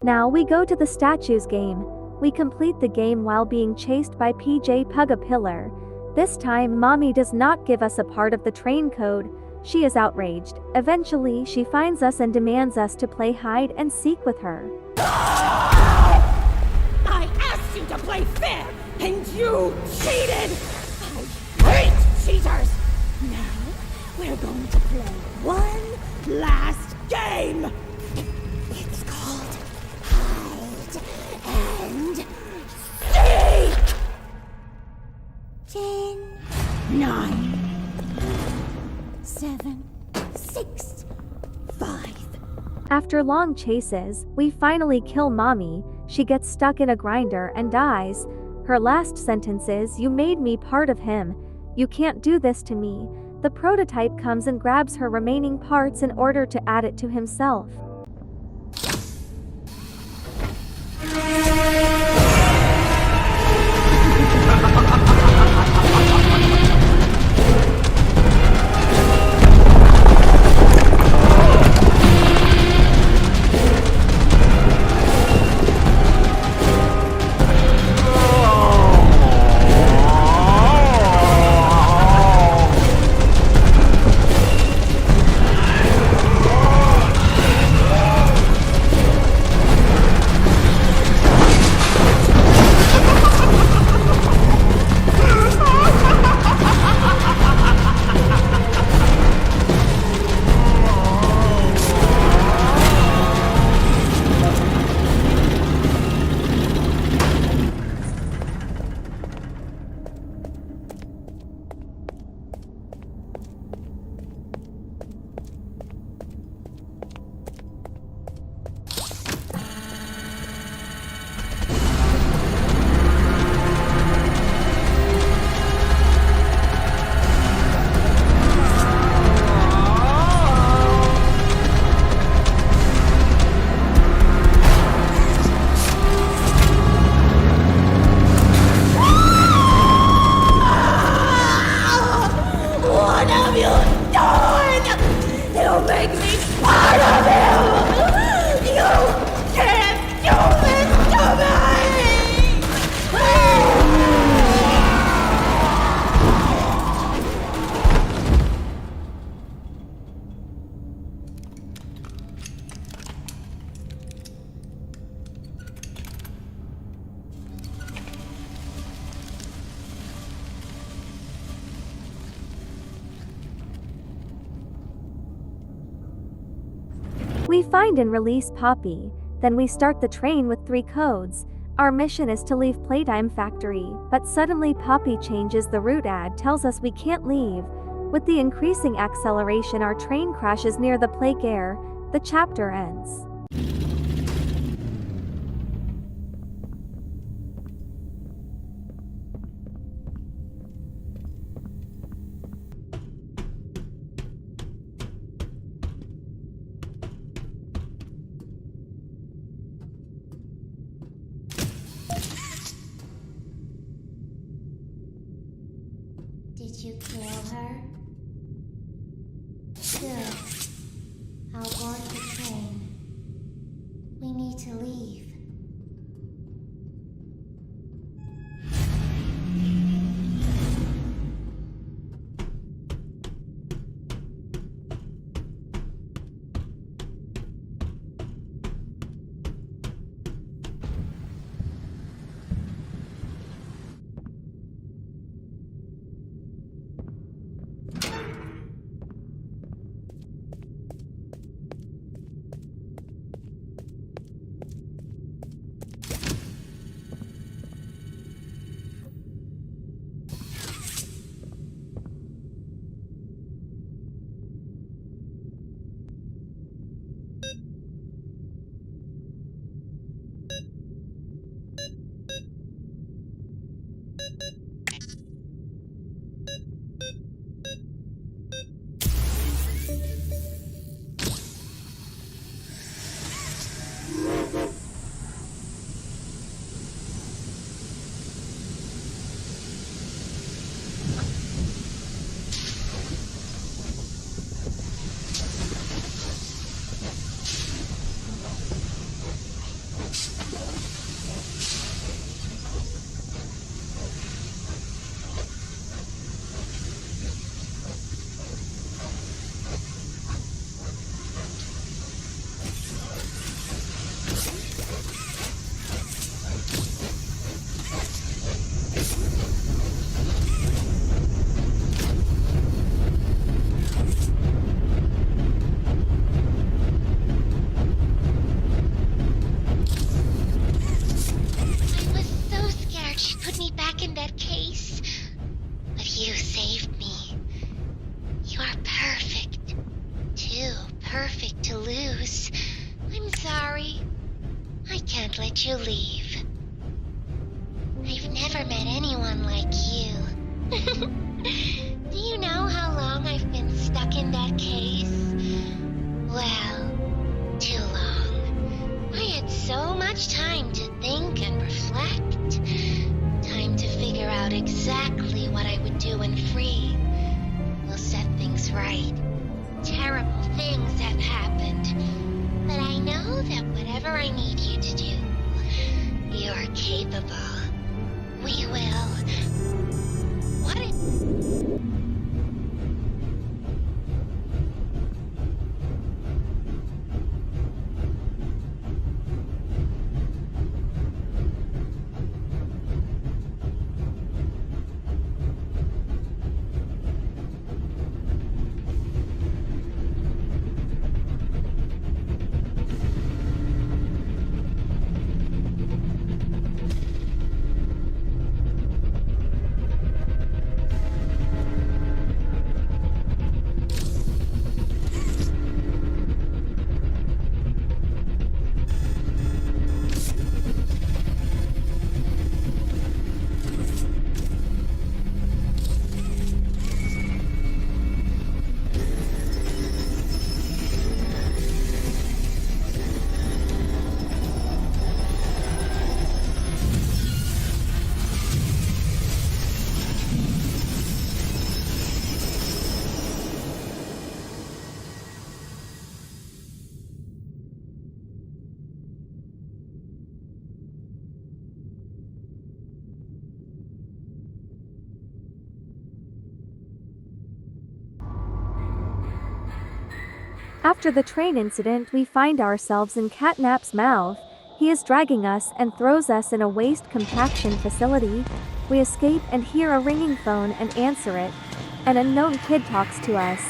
Speaker 1: Now we go to the statues game. We complete the game while being chased by PJ Pug-a-Pillar. This time Mommy does not give us a part of the train code. She is outraged. Eventually she finds us and demands us to play hide and seek with her.
Speaker 3: I asked you to play fair, and you cheated! I hate cheaters! Now, we're going to play one last game! It's called Hide and Seek! 10, 9, 7, 6, 5.
Speaker 1: After long chases, we finally kill Mommy. She gets stuck in a grinder and dies. Her last sentence is, "You made me part of him. You can't do this to me." The prototype comes and grabs her remaining parts in order to add it to himself. We find and release Poppy, then we start the train with 3 codes. Our mission is to leave Playtime Factory, but suddenly Poppy changes the route. Ad tells us we can't leave. With the increasing acceleration, our train crashes near the playground. The chapter ends.
Speaker 10: Did you kill her? Good. I'll board the train. We need to leave.
Speaker 19: Perfect to lose. I'm sorry. I can't let you leave. I've never met anyone like you. Do you know how long I've been stuck in that case? Well, too long. I had so much time to think and reflect. Time to figure out exactly what I would do when free. We'll set things right. Terrible things have happened, but I know that whatever I need you to do, you're capable. We will. What
Speaker 1: After the train incident, we find ourselves in Catnap's mouth. He is dragging us and throws us in a waste compaction facility. We escape and hear a ringing phone and answer it. An unknown kid talks to us.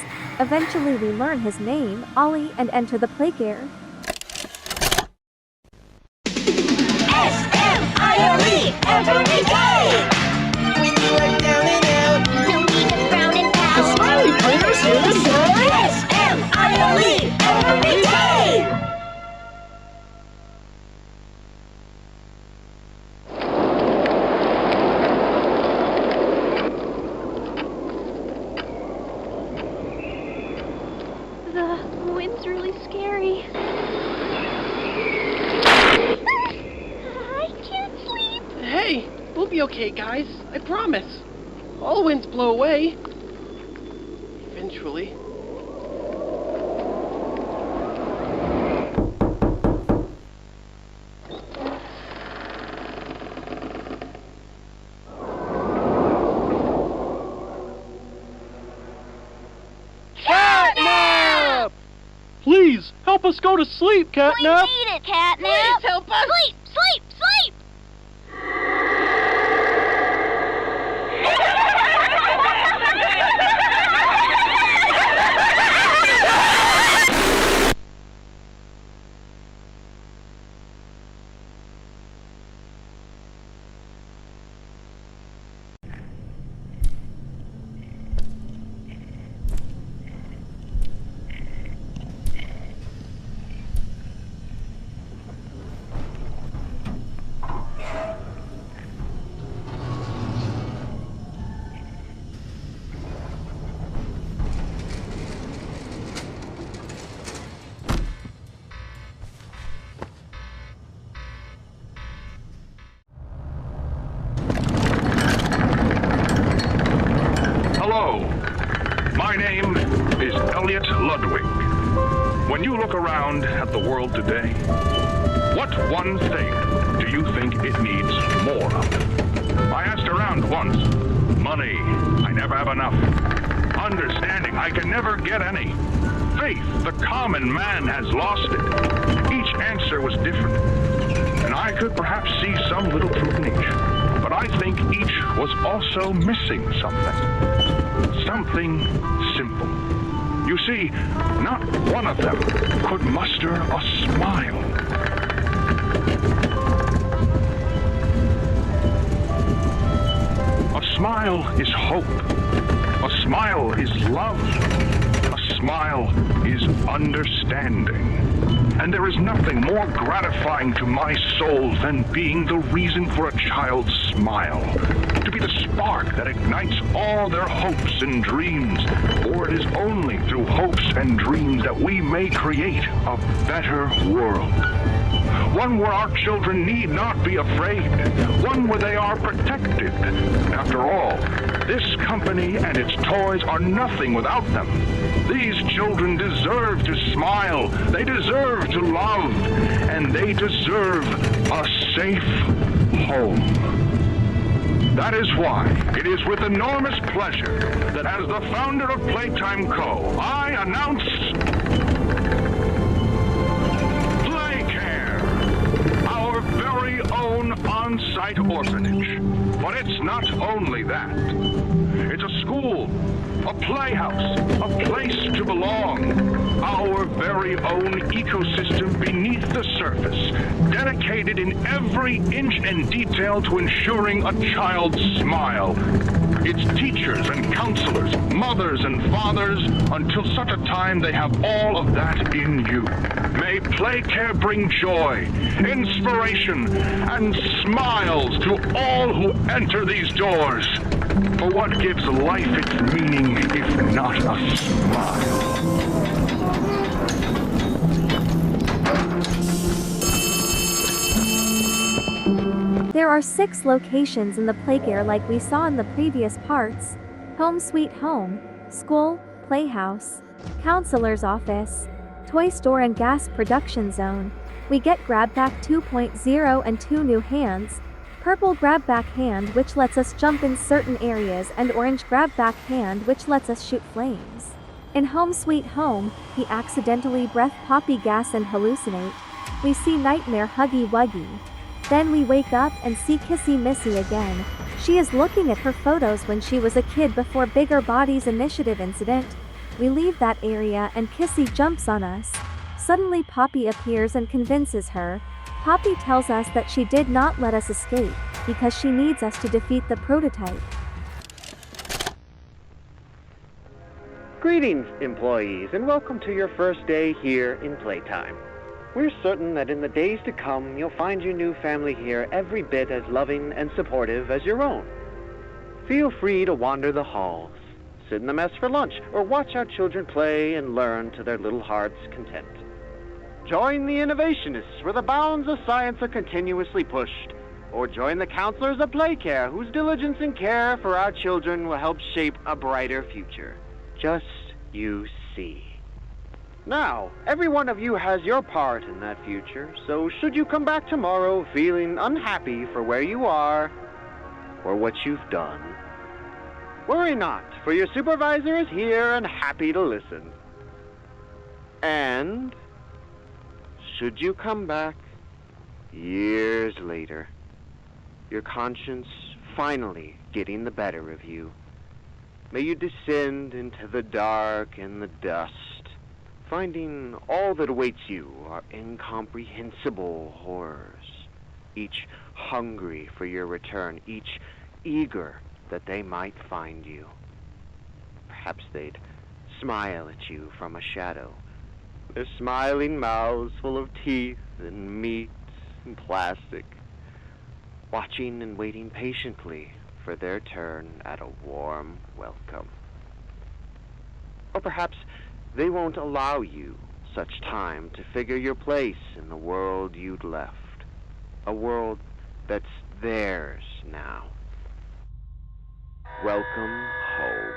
Speaker 1: Eventually we learn his name, Ollie, and enter the playcare.
Speaker 3: S-M-I-L-E every day! When you are down and out, no need to frown and pout. The Smiley Player's here to say S-M-I-L-E every day!
Speaker 4: The wind's really scary. I can't sleep.
Speaker 15: Hey, we'll be okay, guys. I promise. All winds blow away. Eventually.
Speaker 3: Catnap!
Speaker 15: Please, help us go to sleep, Catnap!
Speaker 3: We need it, Catnap! Please help us! Sleep! Sleep! Sleep!
Speaker 17: Hello, my name is Elliot Ludwig. When you look around at the world today, what one thing do you think it needs more of? I asked around once. Money, I never have enough. Understanding, I can never get any. Faith, the common man has lost it. Each answer was different, and I could perhaps see some little truth in each. But I think each was also missing something. Something simple. You see, not one of them could muster a smile. A smile is hope. A smile is love. A smile is understanding. And there is nothing more gratifying to my soul than being the reason for a child's smile. To be the spark that ignites all their hopes and dreams. For it is only through hopes and dreams that we may create a better world. One where our children need not be afraid. One where they are protected. After all, this company and its toys are nothing without them. These children deserve to smile. They deserve to love. And they deserve a safe home. That is why it is with enormous pleasure that as the founder of Playtime Co., I announce our very own on-site orphanage. But it's not only that. It's a school, a playhouse, a place to belong. Our very own ecosystem beneath the surface, dedicated in every inch and detail to ensuring a child's smile. Its teachers and counselors, mothers and fathers, until such a time they have all of that in you. May Playcare bring joy, inspiration, and smiles to all who enter these doors. For what gives life its meaning if not a smile?
Speaker 1: There are 6 locations in the Playcare like we saw in the previous parts: Home Sweet Home, School, Playhouse, Counselor's Office, Toy Store and Gas Production Zone. We get Grab Back 2.0 and 2 new hands: Purple Grab Back Hand, which lets us jump in certain areas, and Orange Grab Back Hand, which lets us shoot flames. In Home Sweet Home, he accidentally breath poppy gas and hallucinate. We see Nightmare Huggy Wuggy. Then we wake up and see Kissy Missy again. She is looking at her photos when she was a kid before Bigger Bodies Initiative incident. We leave that area and Kissy jumps on us. Suddenly Poppy appears and convinces her. Poppy tells us that she did not let us escape, because she needs us to defeat the prototype.
Speaker 6: Greetings, employees, and welcome to your first day here in Playtime. We're certain that in the days to come, you'll find your new family here every bit as loving and supportive as your own. Feel free to wander the halls, sit in the mess for lunch, or watch our children play and learn to their little hearts' content. Join the innovationists where the bounds of science are continuously pushed, or join the counselors of Playcare whose diligence and care for our children will help shape a brighter future. Just you see. Now, every one of you has your part in that future, so should you come back tomorrow feeling unhappy for where you are or what you've done, worry not, for your supervisor is here and happy to listen. And should you come back years later, your conscience finally getting the better of you, may you descend into the dark and the dust, finding all that awaits you are incomprehensible horrors, each hungry for your return, each eager that they might find you. Perhaps they'd smile at you from a shadow, their smiling mouths full of teeth and meat and plastic, watching and waiting patiently for their turn at a warm welcome. Or perhaps they won't allow you such time to figure your place in the world you'd left, a world that's theirs now. Welcome home.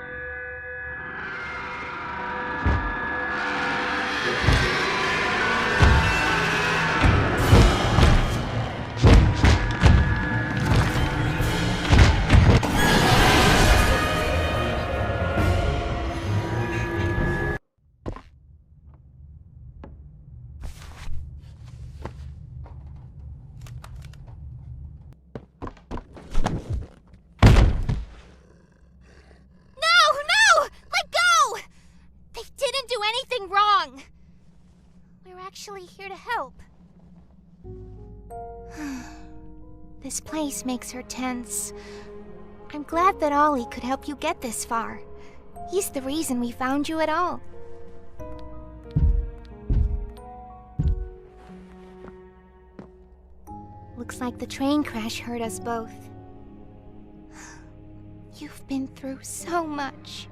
Speaker 10: Actually here to help. This place makes her tense. I'm glad that Ollie could help you get this far. He's the reason we found you at all. Looks like the train crash hurt us both. You've been through so much.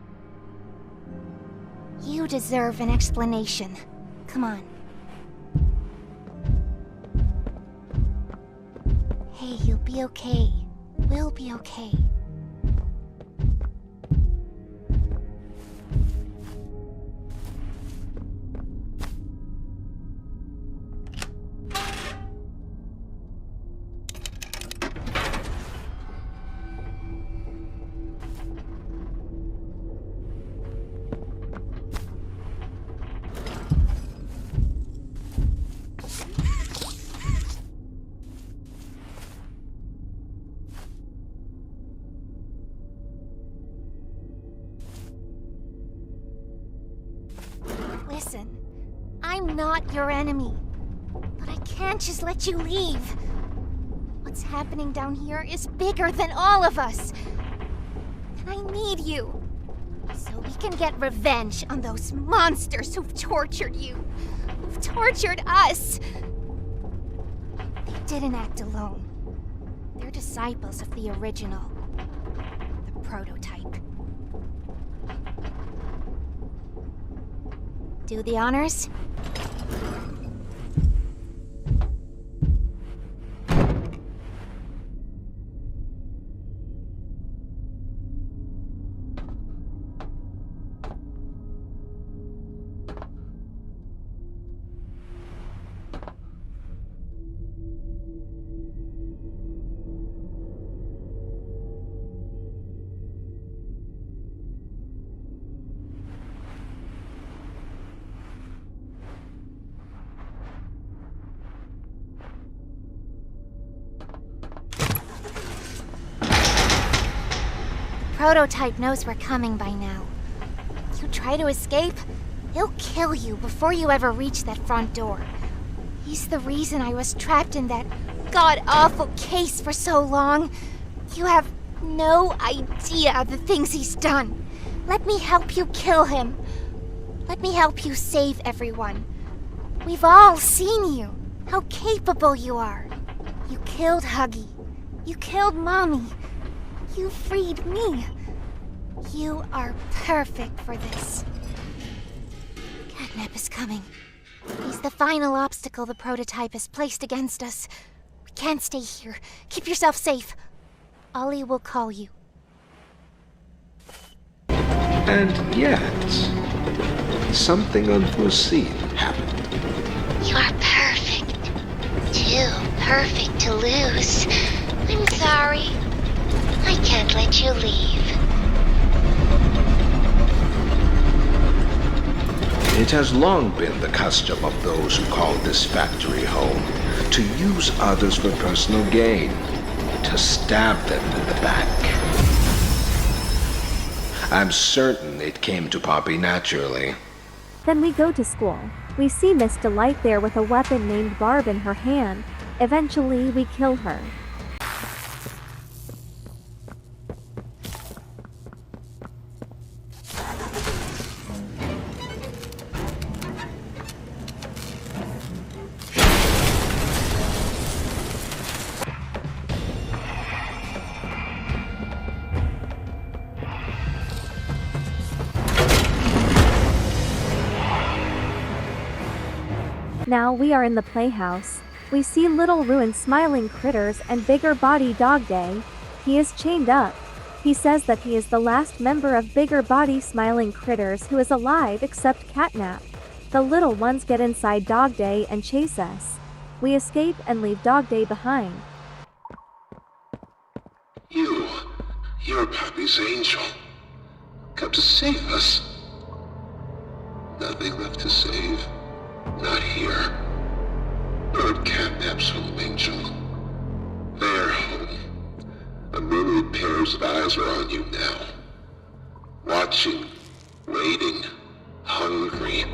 Speaker 10: You deserve an explanation. Come on. Hey, you'll be okay. We'll be okay. Listen, I'm not your enemy, but I can't just let you leave. What's happening down here is bigger than all of us, and I need you, so we can get revenge on those monsters who've tortured you, who've tortured us. They didn't act alone. They're disciples of the original, the prototype. Do the honors? Prototype knows we're coming by now. You try to escape, he'll kill you before you ever reach that front door. He's the reason I was trapped in that god-awful case for so long. You have no idea the things he's done. Let me help you kill him. Let me help you save everyone. We've all seen you, how capable you are. You killed Huggy. You killed Mommy. You freed me. You are perfect for this. Catnap is coming. He's the final obstacle the prototype has placed against us. We can't stay here. Keep yourself safe. Ollie will call you.
Speaker 7: And yet, something unforeseen happened.
Speaker 19: You are perfect. Too perfect to lose. I'm sorry. I can't let you leave.
Speaker 7: It has long been the custom of those who call this factory home to use others for personal gain, to stab them in the back. I'm certain it came to Poppy naturally.
Speaker 1: Then we go to school. We see Miss Delight there with a weapon named Barb in her hand. Eventually, we kill her. Now we are in the playhouse. We see Little Ruined Smiling Critters and Bigger Body Dog Day. He is chained up. He says that he is the last member of Bigger Body Smiling Critters who is alive except Catnap. The little ones get inside Dog Day and chase us. We escape and leave Dog Day behind.
Speaker 8: You're Poppy's angel. Come to save us. Nothing left to save. Not here. Nor at Catnap's home, Angel. Their home. A myriad pairs of eyes are on you now. Watching, waiting, hungry.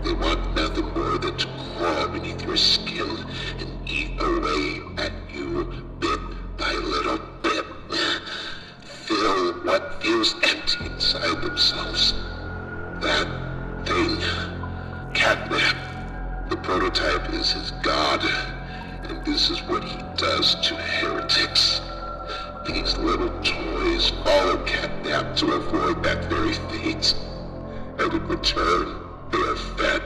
Speaker 8: They want nothing more than to crawl beneath your skin and eat away at you bit by little bit. Fill what feels empty inside themselves. That thing. Catnap, the prototype is his god, and this is what he does to heretics. These little toys follow Catnap to avoid that very fate, and in return, they are fed.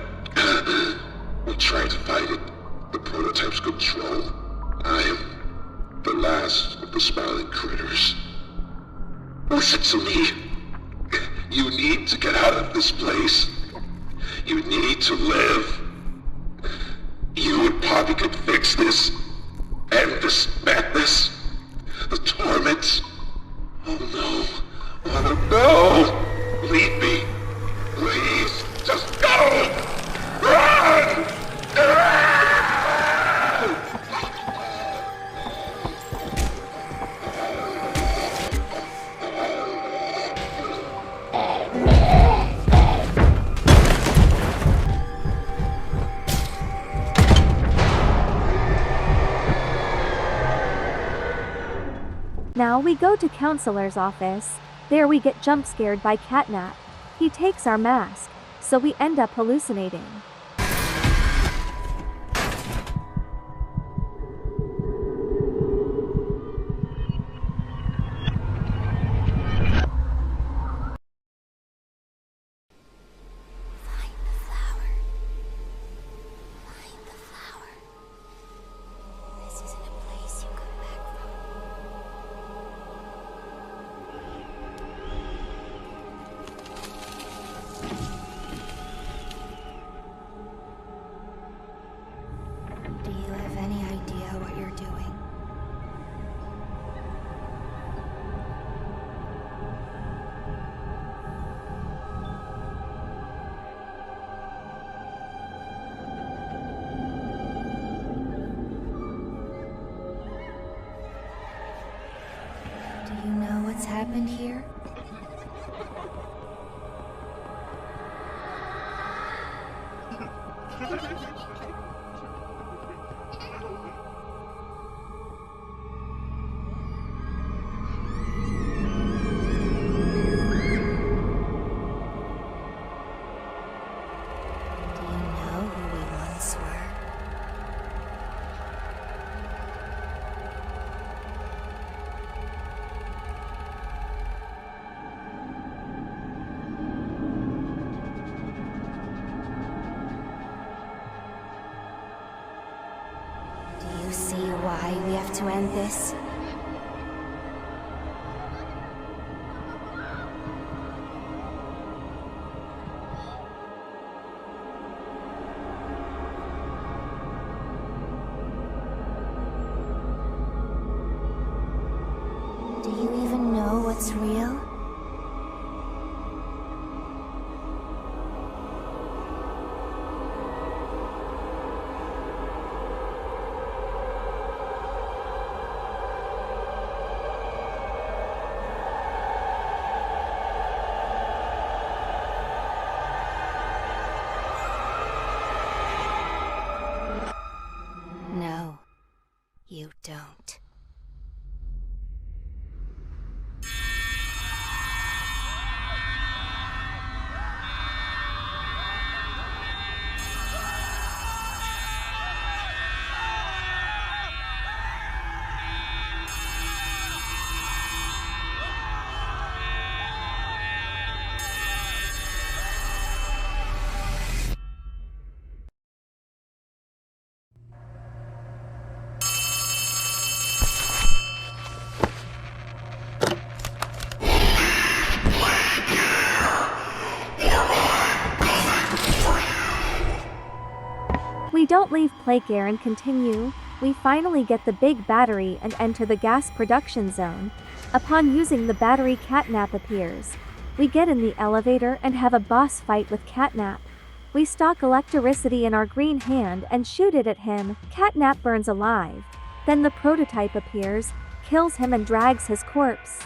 Speaker 8: We try to fight it, the prototype's control. I am the last of the smiling critters. Listen to me. You need to get out of this place. You need to live. You and Poppy could fix this. End this madness. The torment. Oh no. Oh no. Leave me. Please. Just go. Run!
Speaker 1: Now we go to Counselor's office. There we get jump scared by Catnap. He takes our mask, so we end up hallucinating.
Speaker 10: Do you know what's happened here? See why we have to end this? Do you even know what's real? No, you don't.
Speaker 1: We don't leave Playcare and continue. We finally get the big battery and enter the gas production zone. Upon using the battery, Catnap appears. We get in the elevator and have a boss fight with Catnap. We stock electricity in our green hand and shoot it at him. Catnap burns alive. Then the prototype appears, kills him and drags his corpse.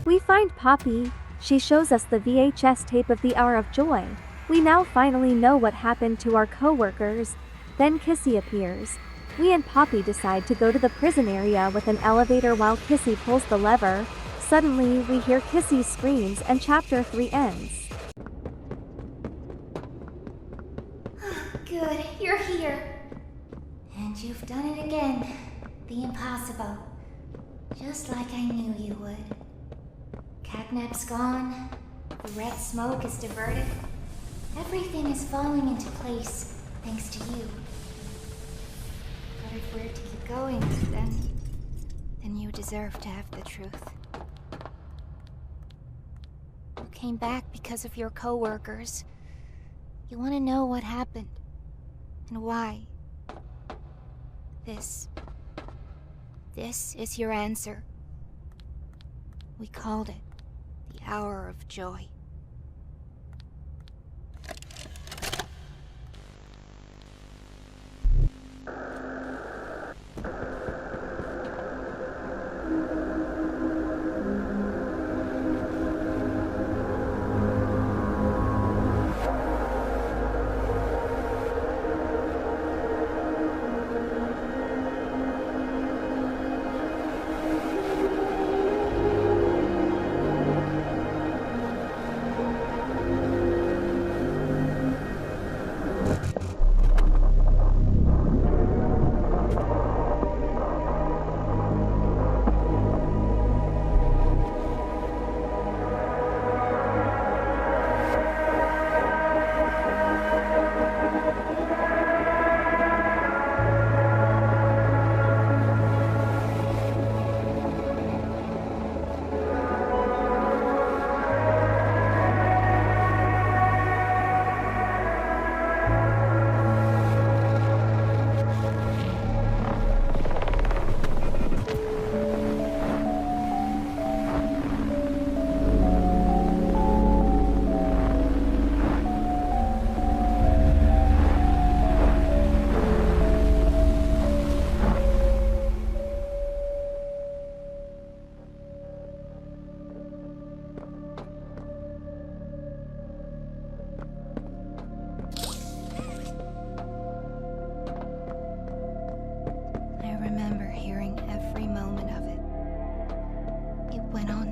Speaker 1: We find Poppy. She shows us the VHS tape of the Hour of Joy. We now finally know what happened to our co-workers. Then Kissy appears. We and Poppy decide to go to the prison area with an elevator while Kissy pulls the lever. Suddenly, we hear Kissy's screams and Chapter 3 ends.
Speaker 10: Good, you're here. And you've done it again. The impossible. Just like I knew you would. Catnap's gone. The red smoke is diverted. Everything is falling into place, thanks to you. But if we're to keep going, then you deserve to have the truth.
Speaker 19: came back because of your coworkers. You want to know what happened and why. This is your answer. We called it the Hour of Joy.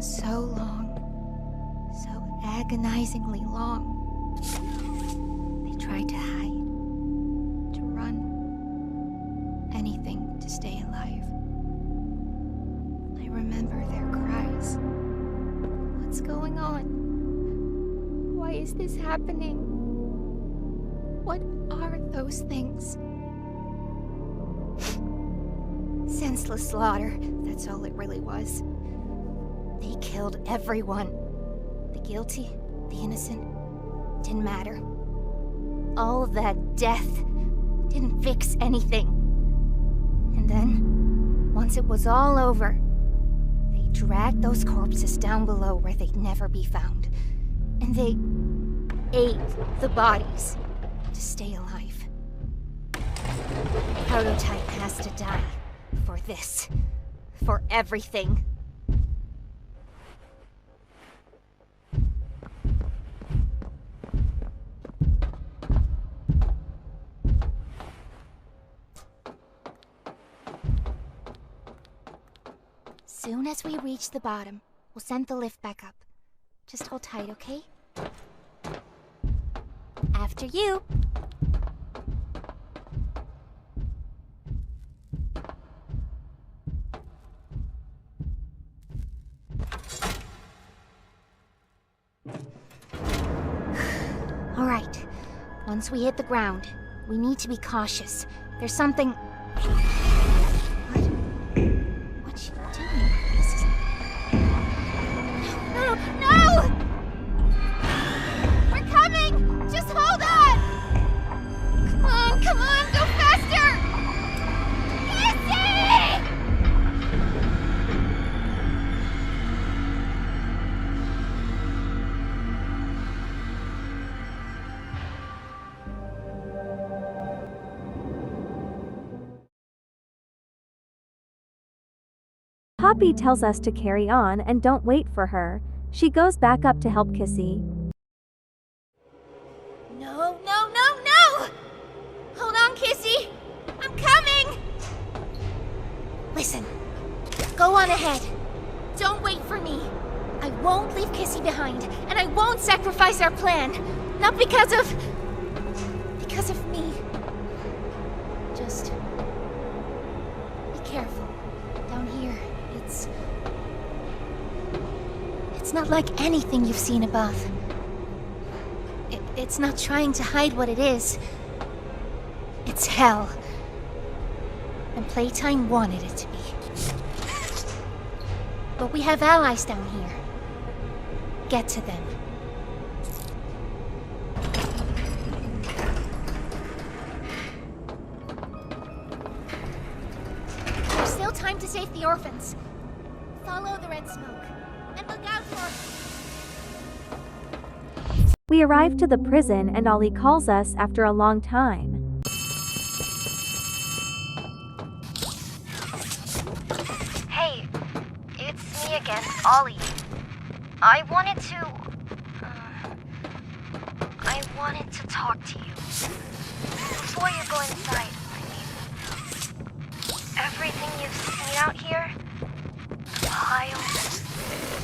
Speaker 19: So long. So agonizingly long. They tried to hide, to run, anything to stay alive. I remember their cries. What's going on? Why is this happening? What are those things? Senseless slaughter, that's all it really was. They killed everyone. The guilty, the innocent, didn't matter. All of that death didn't fix anything. And then, once it was all over, they dragged those corpses down below where they'd never be found. And they ate the bodies to stay alive. Prototype has to die for this, for everything. Soon as we reach the bottom, we'll send the lift back up. Just hold tight, okay? After you. All right. Once we hit the ground, we need to be cautious. There's something... No! We're coming! Just hold on! Come on, go faster! Easy!
Speaker 1: Poppy tells us to carry on and don't wait for her. She goes back up to help Kissy.
Speaker 19: No! Hold on, Kissy! I'm coming! Listen, go on ahead. Don't wait for me. I won't leave Kissy behind, and I won't sacrifice our plan. Not because of me. Just be careful. Down here, it's not like anything you've seen above. It's not trying to hide what it is. It's hell. And Playtime wanted it to be. But we have allies down here. Get to them.
Speaker 10: time to save the orphans. Follow the red smoke, and look out for...
Speaker 1: We arrive to the prison and Ollie calls us after a long time.
Speaker 22: Hey, it's me again, Ollie. I wanted to talk to you. Before you go inside, I mean. Everything you've seen out here, the piles,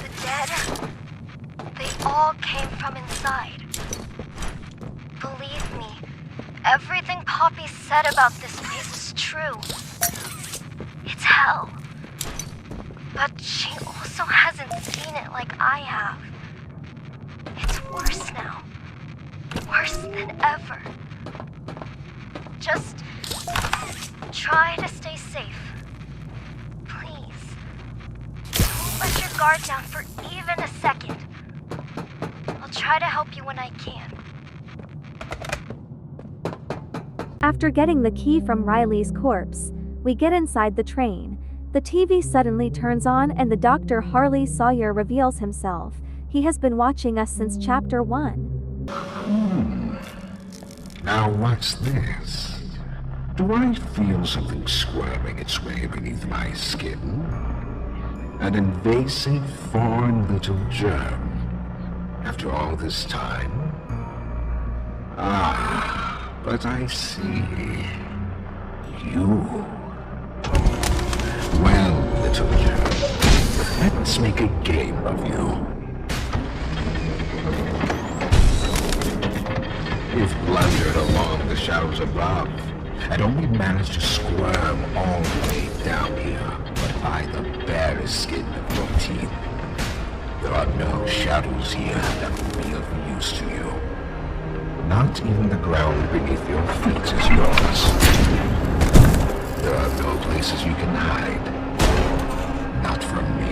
Speaker 22: the dead, they all came from inside. Believe me, everything Poppy said about this place is true. It's hell. But she also hasn't seen it like I have. It's worse now. Worse than ever. Just try to stay safe. Please. Don't let your guard down for even a second. I'll try to help you when I can.
Speaker 1: After getting the key from Riley's corpse, we get inside the train. The TV suddenly turns on and the Dr. Harley Sawyer reveals himself. He has been watching us since chapter 1.
Speaker 7: Now what's this? Do I feel something squirming its way beneath my skin? An invasive foreign little germ. After all this time? Ah, but I see. You. Well, little germ, let's make a game of you. You've blundered along the shadows above, and only managed to squirm all the way down here, but by the barest skin of your teeth. There are no shadows here that will be of use to you. Not even the ground beneath your feet is yours. There are no places you can hide. Not from me.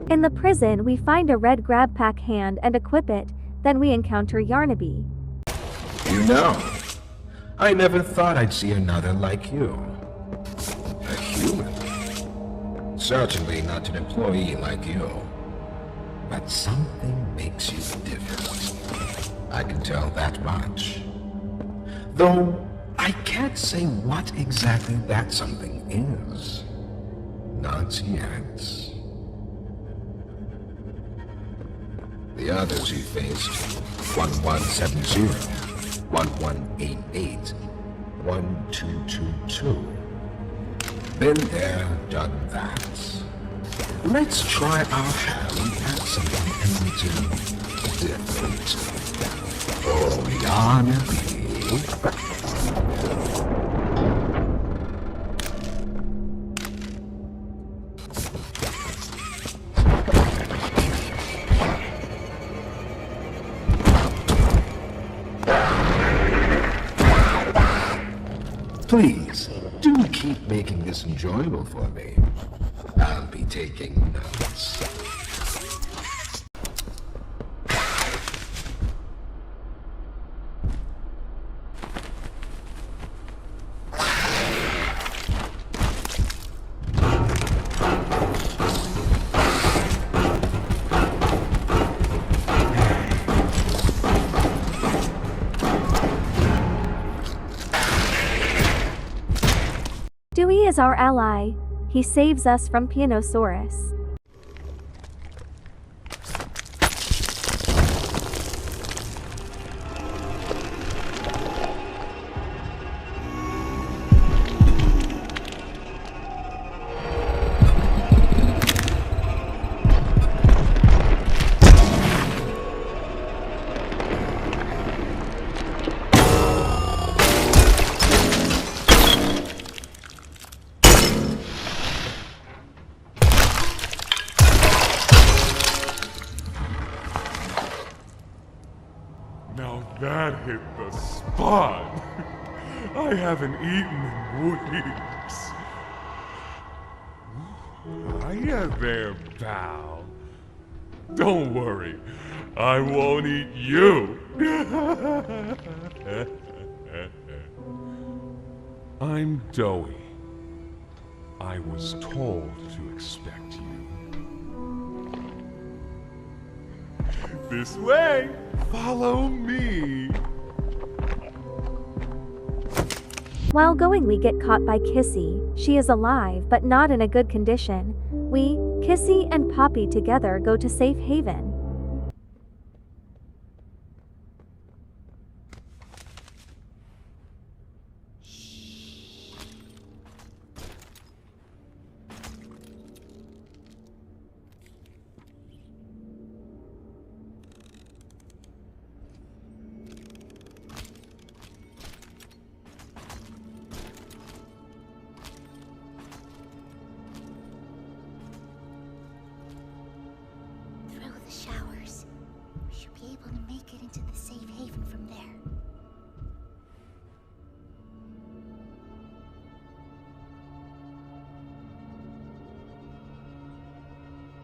Speaker 1: In the prison, we find a red grab pack hand and equip it, then we encounter Yarnaby.
Speaker 7: You know, I never thought I'd see another like you. A human. Certainly not an employee like you. But something makes you different. I can tell that much. Though, I can't say what exactly that something is. Not yet. The others you faced, 1170, 1188, 1222. Been there, done that. Let's try our hand at something a little different. Oh, Yarnaby. Please, do keep making this enjoyable for me. I'll be taking notes.
Speaker 1: Dewey is our ally. He saves us from Pianosaurus.
Speaker 12: Now that hit the spot. I haven't eaten in weeks. Hiya there, pal. Don't worry, I won't eat you. I'm Doughy. I was told to expect you. This way! Follow me!
Speaker 1: While going, we get caught by Kissy. She is alive, but not in a good condition. We, Kissy and Poppy together go to Safe Haven.
Speaker 10: Showers. We should be able to make it into the safe haven from there.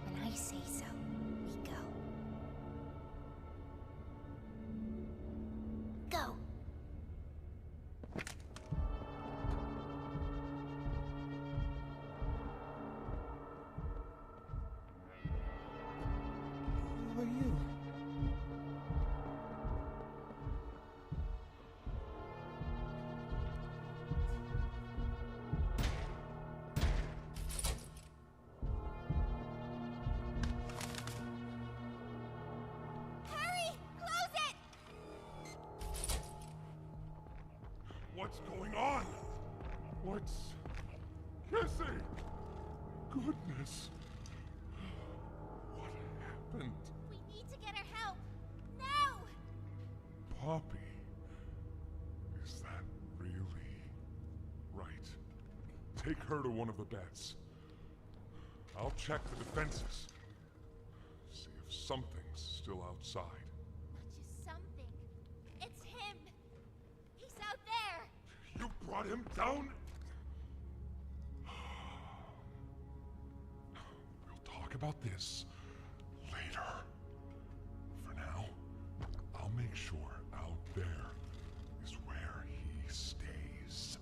Speaker 10: When I say so, we go. Go!
Speaker 12: Who are you?
Speaker 10: Hurry! Close it!
Speaker 12: What's going on? What's... Kissy! Goodness. What happened?
Speaker 10: We need to get her help. Now!
Speaker 12: Poppy. Is that really right? Take her to one of the beds. I'll check the defenses. See if something's still outside.
Speaker 10: Just something. It's him. He's out there.
Speaker 12: You brought him down? We'll talk about this later. For now, I'll make sure out there is where he stays.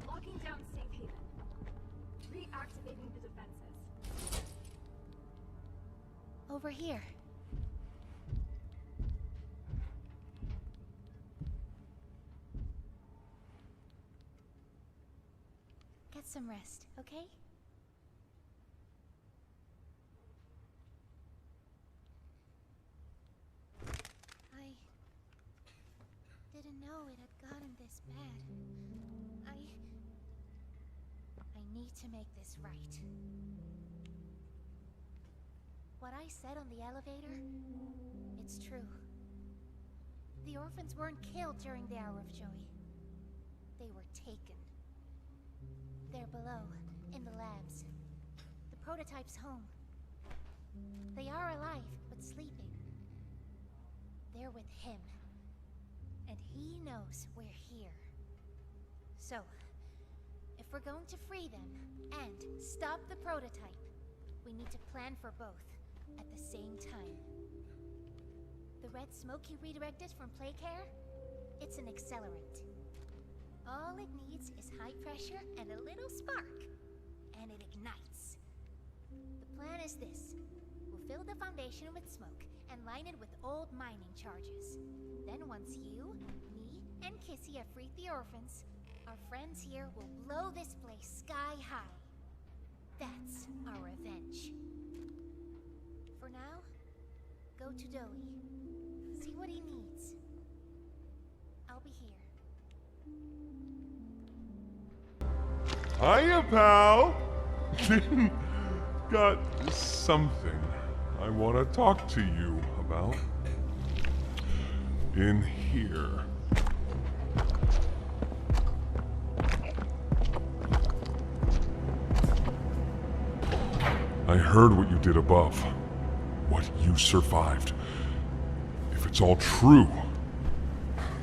Speaker 20: Locking down Safe Haven. Reactivating the defenses.
Speaker 10: Over here. Get some rest, okay? I didn't know it had gotten this bad. I need to make this right. What I said on the elevator, it's true. The orphans weren't killed during the Hour of Joy. They were taken. They're below, in the labs. The prototype's home. They are alive, but sleeping. They're with him. And he knows we're here. So, if we're going to free them and stop the prototype, we need to plan for both at the same time. The red smoke you redirected from Playcare? It's an accelerant. All it needs is high pressure and a little spark, and it ignites. The plan is this. We'll fill the foundation with smoke and line it with old mining charges. Then once you, me, and Kissy have freed the orphans, our friends here will blow this place sky high. That's our revenge. For now, go to Doughy. See what he needs. I'll be here.
Speaker 12: Hiya, pal! Got something I want to talk to you about. In here. I heard what you did above. What you survived. If it's all true,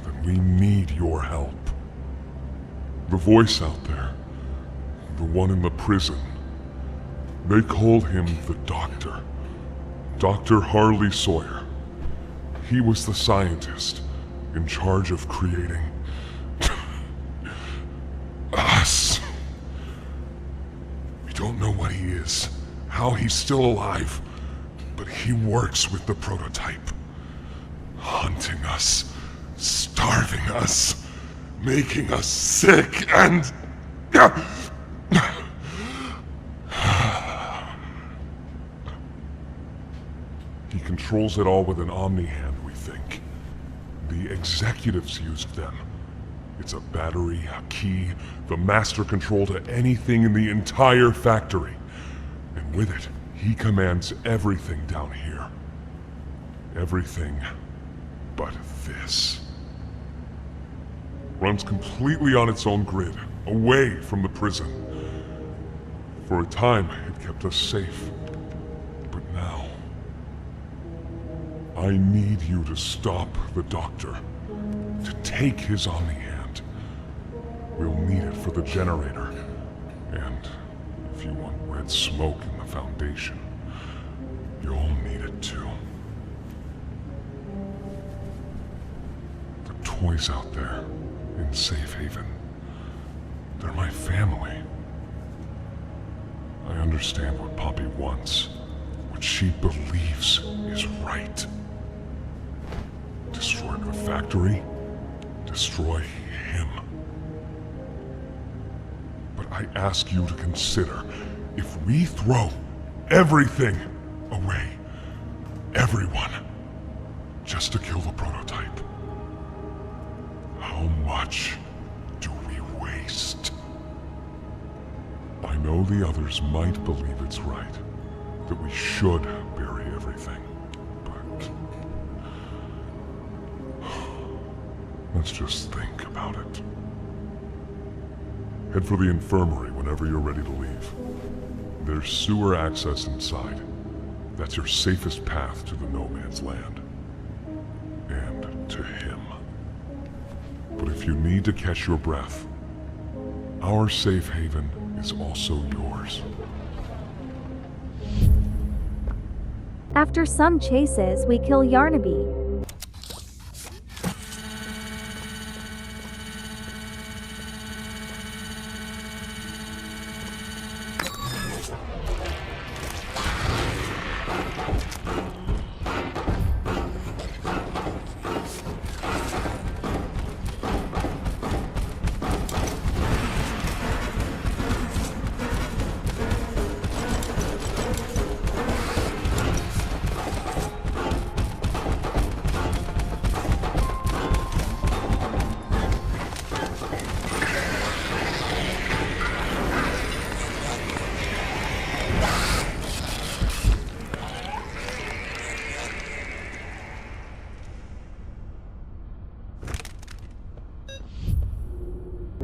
Speaker 12: then we need your help. The voice out there. The one in the prison. They called him the Doctor. Dr. Harley Sawyer. He was the scientist in charge of creating us. We don't know what he is, how he's still alive, but he works with the prototype. Hunting us, starving us, making us sick, and... He controls it all with an Omni-Hand, we think. The executives used them. It's a battery, a key, the master control to anything in the entire factory. And with it, he commands everything down here. Everything but this. Runs completely on its own grid, away from the prison. For a time, it kept us safe. But now... I need you to stop the Doctor. To take his Omni-Hand. We'll need it for the generator. And if you want red smoke in the Foundation, you'll need it too. The toys out there in Safe Haven, they're my family. I understand what Poppy wants, what she believes is right. Destroy the factory, destroy him. But I ask you to consider, if we throw everything away, everyone, just to kill the prototype, how much do we waste? I know the others might believe it's right, that we should bury everything, but let's just think about it. Head for the infirmary whenever you're ready to leave. There's sewer access inside. That's your safest path to the no man's land. And to him. But if you need to catch your breath, our safe haven is also yours.
Speaker 1: After some chases, we kill Yarnaby.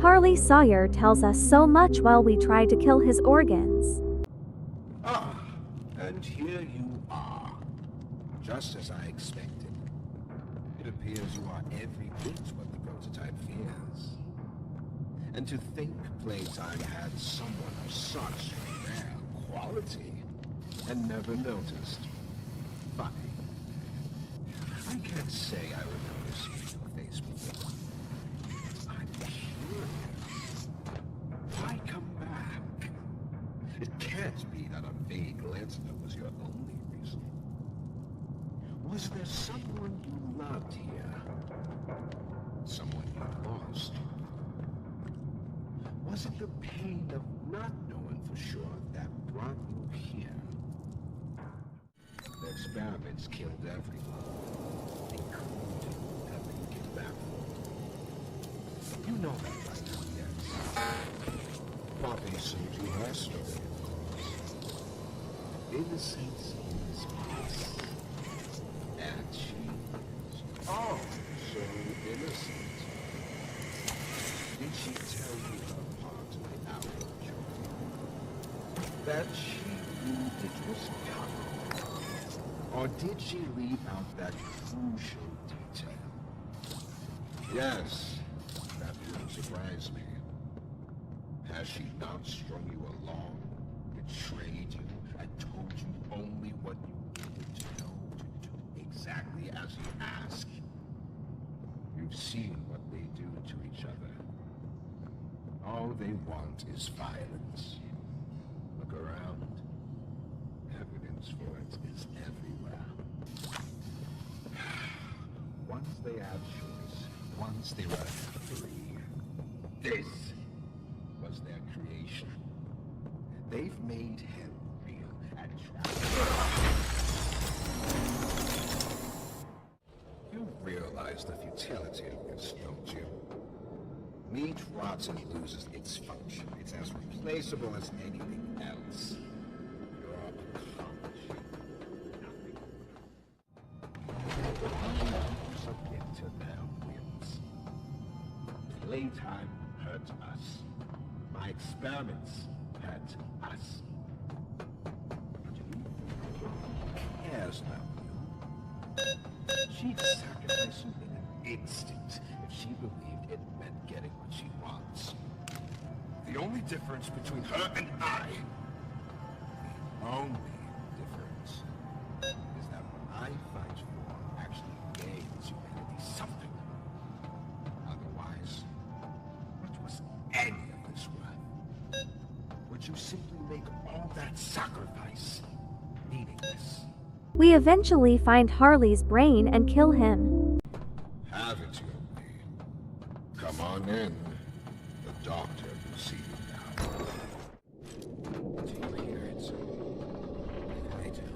Speaker 1: Harley Sawyer tells us so much while we try to kill his organs.
Speaker 13: Ah, and here you are. Just as I expected. It appears you are every bit what the prototype fears. And to think Playtime had someone of such rare quality and never noticed. Funny. I can't say I remember seeing your face before. I'm curious. Why come back? It can't be that a vague letter was your only reason. Was there someone you loved here? Someone you lost? Was it the pain of not knowing for sure that brought you here? The experiments killed everyone, including having to get back for. You know that, right? Yes. Poppy sent you her story, of course. Innocence is bliss. And she is oh so innocent. Did she tell you her part in the outrage? That she knew it was coming? Or did she leave out that crucial detail? Yes, that wouldn't surprise me. Has she not strung you along? Did betrayed you and told you only what you needed to know to do exactly as you ask. You've seen what they do to each other. All they want is violence. Look around. Evidence for it is everywhere. Once they had choice, once they were free, this was their creation. They've made him real and You realize the futility of this, don't you? Meat rots and loses its function. It's as replaceable as anything else. You're accomplishing nothing. Submit to their whims. Playtime hurt us. My experiments hurt us. Who cares about you? She'd sacrifice you in an instant if she believed it meant getting what she wants. The only difference between her and I, the only difference, is that what I fight for actually gains humanity something. Otherwise, what was any of this worth? Would you simply make all that sacrifice meaningless?
Speaker 1: We eventually find Harley's brain and kill him.
Speaker 13: Have it your way. Come on in. The doctor will see you now. Do you hear it? I do.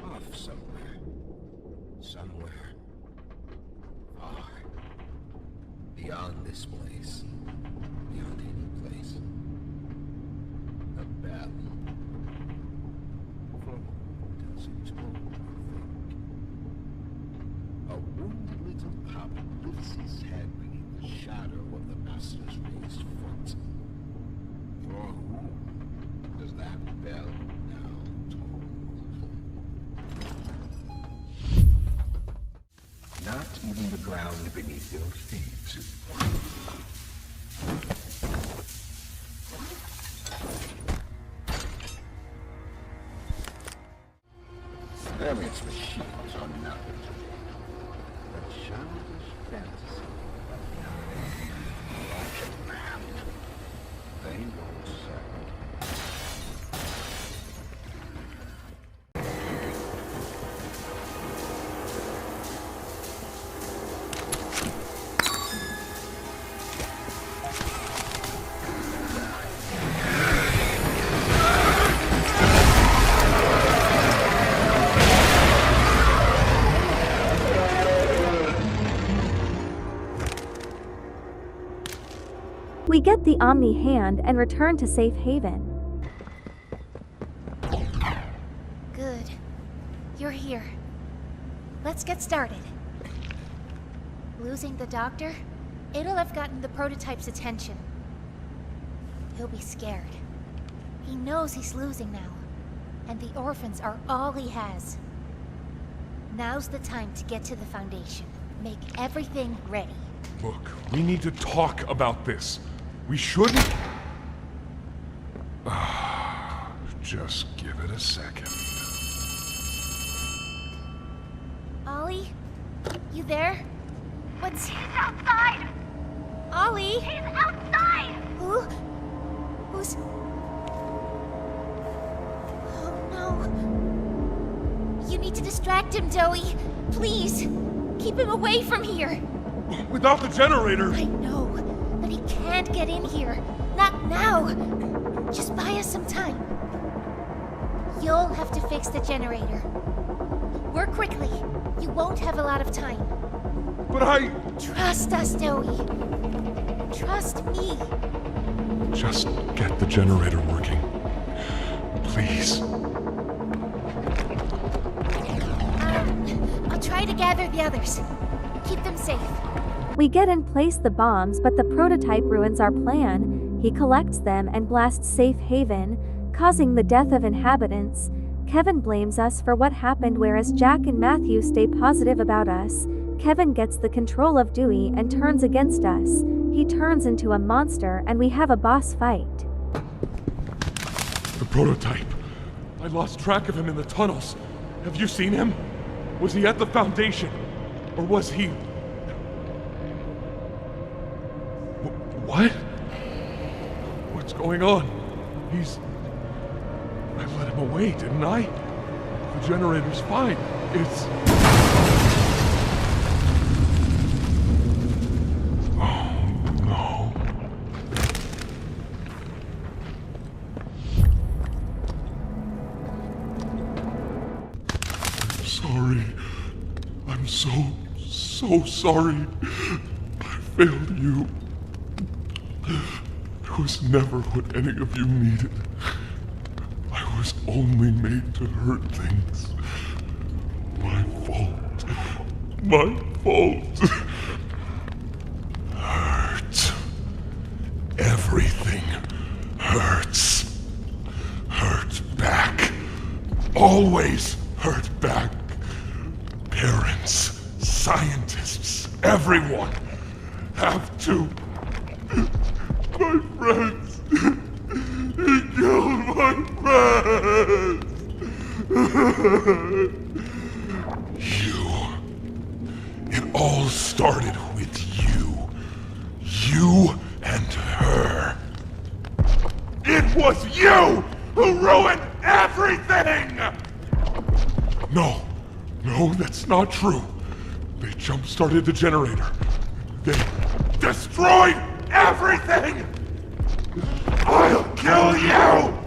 Speaker 13: Off somewhere. Somewhere. Far. Beyond this place. Beyond any place. The bell. Does it toll, a wounded little pup lifts his head beneath the shadow of the master's raised foot. For whom does that bell now toll? Not even the ground beneath your feet. Elliott's machines are nothing to me. A childish fantasy. They won't serve.
Speaker 1: We get the Omni hand and return to Safe Haven.
Speaker 14: Good. You're here. Let's get started. Losing the doctor? It'll have gotten the prototype's attention. He'll be scared. He knows he's losing now, and the orphans are all he has. Now's the time to get to the Foundation. Make everything ready.
Speaker 12: Look, we need to talk about this. We shouldn't... Just give it a second.
Speaker 14: Ollie? You there? What's...
Speaker 3: He's outside!
Speaker 14: Ollie?
Speaker 3: He's outside!
Speaker 14: Who's... Oh no. You need to distract him, Joey. Please. Keep him away from here.
Speaker 12: Without the generator!
Speaker 14: I know, but he can't get in here. Not now. Just buy us some time. You'll have to fix the generator. Work quickly. You won't have a lot of time.
Speaker 12: But I...
Speaker 14: Trust us, Joey. Trust me.
Speaker 12: Just get the generator working. Please.
Speaker 14: I'll try to gather the others. Keep them safe.
Speaker 1: We get and place the bombs, but the prototype ruins our plan. He collects them and blasts Safe Haven, causing the death of inhabitants. Kevin blames us for what happened, whereas Jack and Matthew stay positive about us. Kevin gets the control of Dewey and turns against us. He turns into a monster and we have a boss fight.
Speaker 12: The prototype. I lost track of him in the tunnels. Have you seen him? Was he at the Foundation? Or was he... What? What's going on? I let him away, didn't I? The generator's fine. It's... Oh, no. I'm sorry. I'm so sorry. I failed you. It was never what any of you needed. I was only made to hurt things. My fault. My fault. Hurt. Everything hurts. Hurt back. Always hurt back. Parents, scientists, everyone have to. My friends. He killed my friends. You. It all started with you. You and her. It was you who ruined everything! No, that's not true. They jump-started the generator. They destroyed everything! I'll kill you!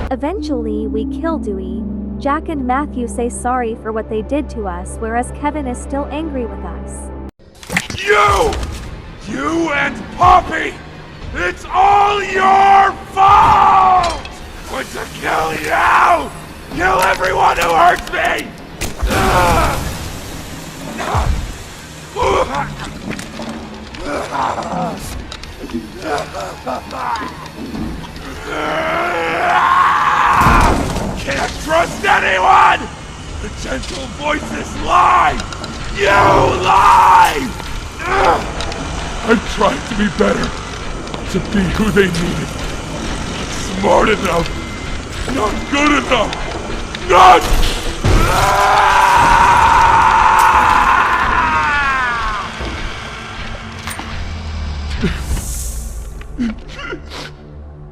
Speaker 1: Eventually, we kill Dewey. Jack and Matthew say sorry for what they did to us, whereas Kevin is still angry with us.
Speaker 12: You and Poppy! It's all your fault! Want to kill you! Kill everyone who hurts me! Can't trust anyone! The gentle voices lie! You lie! I'm trying to be better, to be who they needed. Not smart enough, not good enough, not...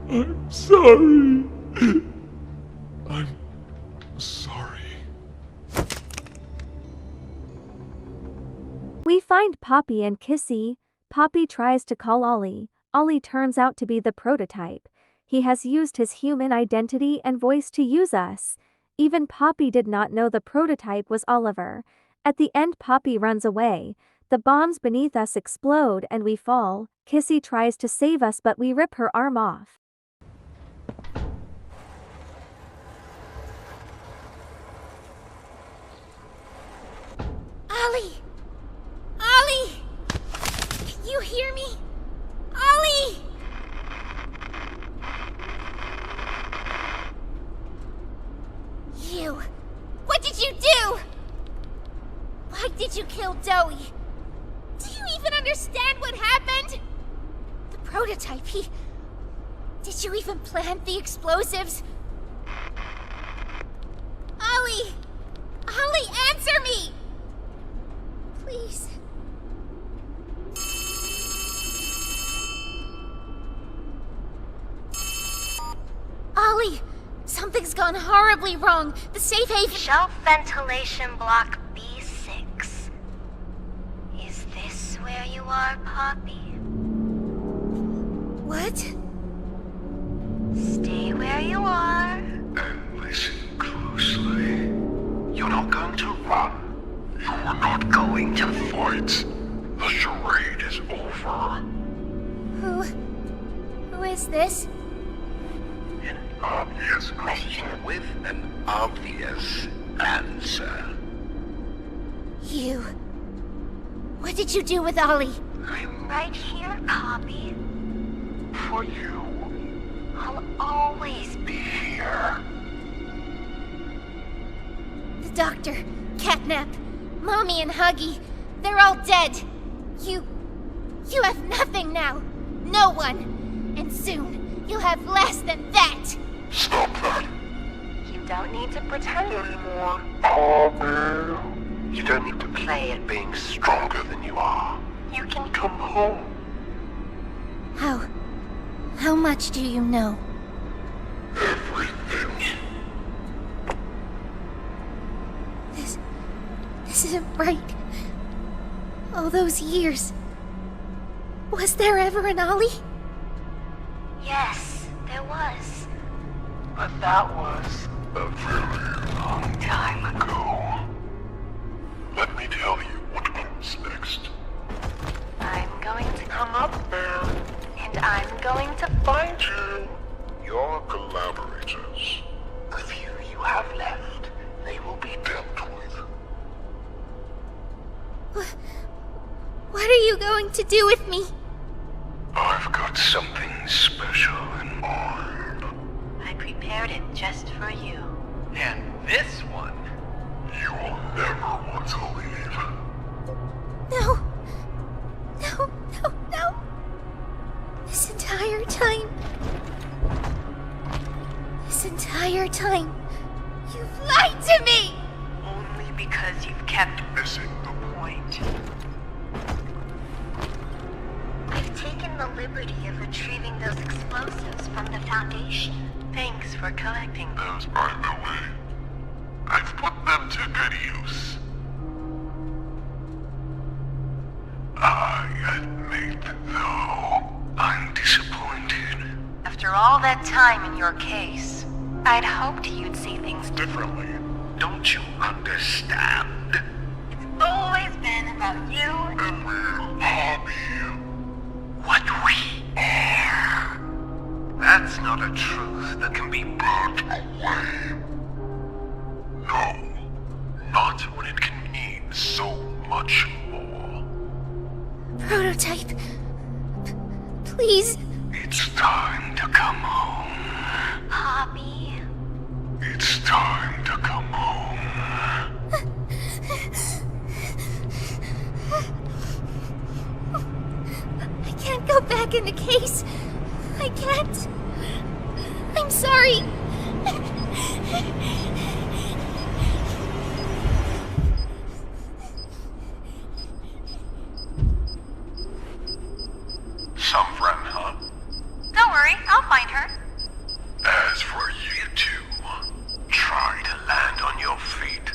Speaker 12: I'm sorry. I'm sorry.
Speaker 1: We find Poppy and Kissy. Poppy tries to call Ollie. Ollie turns out to be the prototype. He has used his human identity and voice to use us. Even Poppy did not know the prototype was Oliver. At the end, Poppy runs away. The bombs beneath us explode and we fall. Kissy tries to save us, but we rip her arm off.
Speaker 14: Ollie! Ollie! Can you hear me? Ollie! You! What did you do? Why did you kill Dowie? Do you even understand what happened? The prototype, Did you even plant the explosives? Ollie! Ollie, answer me! Please. Ollie! Something's gone horribly wrong. The safe haven...
Speaker 19: Shelf ventilation block B6. Is this where you are, Poppy?
Speaker 14: What?
Speaker 19: Stay where you are.
Speaker 8: And listen closely. You're not going to run. You
Speaker 16: You're not going to fight. The charade is over.
Speaker 14: Who is this?
Speaker 16: An obvious question with an obvious answer.
Speaker 14: You. What did you do with Ollie?
Speaker 19: I'm right here, Poppy.
Speaker 16: For you,
Speaker 19: I'll always
Speaker 16: be here.
Speaker 14: The doctor, Catnap, Mommy and Huggy, they're all dead. You have nothing now. No one. And soon, you'll have less than that.
Speaker 16: Stop that.
Speaker 19: You don't need to pretend anymore.
Speaker 16: Poppy. You don't need to play at being stronger than you are.
Speaker 19: You can
Speaker 16: come home.
Speaker 14: How much do you know?
Speaker 16: Everything.
Speaker 14: This isn't right. All those years. Was there ever an Ollie?
Speaker 19: Yes, there was.
Speaker 16: But that was a very long time ago. Let me tell you what comes next.
Speaker 19: I'm going to
Speaker 16: come up there.
Speaker 19: And I'm going to
Speaker 16: find you. Your collaborators. The few you have left, they will be dealt with.
Speaker 14: What are you going to do with me?
Speaker 16: I've got something special in mind.
Speaker 19: I prepared it just for you.
Speaker 16: And this one, you will never want to leave.
Speaker 14: No. This entire time, you've lied to me!
Speaker 19: Only because you've kept
Speaker 16: missing the point.
Speaker 19: I've taken the liberty of retrieving those explosives from the Foundation. Thanks for collecting
Speaker 16: those, by the way. I've put them to good use. I admit, though, I'm disappointed.
Speaker 19: After all that time in your case, I'd hoped you'd see things
Speaker 16: differently. Don't you understand?
Speaker 19: It's always been about you
Speaker 16: and me, Poppy. What we are. That's not a truth that can be burnt away. No, not when it can mean so much more.
Speaker 14: Prototype. Please.
Speaker 16: It's time to come home.
Speaker 19: Poppy.
Speaker 16: It's time to come home.
Speaker 14: I can't go back in the case. I can't. I'm sorry.
Speaker 16: Some friend, huh?
Speaker 19: Don't worry, I'll find her.
Speaker 16: As for you two, try to land on your feet.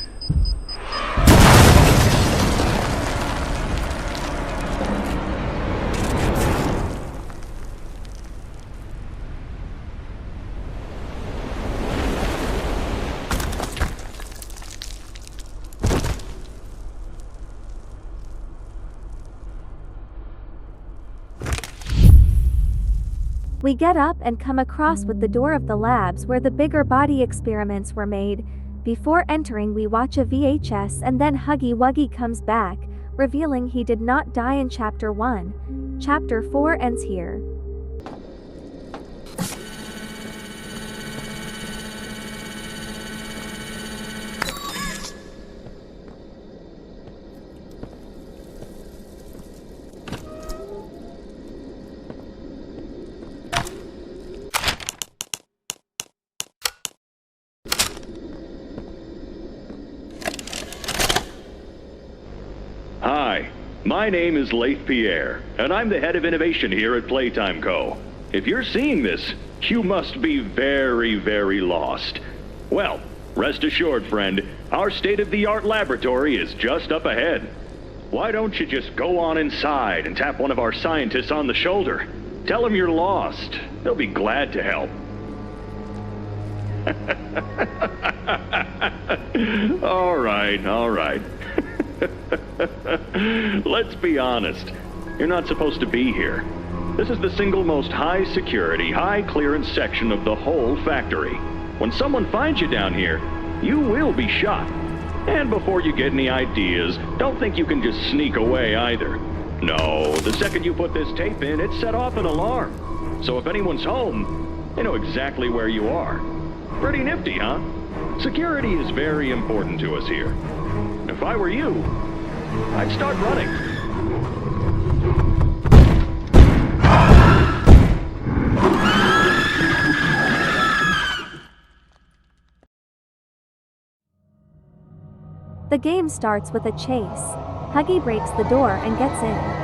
Speaker 1: We get up and come across with the door of the labs where the bigger body experiments were made. Before entering, we watch a VHS and then Huggy Wuggy comes back, revealing he did not die in Chapter 1. Chapter 4 ends here.
Speaker 11: Hi, my name is Leith Pierre, and I'm the head of innovation here at Playtime Co. If you're seeing this, you must be very, very lost. Well, rest assured, friend, our state-of-the-art laboratory is just up ahead. Why don't you just go on inside and tap one of our scientists on the shoulder? Tell them you're lost. They'll be glad to help. all right. Let's be honest. You're not supposed to be here. This is the single most high security, high clearance section of the whole factory. When someone finds you down here, you will be shot. And before you get any ideas, don't think you can just sneak away either. No, the second you put this tape in, it set off an alarm. So if anyone's home, they know exactly where you are. Pretty nifty, huh? Security is very important to us here. If I were you, I'd start running.
Speaker 1: The game starts with a chase. Huggy breaks the door and gets in.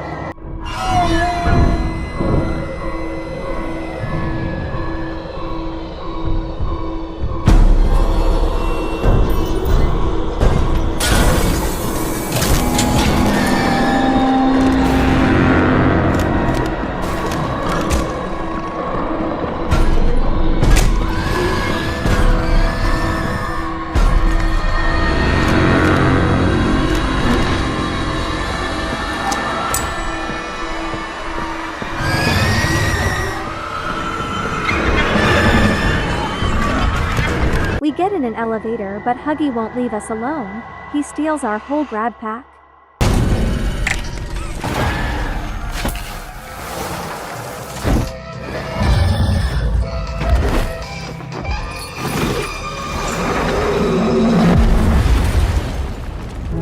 Speaker 1: We get in an elevator, but Huggy won't leave us alone. He steals our whole grab pack.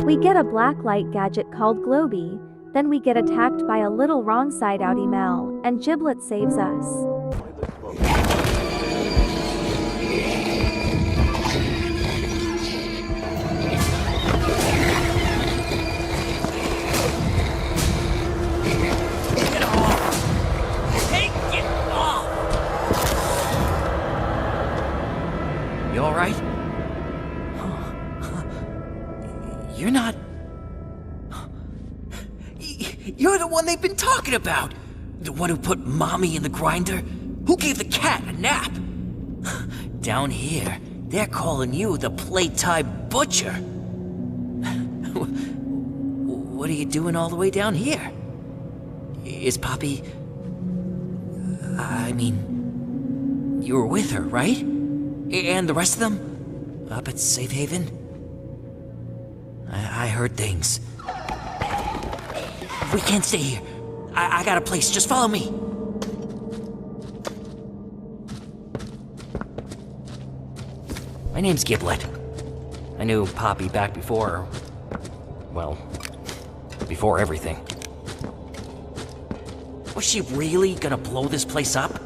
Speaker 1: We get a blacklight gadget called Globy, then we get attacked by a little wrong side out email, and Giblet saves us.
Speaker 2: You alright? You're not... You're the one they've been talking about! The one who put Mommy in the grinder? Who gave the cat a nap? Down here, they're calling you the Playtime Butcher. What are you doing all the way down here? Is Poppy... I mean... You were with her, right? And the rest of them? Up at Safe Haven? I heard things. We can't stay here. I got a place. Just follow me. My name's Giblet. I knew Poppy back before... well, before everything. Was she really gonna blow this place up?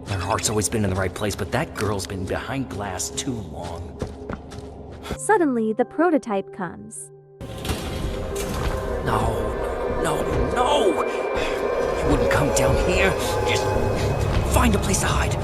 Speaker 2: Her heart's always been in the right place, but that girl's been behind glass too long.
Speaker 1: Suddenly, the prototype comes.
Speaker 2: No! You wouldn't come down here. Just find a place to hide.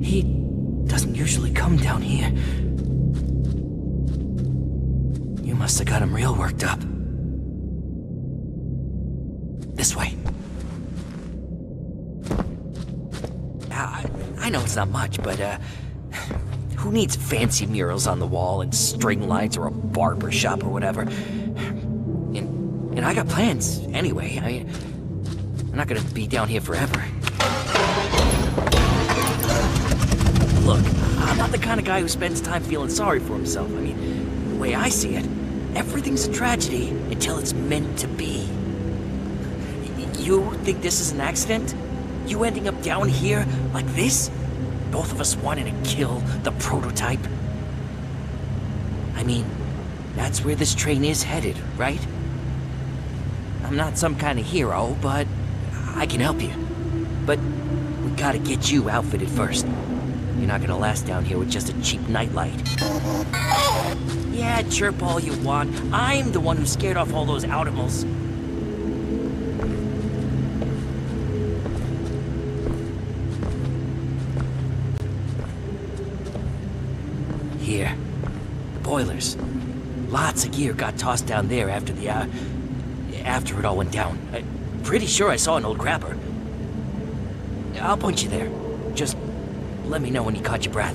Speaker 2: He doesn't usually come down here. You must have got him real worked up. This way. I know it's not much, but who needs fancy murals on the wall and string lights or a barber shop or whatever? And I got plans anyway. I'm not gonna be down here forever. Look, I'm not the kind of guy who spends time feeling sorry for himself. I mean, the way I see it, everything's a tragedy until it's meant to be. You think this is an accident? You ending up down here like this? Both of us wanting to kill the prototype? I mean, that's where this train is headed, right? I'm not some kind of hero, but I can help you. But we gotta get you outfitted first. You're not gonna last down here with just a cheap nightlight. Yeah, chirp all you want. I'm the one who scared off all those animals. Here. The boilers. Lots of gear got tossed down there after it all went down. Pretty sure I saw an old grabber. I'll point you there. Just let me know when you caught your breath.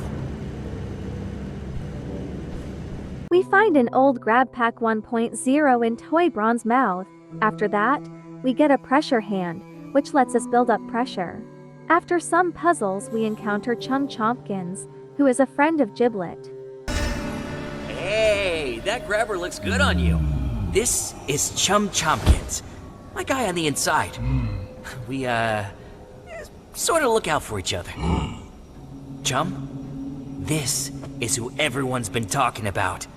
Speaker 1: We find an old Grab Pack 1.0 in Toy Braun's mouth. After that, we get a pressure hand, which lets us build up pressure. After some puzzles, we encounter Chum Chompkins, who is a friend of Giblet.
Speaker 2: Hey, that grabber looks good on you. This is Chum Chompkins, my guy on the inside. We, sort of look out for each other. Chum, this is who everyone's been talking about.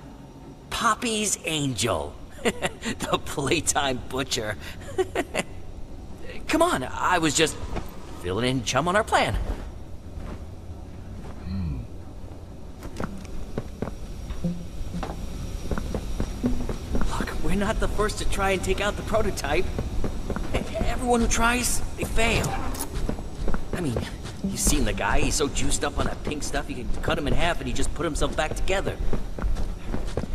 Speaker 2: Poppy's Angel, the Playtime Butcher. Come on, I was just filling in Chum on our plan. Look, we're not the first to try and take out the prototype. Everyone who tries, they fail. I mean, you've seen the guy, he's so juiced up on that pink stuff you can cut him in half and he just put himself back together.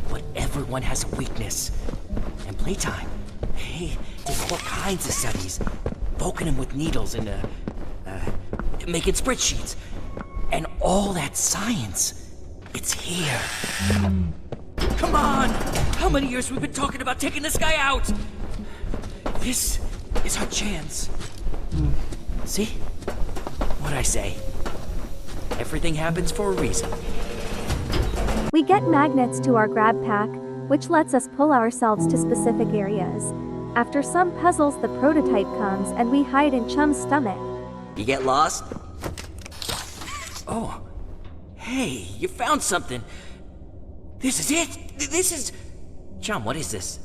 Speaker 2: But everyone has a weakness. And Playtime, they did all kinds of studies, poking him with needles and making spreadsheets. And all that science, it's here. Come on! How many years we've been talking about taking this guy out? This is our chance. See? What'd I say? Everything happens for a reason.
Speaker 1: We get magnets to our Grab Pack, which lets us pull ourselves to specific areas. After some puzzles, the prototype comes and we hide in Chum's stomach.
Speaker 2: You get lost? Oh. Hey, you found something. This is it. This is... Chum, what is this?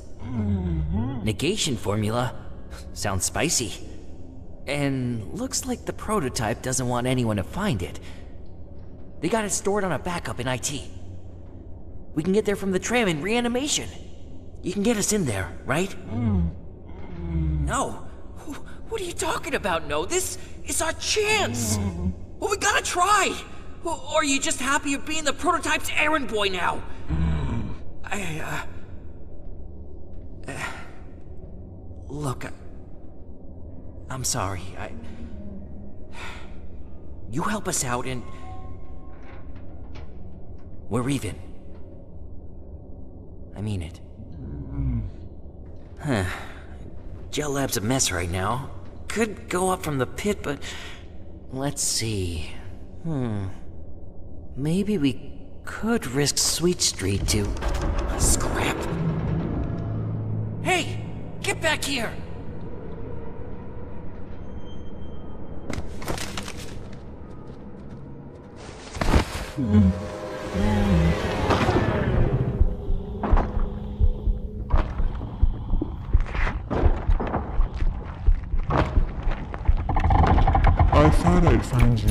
Speaker 2: Negation formula. Sounds spicy. And looks like the prototype doesn't want anyone to find it. They got it stored on a backup in IT. We can get there from the tram in reanimation. You can get us in there, right? No. What are you talking about, No? This is our chance. Well, we gotta try. Or are you just happy you're being the prototype's errand boy now? Look, I'm sorry. You help us out and... we're even. I mean it. Huh. Gel Lab's a mess right now. Could go up from the pit, but... let's see. Maybe we could risk Sweet Street to... scrap. Hey! Get back here!
Speaker 17: I thought I'd find you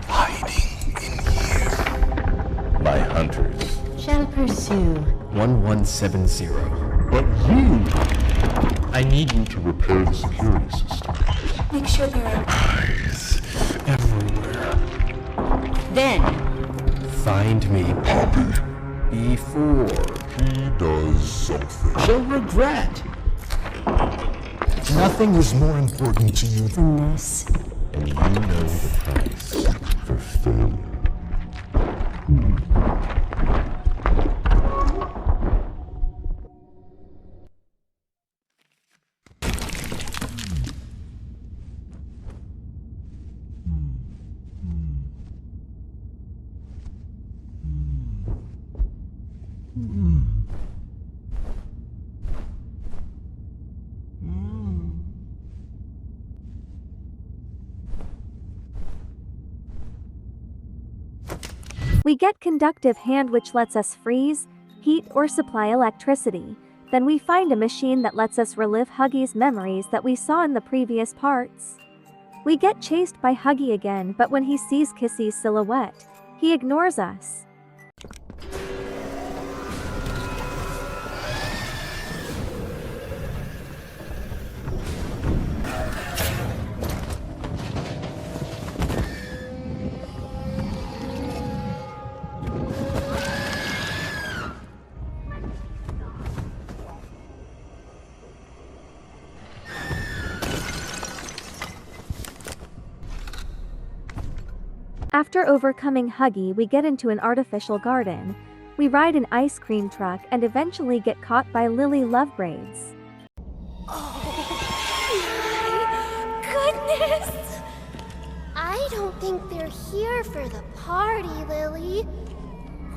Speaker 16: Hiding in here.
Speaker 5: By hunters.
Speaker 21: Shall pursue.
Speaker 5: 1170.
Speaker 17: But you... I need you to repair the security system.
Speaker 21: Make sure there are
Speaker 5: Eyes everywhere.
Speaker 21: Then
Speaker 5: Find me,
Speaker 17: Poppy.
Speaker 5: before
Speaker 17: He does something.
Speaker 5: she'll regret.
Speaker 17: Nothing is more important to you than
Speaker 21: this.
Speaker 5: And you know the price
Speaker 17: for failure.
Speaker 1: We get conductive hand, which lets us freeze, heat, or supply electricity. Then we find a machine that lets us relive Huggy's memories that we saw in the previous parts. We get chased by Huggy again, but when he sees Kissy's silhouette, he ignores us. After overcoming Huggy, we get into an artificial garden. We ride an ice cream truck and eventually get caught by Lily Lovebraids.
Speaker 10: Goodness! I don't think they're here for the party, Lily.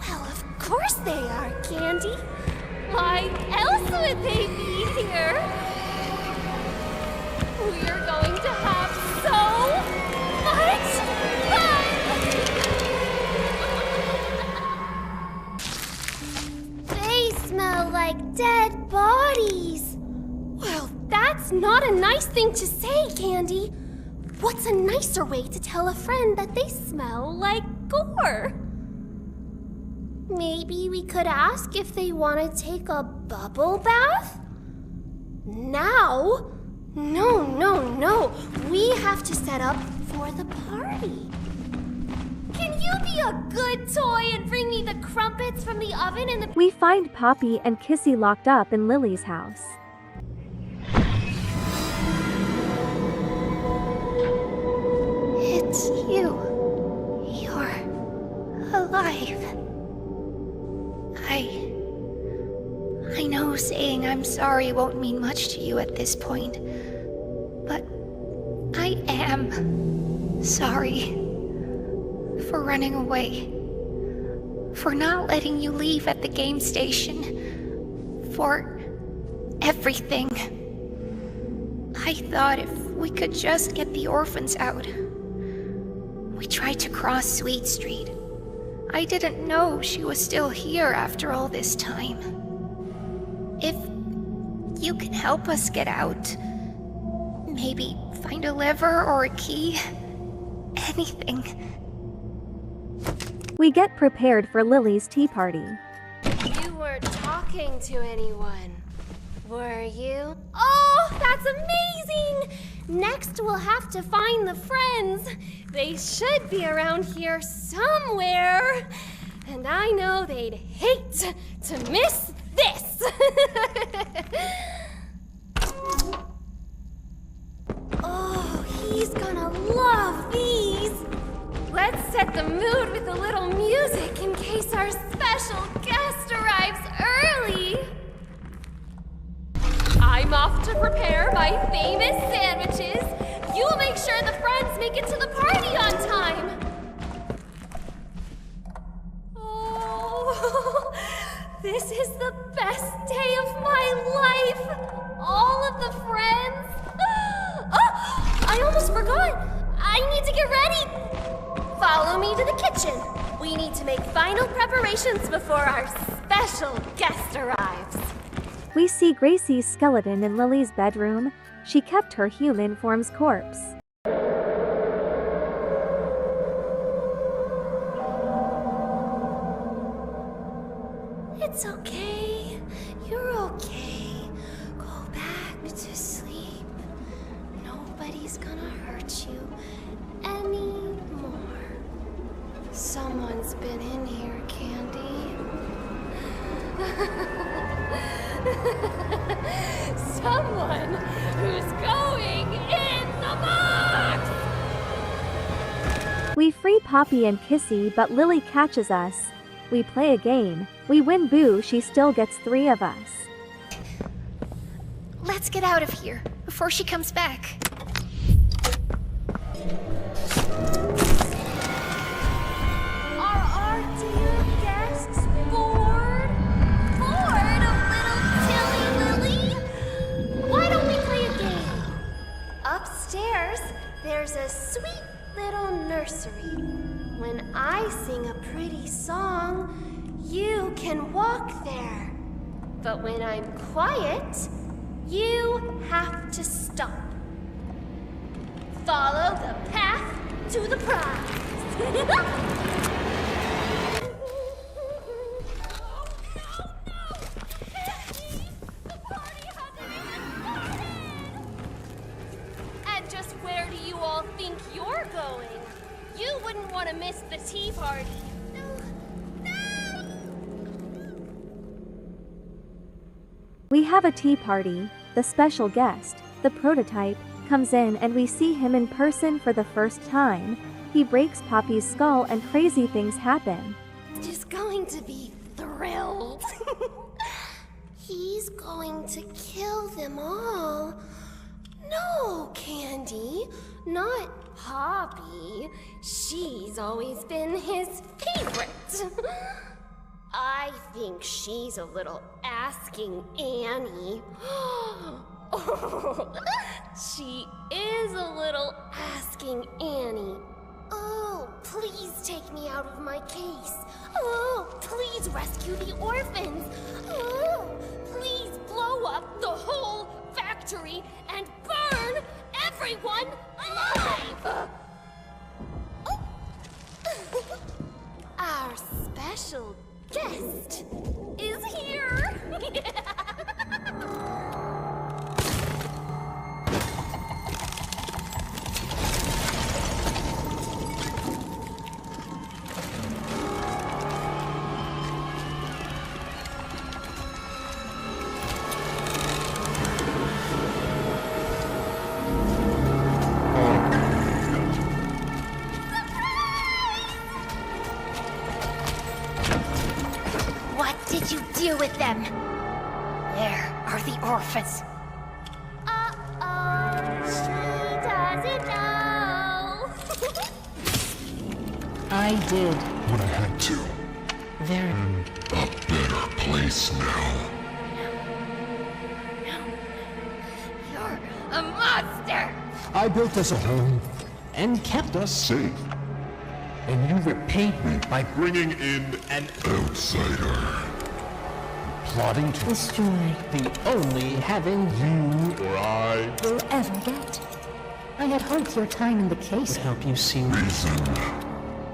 Speaker 10: Well, of course they are, Candy. Why else would they be here? We're going to have so much fun! They smell like dead bodies. Well, that's not a nice thing to say, Candy. What's a nicer way to tell a friend that they smell like gore? Maybe we could ask if they want to take a bubble bath? Now? No. We have to set up for the party. Can you be a good toy and bring me the crumpets from the oven and the...
Speaker 1: We find Poppy and Kissy locked up in Lily's house.
Speaker 19: It's you. You're alive. I know saying I'm sorry won't mean much to you at this point, but I am sorry for running away, for not letting you leave at the game station, for everything. I thought if we could just get the orphans out. We tried to cross Sweet Street. I didn't know she was still here after all this time. If you can help us get out, maybe find a lever or a key, anything.
Speaker 1: We get prepared for Lily's tea party.
Speaker 10: You weren't talking to anyone, were you? Oh, that's amazing! Next, we'll have to find the friends. They should be around here somewhere. And I know they'd hate to miss this. Oh, he's gonna love these. Let's set the mood with a little music in case our special guest arrives early. I'm off to prepare my famous sandwiches. You'll make sure the friends make it to the party on time. Oh, this is the best day of my life. All of the friends. Oh, I almost forgot. I need to get ready. Follow me to the kitchen. We need to make final preparations before our special guest arrives.
Speaker 1: We see Gracie's skeleton in Lily's bedroom. She kept her human form's corpse.
Speaker 10: It's okay. You're okay. Go back to sleep. Nobody's gonna hurt you anymore. Someone's been in here, Candy. Someone who's going in the box!
Speaker 1: We free Poppy and Kissy, but Lily catches us. We play a game. We win Boo, she still gets 3 of us.
Speaker 19: Let's get out of here before she comes back.
Speaker 10: Are our dear guests bored? Bored of little Tilly Lily? Why don't we play a game? Upstairs, there's a sweet little nursery. When I sing a pretty
Speaker 9: silly song, you can walk there. But when I'm quiet, you have to stop. Follow the path to the prize. And just where do you all think you're going? You wouldn't want to miss the tea party.
Speaker 1: We have a tea party. The special guest, the prototype, comes in and we see him in person for the first time. He breaks Poppy's skull and crazy things happen.
Speaker 9: He's going to be thrilled. He's going to kill them all. No, Candy, not Poppy. She's always been his favorite. I think she's a little asking Annie. Oh, she is a little asking Annie. Oh, please take me out of my case. Oh, please rescue the orphans. Oh, please blow up the whole factory and burn everyone alive. Our special guest is here.
Speaker 14: What did you do with them? Where are the orphans?
Speaker 9: She doesn't know.
Speaker 18: I did.
Speaker 17: What I had to.
Speaker 18: There.
Speaker 17: A better place now.
Speaker 9: You're a monster.
Speaker 5: I built us a home and kept us safe. And you repaid me by
Speaker 17: Bringing in
Speaker 5: an
Speaker 17: outsider.
Speaker 5: plotting to
Speaker 18: destroy
Speaker 5: the only heaven you
Speaker 17: Or I
Speaker 18: will ever get. I had hoped your time in the case would help you see.
Speaker 17: reason.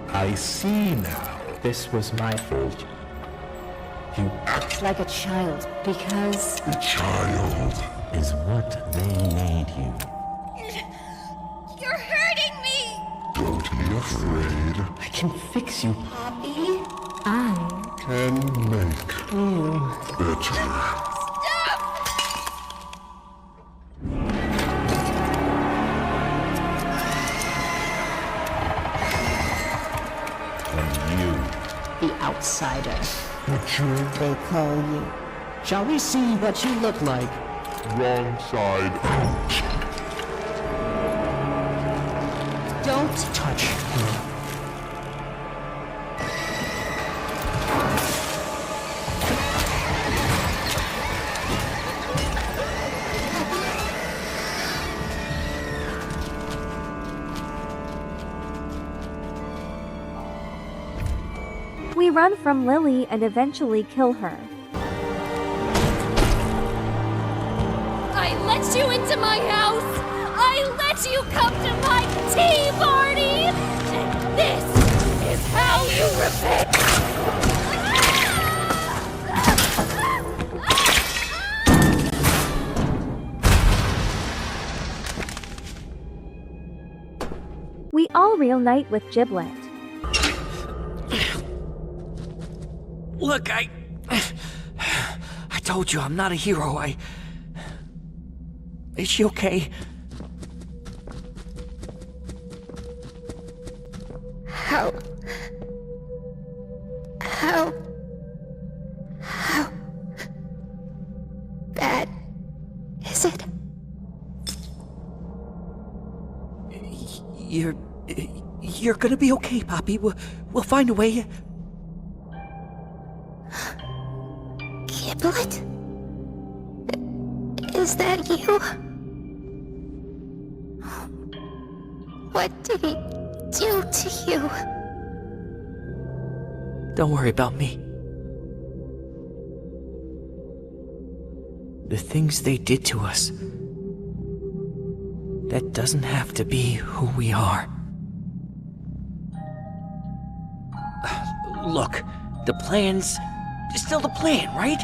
Speaker 5: I see now. This was my fault. You
Speaker 17: Act
Speaker 18: like a child because
Speaker 17: a child.
Speaker 5: is what they made you.
Speaker 9: You're hurting me.
Speaker 17: Don't be afraid.
Speaker 5: I can fix you.
Speaker 9: Poppy,
Speaker 18: I
Speaker 17: Can make
Speaker 5: You
Speaker 17: better.
Speaker 9: stop.
Speaker 5: and you.
Speaker 18: the outsider.
Speaker 5: Butcher,
Speaker 18: They call you.
Speaker 5: shall we see what you look like?
Speaker 17: Wrong side out.
Speaker 18: Don't
Speaker 5: Touch me.
Speaker 1: We run from Lily and eventually kill her.
Speaker 9: I let you into my house. I let you come to my tea party. And this is how you repay.
Speaker 1: We all reunite with Giblet.
Speaker 2: Look, I told you I'm not a hero. Is she okay?
Speaker 10: How bad is it?
Speaker 2: You're gonna be okay, Poppy. We'll find a way.
Speaker 10: Giblet? Is that you? What did he do to you?
Speaker 2: Don't worry about me. The things they did to us, that doesn't have to be who we are. Look, the plan's still the plan, right?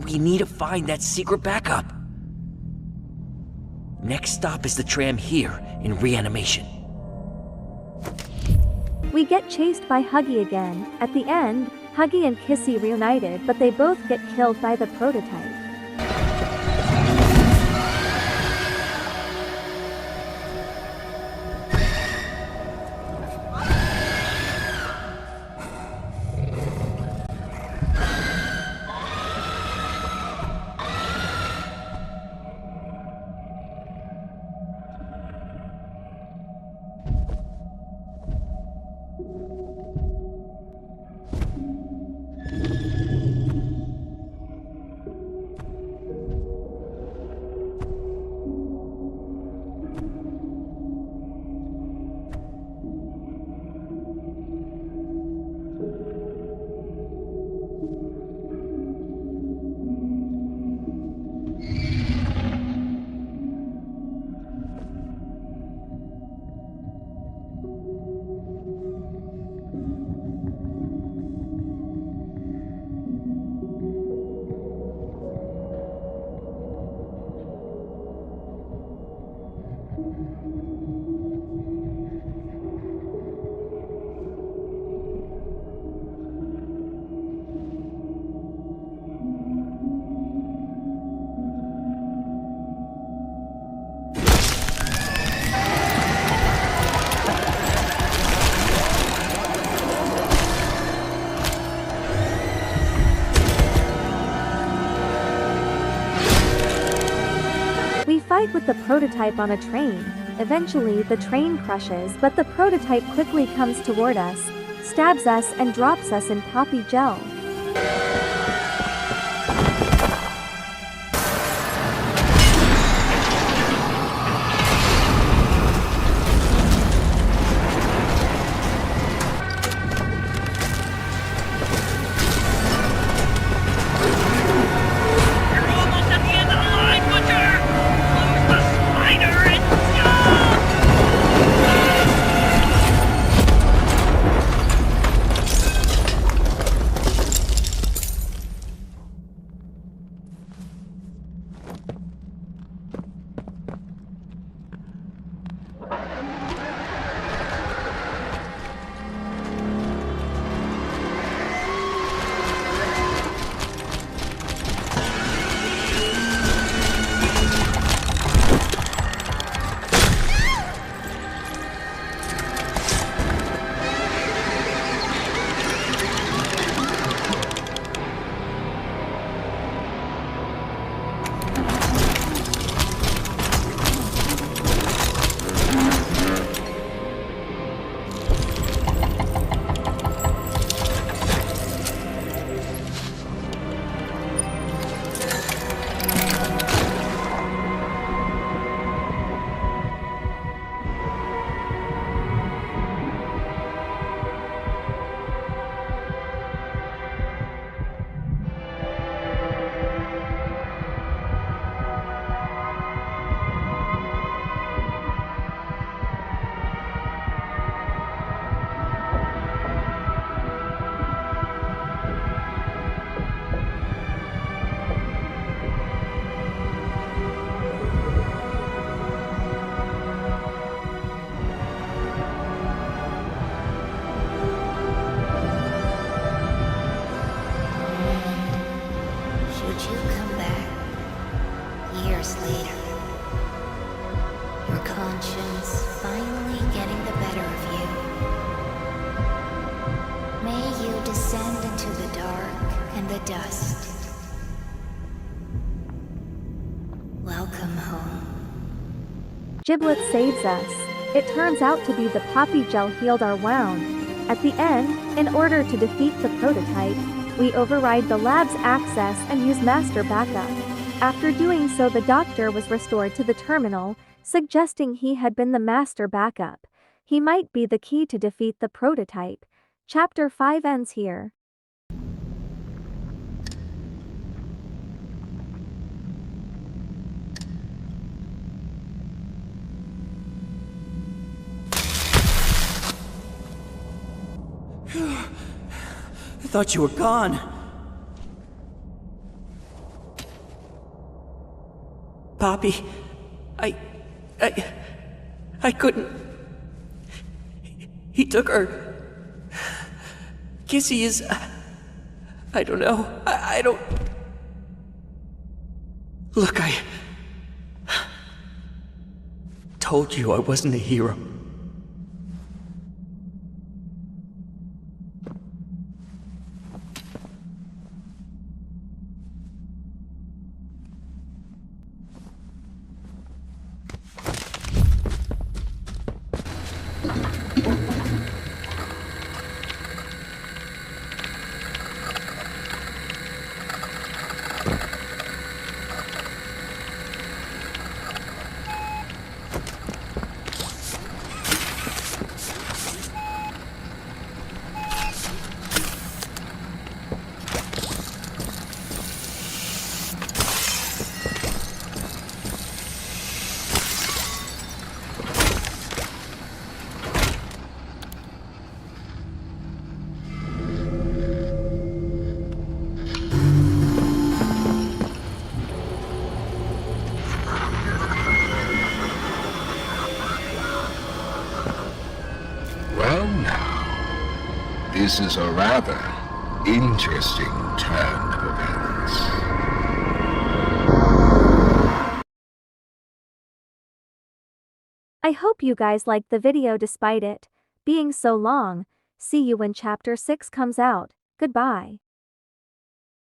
Speaker 2: We need to find that secret backup. Next stop is the tram here in reanimation.
Speaker 1: We get chased by Huggy again. At the end, Huggy and Kissy reunited, but they both get killed by the prototype. Fight with the prototype on a train. Eventually, the train crushes, but the prototype quickly comes toward us, stabs us, and drops us in poppy gel. Giblet saves us. It turns out to be the poppy gel healed our wound. At the end, in order to defeat the prototype, we override the lab's access and use master backup. After doing so, the doctor was restored to the terminal, suggesting he had been the master backup. He might be the key to defeat the prototype. Chapter 5 ends here.
Speaker 2: I thought you were gone. Poppy, I couldn't. He took her. Kissy is. I don't know. I don't. Look, I told you I wasn't a hero.
Speaker 13: Well now, this is a rather interesting turn of events.
Speaker 1: I hope you guys liked the video despite it being so long. See you when chapter 6 comes out. Goodbye.